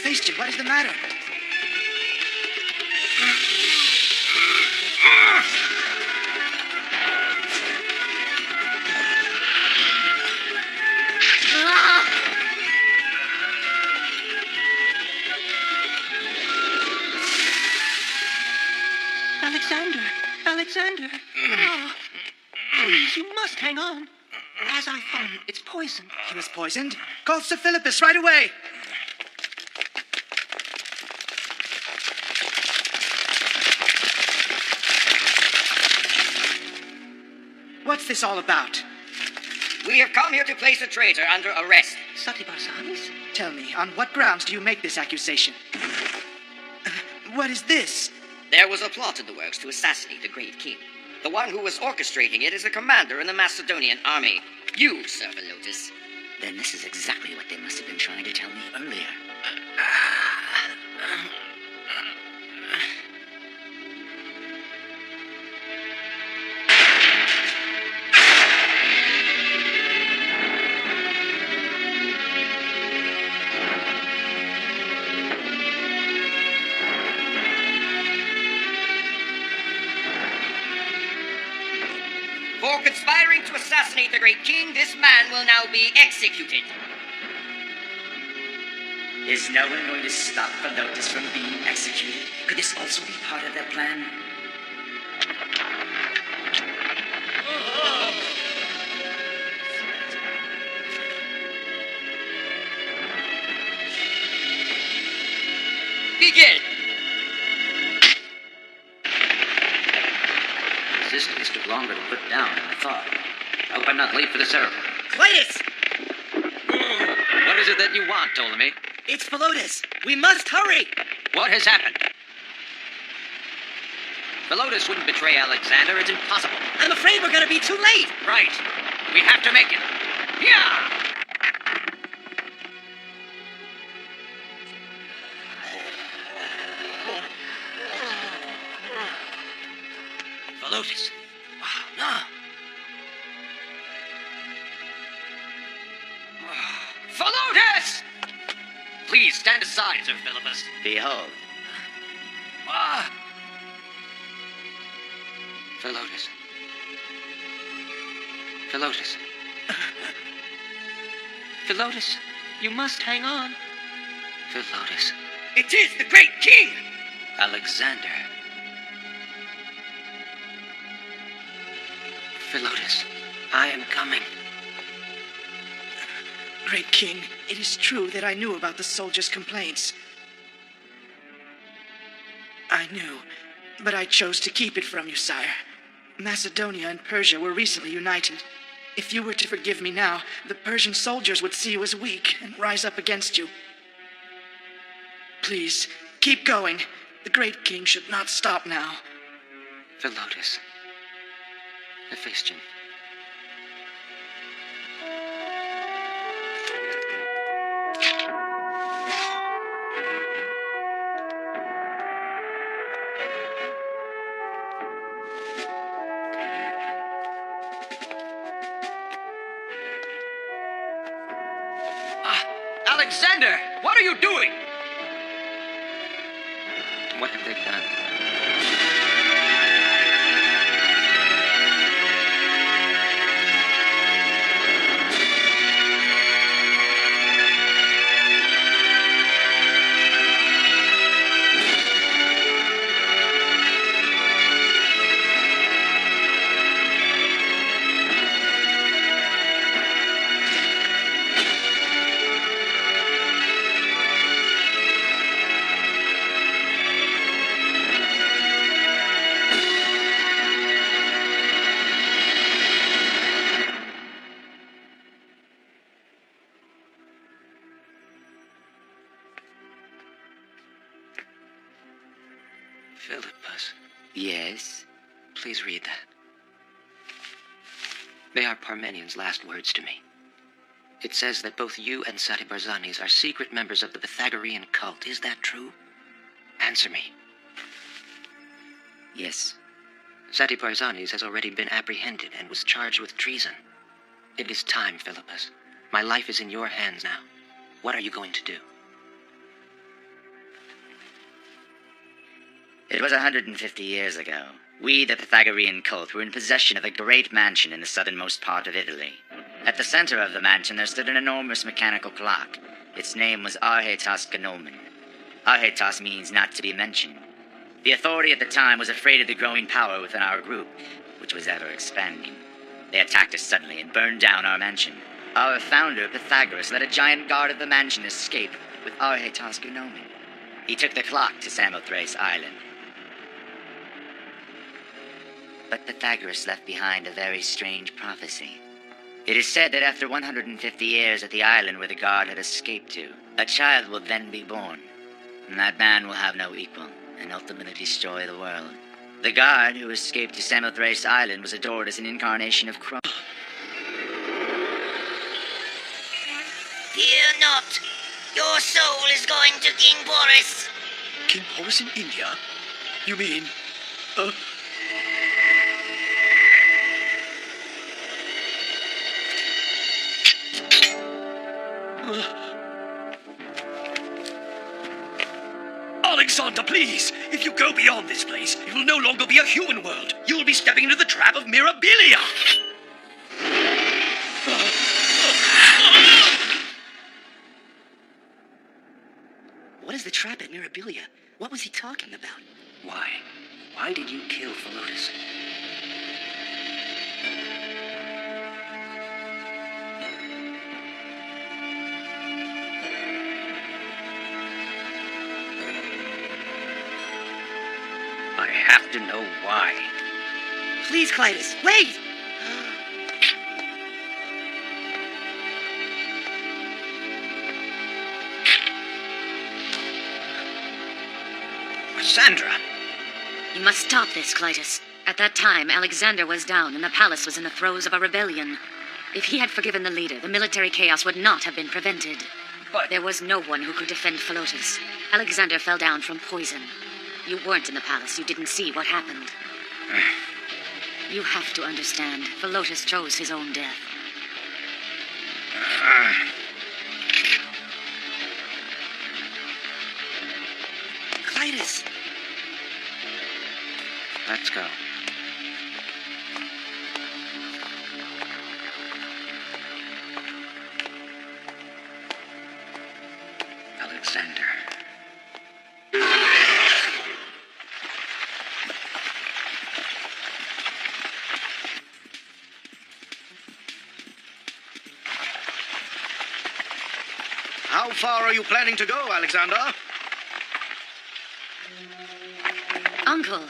Faceton, what is the matter? Alexander! Alexander! Oh, please, you must hang on. As I thought, it's poison. He was poisoned? Call Sir Philippus right away! What's this all about? We have come here to place a traitor under arrest. Satibarsanis? Tell me, on what grounds do you make this accusation? What is this? There was a plot in the works to assassinate the great king. The one who was orchestrating it is a commander in the Macedonian army. You, Sir Philotas. Then this is exactly what they must have been trying to tell me earlier. For conspiring to assassinate the great king, this man will now be executed. Is no one going to stop Philotas from being executed? Could this also be part of their plan? Begin! Resistance took longer to put down than I thought. I hope I'm not late for the ceremony. Cletus! What is it that you want, Ptolemy? It's Philotas. We must hurry! What has happened? Philotas wouldn't betray Alexander. It's impossible. I'm afraid we're gonna be too late! Right. We have to make it. Yeah! Philotas. No. Philotas! Please stand aside, Sir Philippus. Behold. Philotas. Philotas. Philotas, you must hang on. Philotas. It is the great king! Alexander. Philotas, I am coming. Great King, it is true that I knew about the soldiers' complaints. I knew, but I chose to keep it from you, sire. Macedonia and Persia were recently united. If you were to forgive me now, the Persian soldiers would see you as weak and rise up against you. Please, keep going. The great king should not stop now. Philotas. Hephaestion. Alexander, what are you doing? What have they done? Philippus, Yes? please read that. They are Parmenian's last words to me. It says that both you and Sati Barzanis are secret members of the Pythagorean cult. Is that true? Answer me. Yes. Sati Barzanis has already been apprehended and was charged with treason. It is time, Philippus. My life is in your hands now. What are you going to do? It was 150 years ago. We, the Pythagorean cult, were in possession of a great mansion in the southernmost part of Italy. At the center of the mansion there stood an enormous mechanical clock. Its name was Arhetas Gnomen. Arhetas means not to be mentioned. The authority at the time was afraid of the growing power within our group, which was ever expanding. They attacked us suddenly and burned down our mansion. Our founder, Pythagoras, let a giant guard of the mansion escape with Arhetas Gnomen. He took the clock to Samothrace Island. But Pythagoras left behind a very strange prophecy. It is said that after 150 years at the island where the guard had escaped to, a child will then be born, and that man will have no equal, and ultimately destroy the world. The guard who escaped to Samothrace Island was adored as an incarnation of Christ. Fear not. Your soul is going to King Boris. King Boris in India? You mean, Alexander, please! If you go beyond this place, it will no longer be a human world. You will be stepping into the trap of Mirabilia! What is the trap at Mirabilia? What was he talking about? Why? Why did you kill Philotas? I have to know why. Please, Clytus, wait! Cassandra! You must stop this, Clytus. At that time, Alexander was down and the palace was in the throes of a rebellion. If he had forgiven the leader, the military chaos would not have been prevented. But there was no one who could defend Philotas. Alexander fell down from poison. You weren't in the palace. You didn't see what happened. You have to understand. Philotas chose his own death. Clytus! Let's go. Alexander. How far are you planning to go, Alexander? Uncle!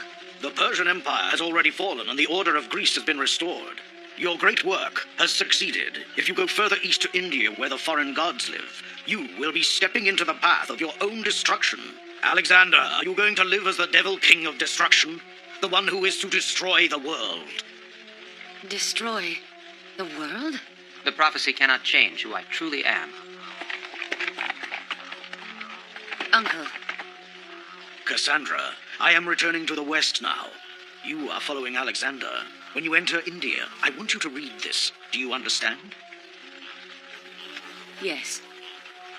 The Persian Empire has already fallen and the order of Greece has been restored. Your great work has succeeded. If you go further east to India, where the foreign gods live, you will be stepping into the path of your own destruction. Alexander, are you going to live as the Devil King of Destruction? The one who is to destroy the world? Destroy the world? The prophecy cannot change who I truly am. Uncle. Cassandra, I am returning to the west now. You are following Alexander. When you enter India, I want you to read this. Do you understand? Yes.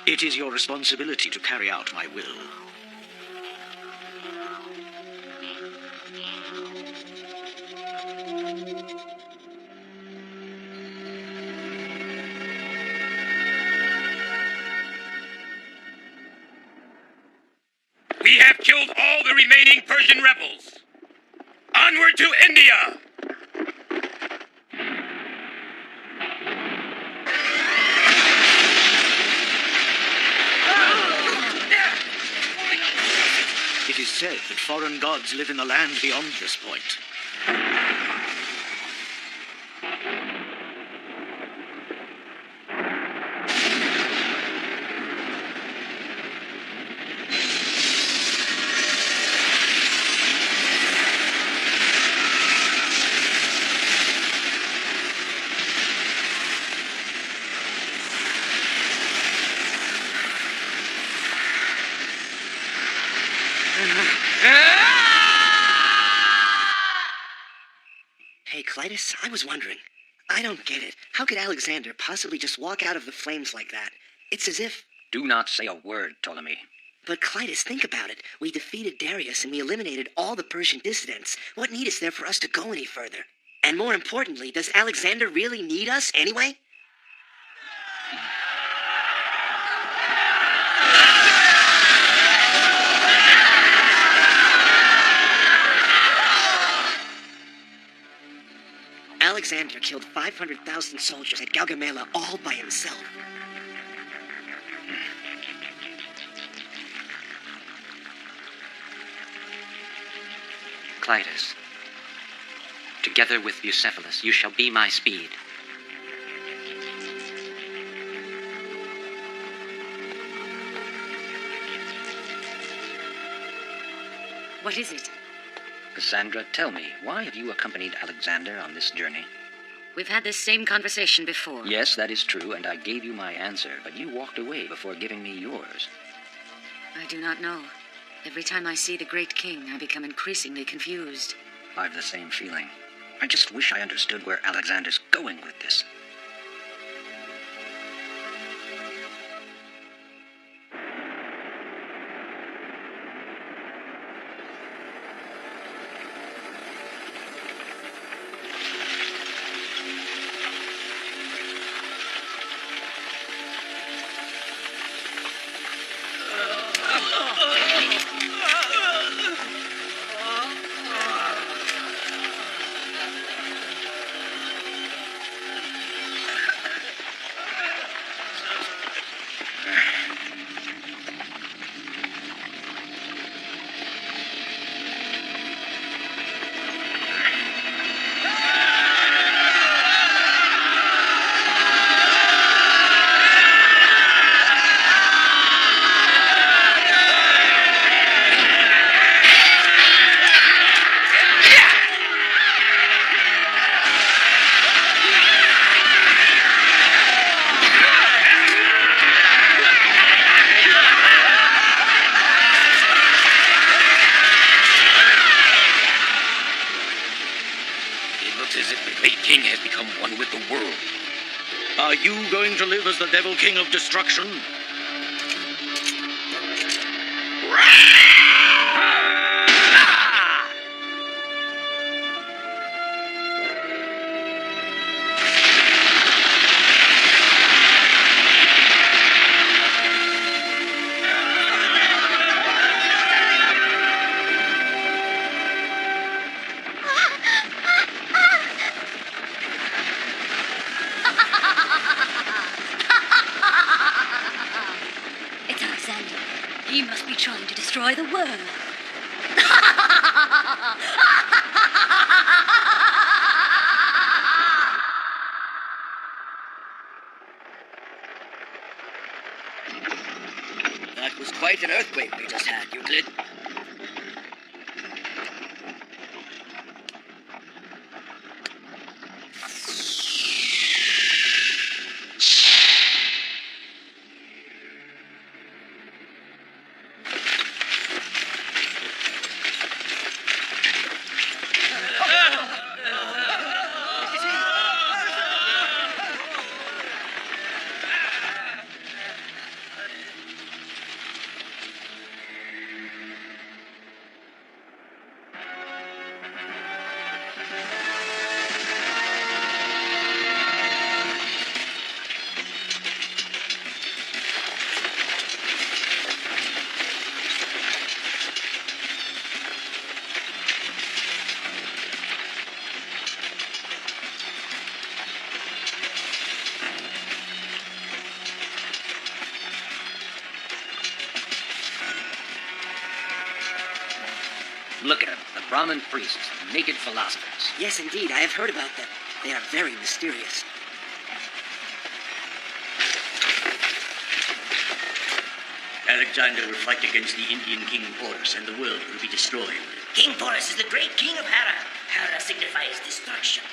It is your responsibility to carry out my will. We have killed all the remaining Persian rebels. Onward to India! It is said that foreign gods live in the land beyond this point. Hey, Clytus, I was wondering. I don't get it. How could Alexander possibly just walk out of the flames like that? It's as if... Do not say a word, Ptolemy. But Clytus, think about it. We defeated Darius and we eliminated all the Persian dissidents. What need is there for us to go any further? And more importantly, does Alexander really need us anyway? Alexander killed 500,000 soldiers at Gaugamela all by himself. Clytus, together with Bucephalus, you shall be my speed. What is it? Cassandra, tell me, why have you accompanied Alexander on this journey? We've had this same conversation before. Yes, that is true, and I gave you my answer, but you walked away before giving me yours. I do not know. Every time I see the great king, I become increasingly confused. I've the same feeling. I just wish I understood where Alexander's going with this. Are you going to live as the Devil King of Destruction? It's Alexander. He must be trying to destroy the world. That was quite an earthquake we just had, Euclid. Look at them, the Brahmin priests, the naked philosophers. Yes, indeed, I have heard about them. They are very mysterious. Alexander will fight against the Indian King Porus, and the world will be destroyed. King Porus is the great king of Hera. Hera signifies destruction.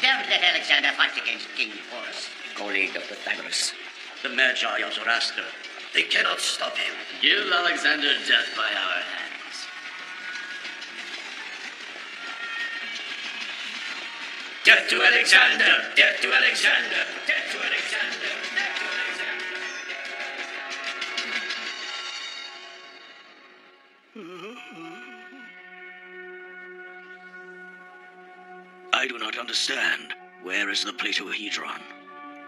Don't let Alexander fight against King Porus. Colleague of Pythagoras. The Magi of Zoroaster. They cannot stop him. Give Alexander death by our hands. Death to Alexander! Death to Alexander! Death to Alexander! I do not understand. Where is the Platohedron?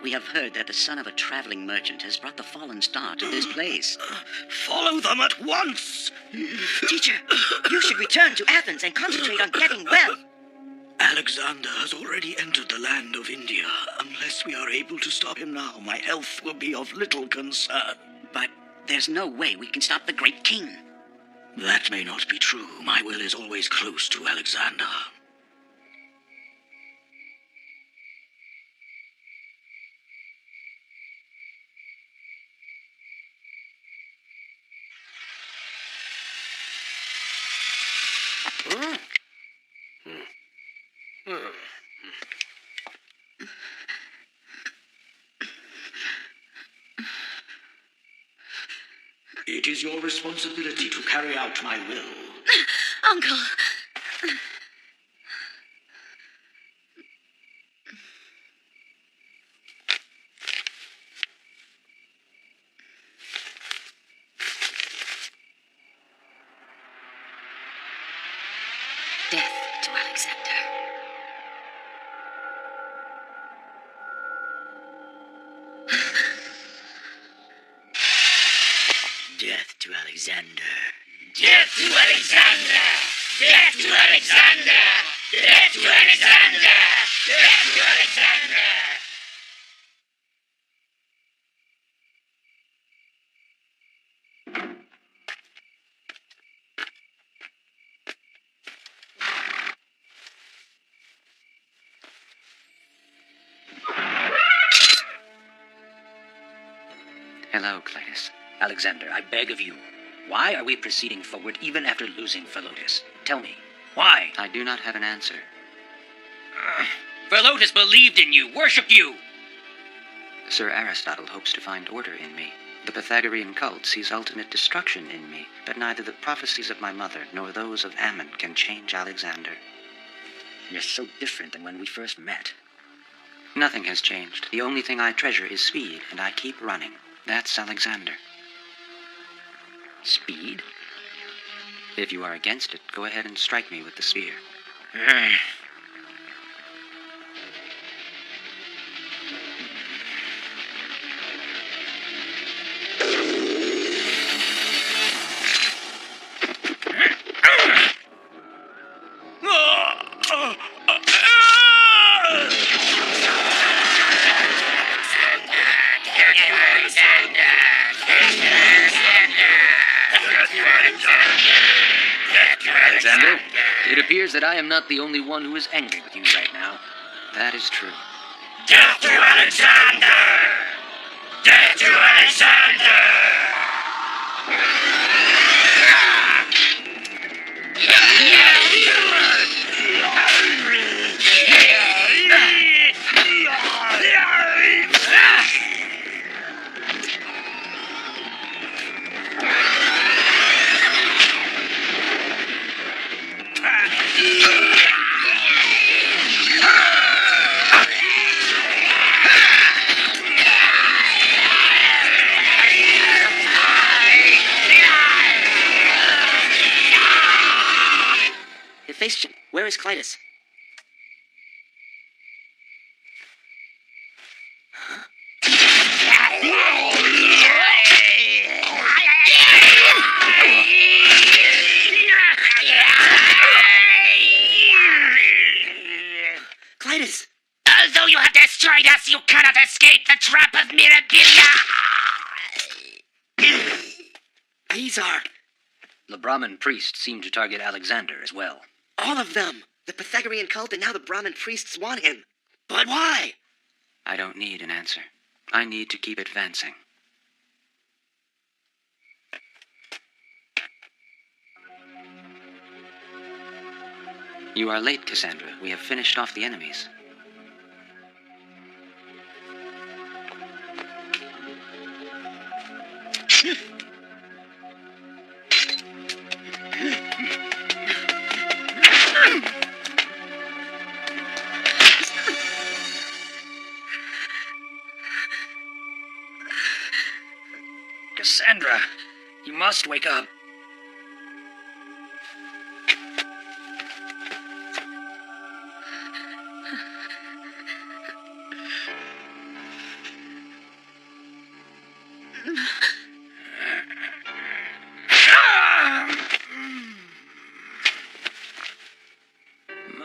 We have heard that the son of a traveling merchant has brought the fallen star to this place. Follow them at once! Teacher, you should return to Athens and concentrate on getting well. Alexander has already entered the land of India. Unless we are able to stop him now, my health will be of little concern. But there's no way we can stop the great king. That may not be true. My will is always close to Alexander. It is your responsibility to carry out my will. Uncle. Death to Alexander. Death to Alexander. Death to Alexander! Death to Alexander! Death to Alexander! Death to Alexander! Hello, Clytus. Alexander, I beg of you. Why are we proceeding forward even after losing Philotas? Tell me. Why? I do not have an answer. Philotas believed in you, worshipped you. Sir Aristotle hopes to find order in me. The Pythagorean cult sees ultimate destruction in me, but neither the prophecies of my mother nor those of Ammon can change Alexander. You're so different than when we first met. Nothing has changed. The only thing I treasure is speed, and I keep running. That's Alexander. Speed? If you are against it, go ahead and strike me with the spear. Alexander, it appears that I am not the only one who is angry with you right now. That is true. Death to Alexander! Death to Alexander! Hephaestion, where is Clytus? Clytus! Although you have destroyed us, you cannot escape the trap of Mirabilia! Azar! The Brahmin priest seemed to target Alexander as well. All of them! The Pythagorean cult and now the Brahmin priests want him. But why? I don't need an answer. I need to keep advancing. You are late, Cassandra. We have finished off the enemies. wake up.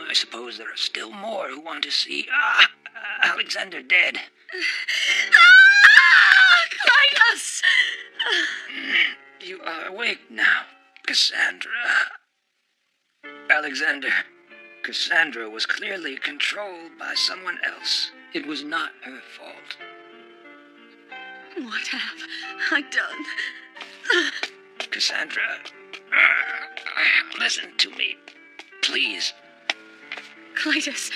I suppose there are still more who want to see Alexander dead. Clytus! You are awake now, Cassandra. Alexander, Cassandra was clearly controlled by someone else. It was not her fault. What have I done? Cassandra, listen to me, please. Clytus.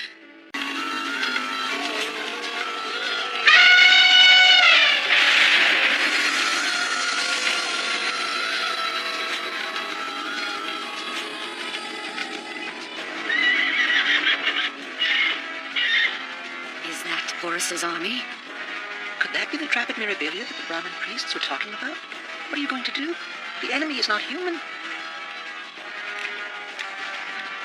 Is that Horus's army? Could that be the Trapid Mirabilia that the Brahmin priests were talking about? What are you going to do? The enemy is not human.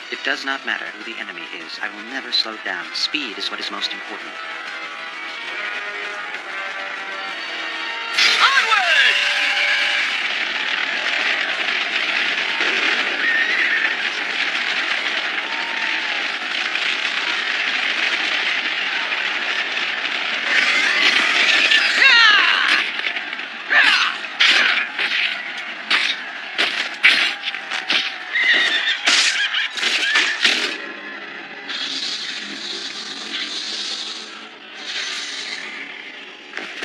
It does not matter who the enemy is. I will never slow down. Speed is what is most important.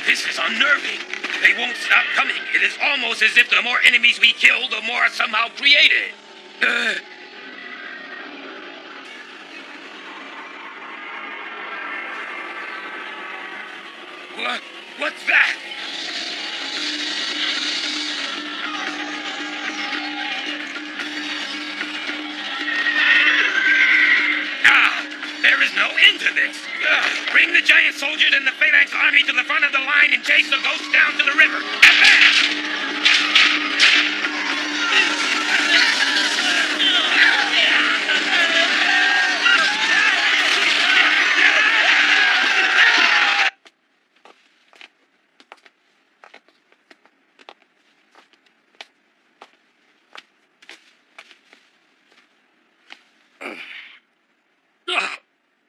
This is unnerving. They won't stop coming. It is almost as if the more enemies we kill, the more are somehow created. What's that? There is no end to this. Bring the giant soldiers and the Phalanx army to the front of the line and chase the ghosts down to the river. Advance!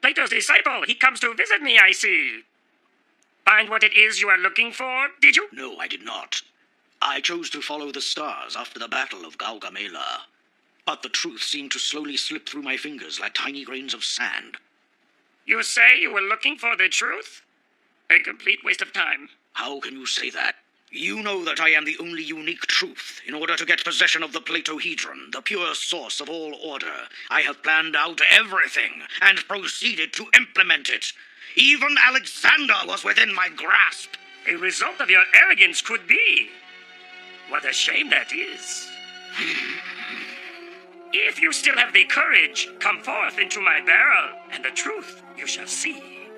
Plato's disciple, he comes to visit me, I see. Find what it is you are looking for, did you? No, I did not. I chose to follow the stars after the Battle of Gaugamela. But the truth seemed to slowly slip through my fingers like tiny grains of sand. You say you were looking for the truth? A complete waste of time. How can you say that? You know that I am the only unique truth. In order to get possession of the Platohedron, the pure source of all order, I have planned out everything and proceeded to implement it. Even Alexander was within my grasp. A result of your arrogance could be. What a shame that is. If you still have the courage, come forth into my barrel, and the truth you shall see.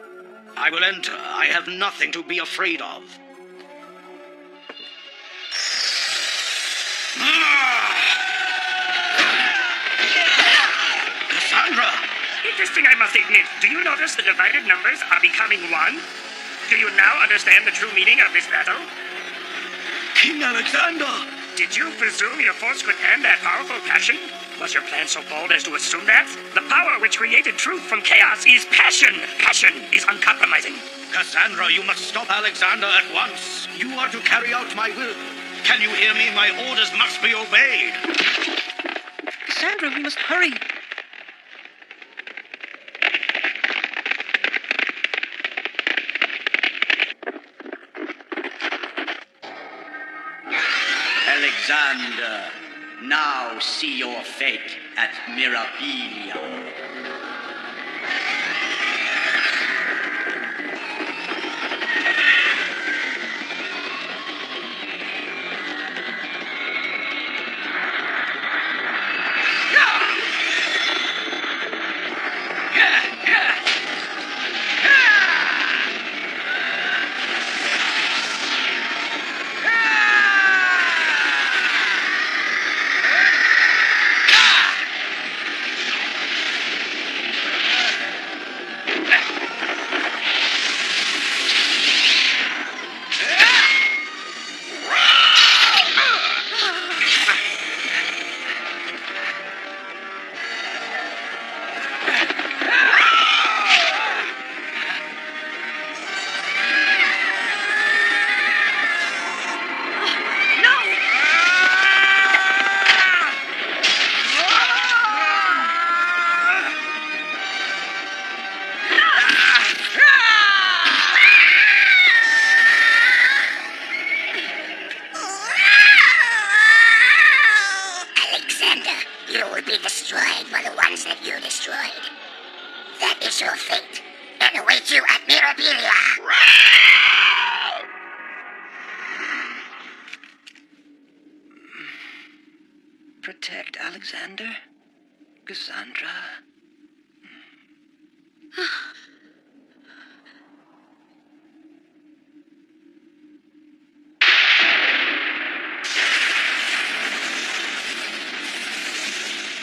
I will enter. I have nothing to be afraid of. Cassandra! Interesting, I must admit. Do you notice the divided numbers are becoming one? Do you now understand the true meaning of this battle? King Alexander! Did you presume your force could end that powerful passion? Was your plan so bold as to assume that? The power which created truth from chaos is passion. Passion is uncompromising. Cassandra, you must stop Alexander at once. You are to carry out my will. Can you hear me? My orders must be obeyed. Cassandra, we must hurry. Alexander, now see your fate at Mirabilia. You will be destroyed by the ones that you destroyed. That is your fate, and awaits you at Mirabilia. Protect Alexander? Cassandra?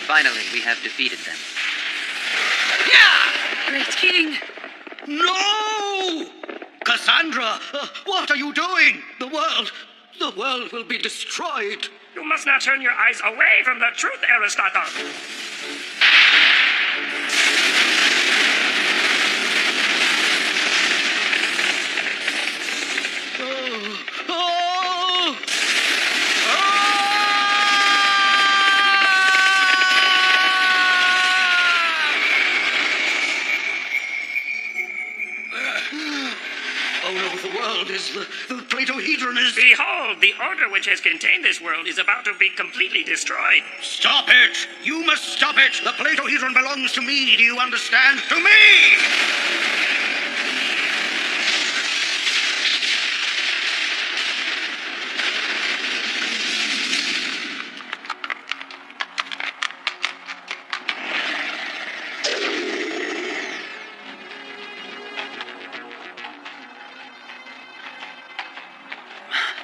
Finally, we have defeated them. Great King! No! Cassandra, what are you doing? The world will be destroyed. You must not turn your eyes away from the truth, Aristotle. The Platohedron is... Behold, the order which has contained this world is about to be completely destroyed. Stop it! You must stop it! The Platohedron belongs to me, do you understand? To me!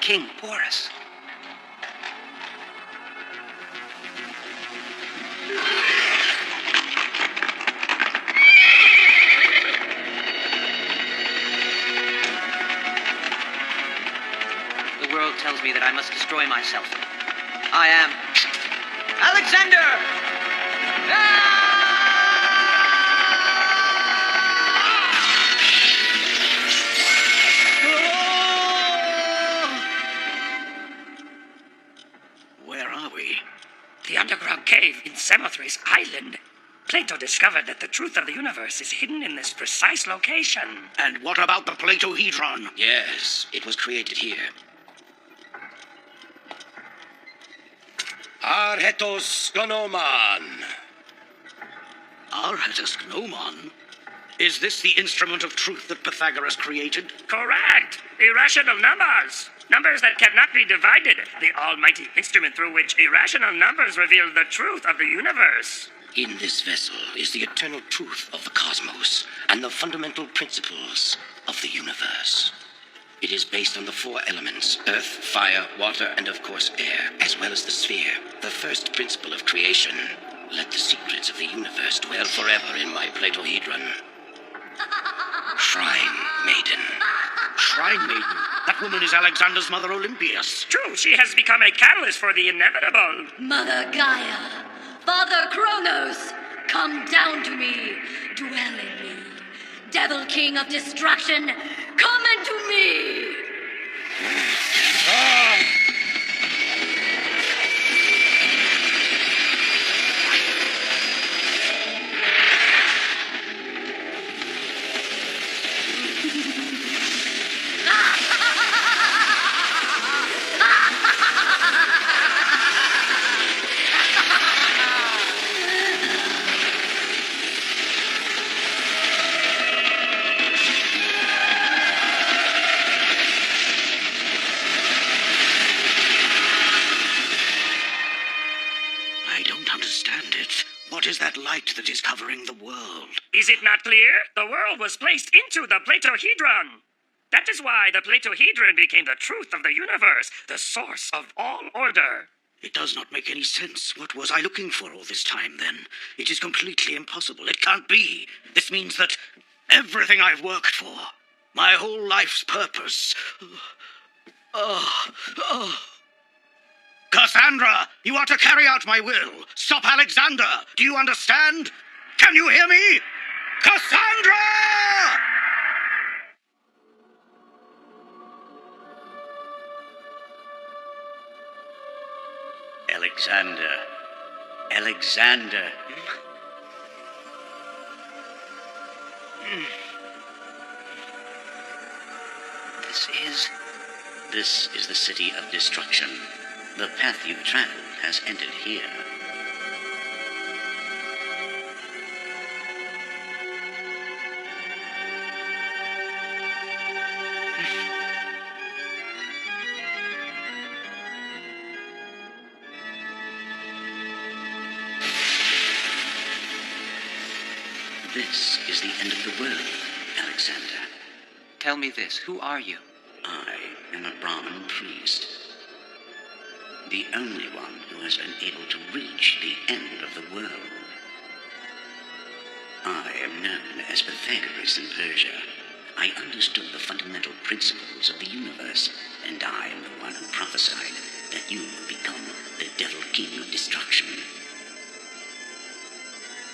King Porus. The world tells me that I must destroy myself. I am Alexander! The underground cave in Samothrace Island. Plato discovered that the truth of the universe is hidden in this precise location. And what about the Platohedron? Yes, it was created here. Arhetos Gnoman. Arhetos Gnoman? Is this the instrument of truth that Pythagoras created? Correct. Irrational numbers. Numbers that cannot be divided. The almighty instrument through which irrational numbers reveal the truth of the universe. In this vessel is the eternal truth of the cosmos and the fundamental principles of the universe. It is based on the four elements: earth, fire, water, and of course air, as well as the sphere, the first principle of creation. Let the secrets of the universe dwell forever in my Platohedron. Shrine Maiden. Shrine Maiden? That woman is Alexander's mother Olympias. True, she has become a catalyst for the inevitable. Mother Gaia, Father Kronos, come down to me, dwell in me. Devil King of Destruction, come into me! What is that light that is covering the world? Is it not clear? The world was placed into the Platohedron. That is why the Platohedron became the truth of the universe, the source of all order. It does not make any sense. What was I looking for all this time, then? It is completely impossible. It can't be. This means that everything I've worked for, my whole life's purpose... Cassandra, you are to carry out my will. Stop Alexander. Do you understand? Can you hear me? Cassandra! Alexander. This is the city of destruction. The path you've traveled has ended here. This is the end of the world, Alexander. Tell me this, who are you? I am a Brahmin priest. The only one who has been able to reach the end of the world. I am known as Pythagoras in Persia. I understood the fundamental principles of the universe, and I am the one who prophesied that you would become the Devil King of Destruction.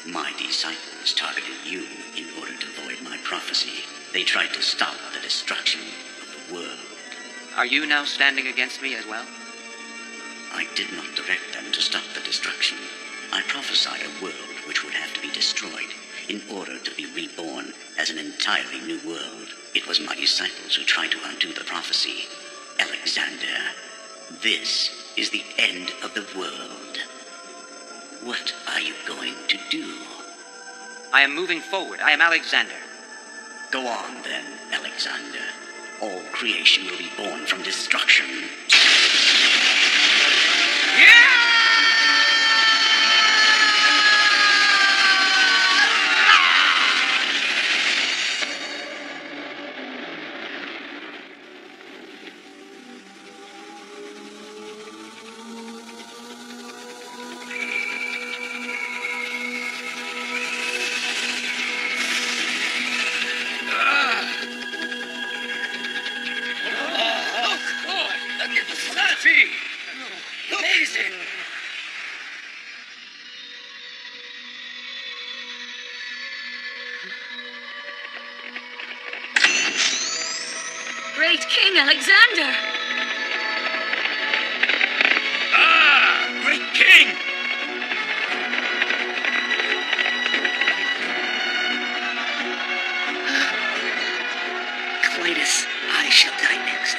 My disciples targeted you in order to void my prophecy. They tried to stop the destruction of the world. Are you now standing against me as well? I did not direct them to stop the destruction. I prophesied a world which would have to be destroyed in order to be reborn as an entirely new world. It was my disciples who tried to undo the prophecy. Alexander, this is the end of the world. What are you going to do? I am moving forward. I am Alexander. Go on, then, Alexander. All creation will be born from destruction. Amazing! Great King Alexander! Ah! Great King! Cletus, I shall die next.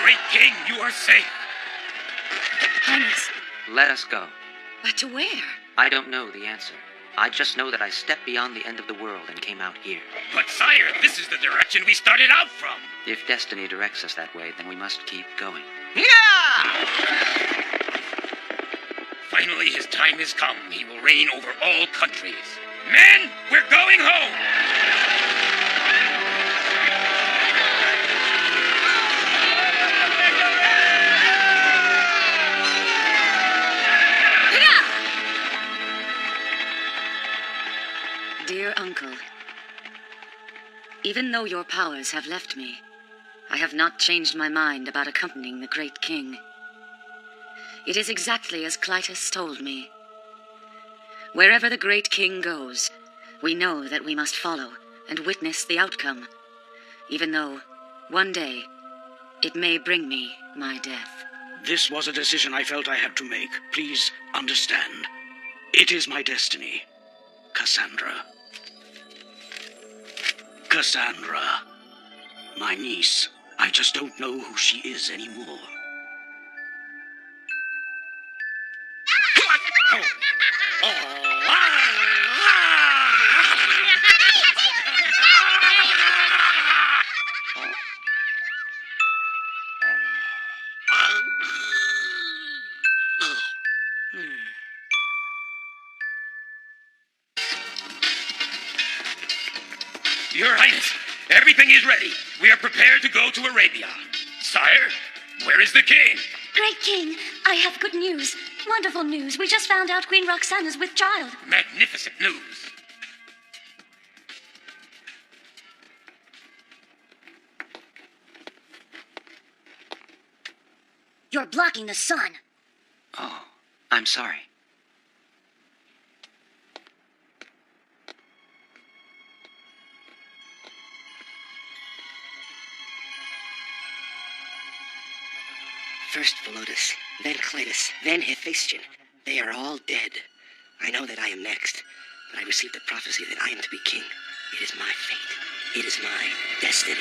Great King, you are safe. Highness, Let us go. but to where? I don't know the answer. I just know that I stepped beyond the end of the world and came out here. But sire, this is the direction we started out from. If destiny directs us that way, then we must keep going. Yeah! Finally, his time has come. He will reign over all countries. Men, we're going home! Dear uncle, even though your powers have left me, I have not changed my mind about accompanying the great king. It is exactly as Clytus told me. Wherever the great king goes, we know that we must follow and witness the outcome, even though, one day, it may bring me my death. This was a decision I felt I had to make. Please understand. It is my destiny. Cassandra. Cassandra. My niece. I just don't know who she is anymore. Your Highness, everything is ready. We are prepared to go to Arabia. Sire, where is the king? Great King, I have good news. Wonderful news. We just found out Queen Roxana's with child. Magnificent news. You're blocking the sun. Oh, I'm sorry. First Philotas, then Cletus, then Hephaestion. They are all dead. I know that I am next, but I received a prophecy that I am to be king. It is my fate. It is my destiny.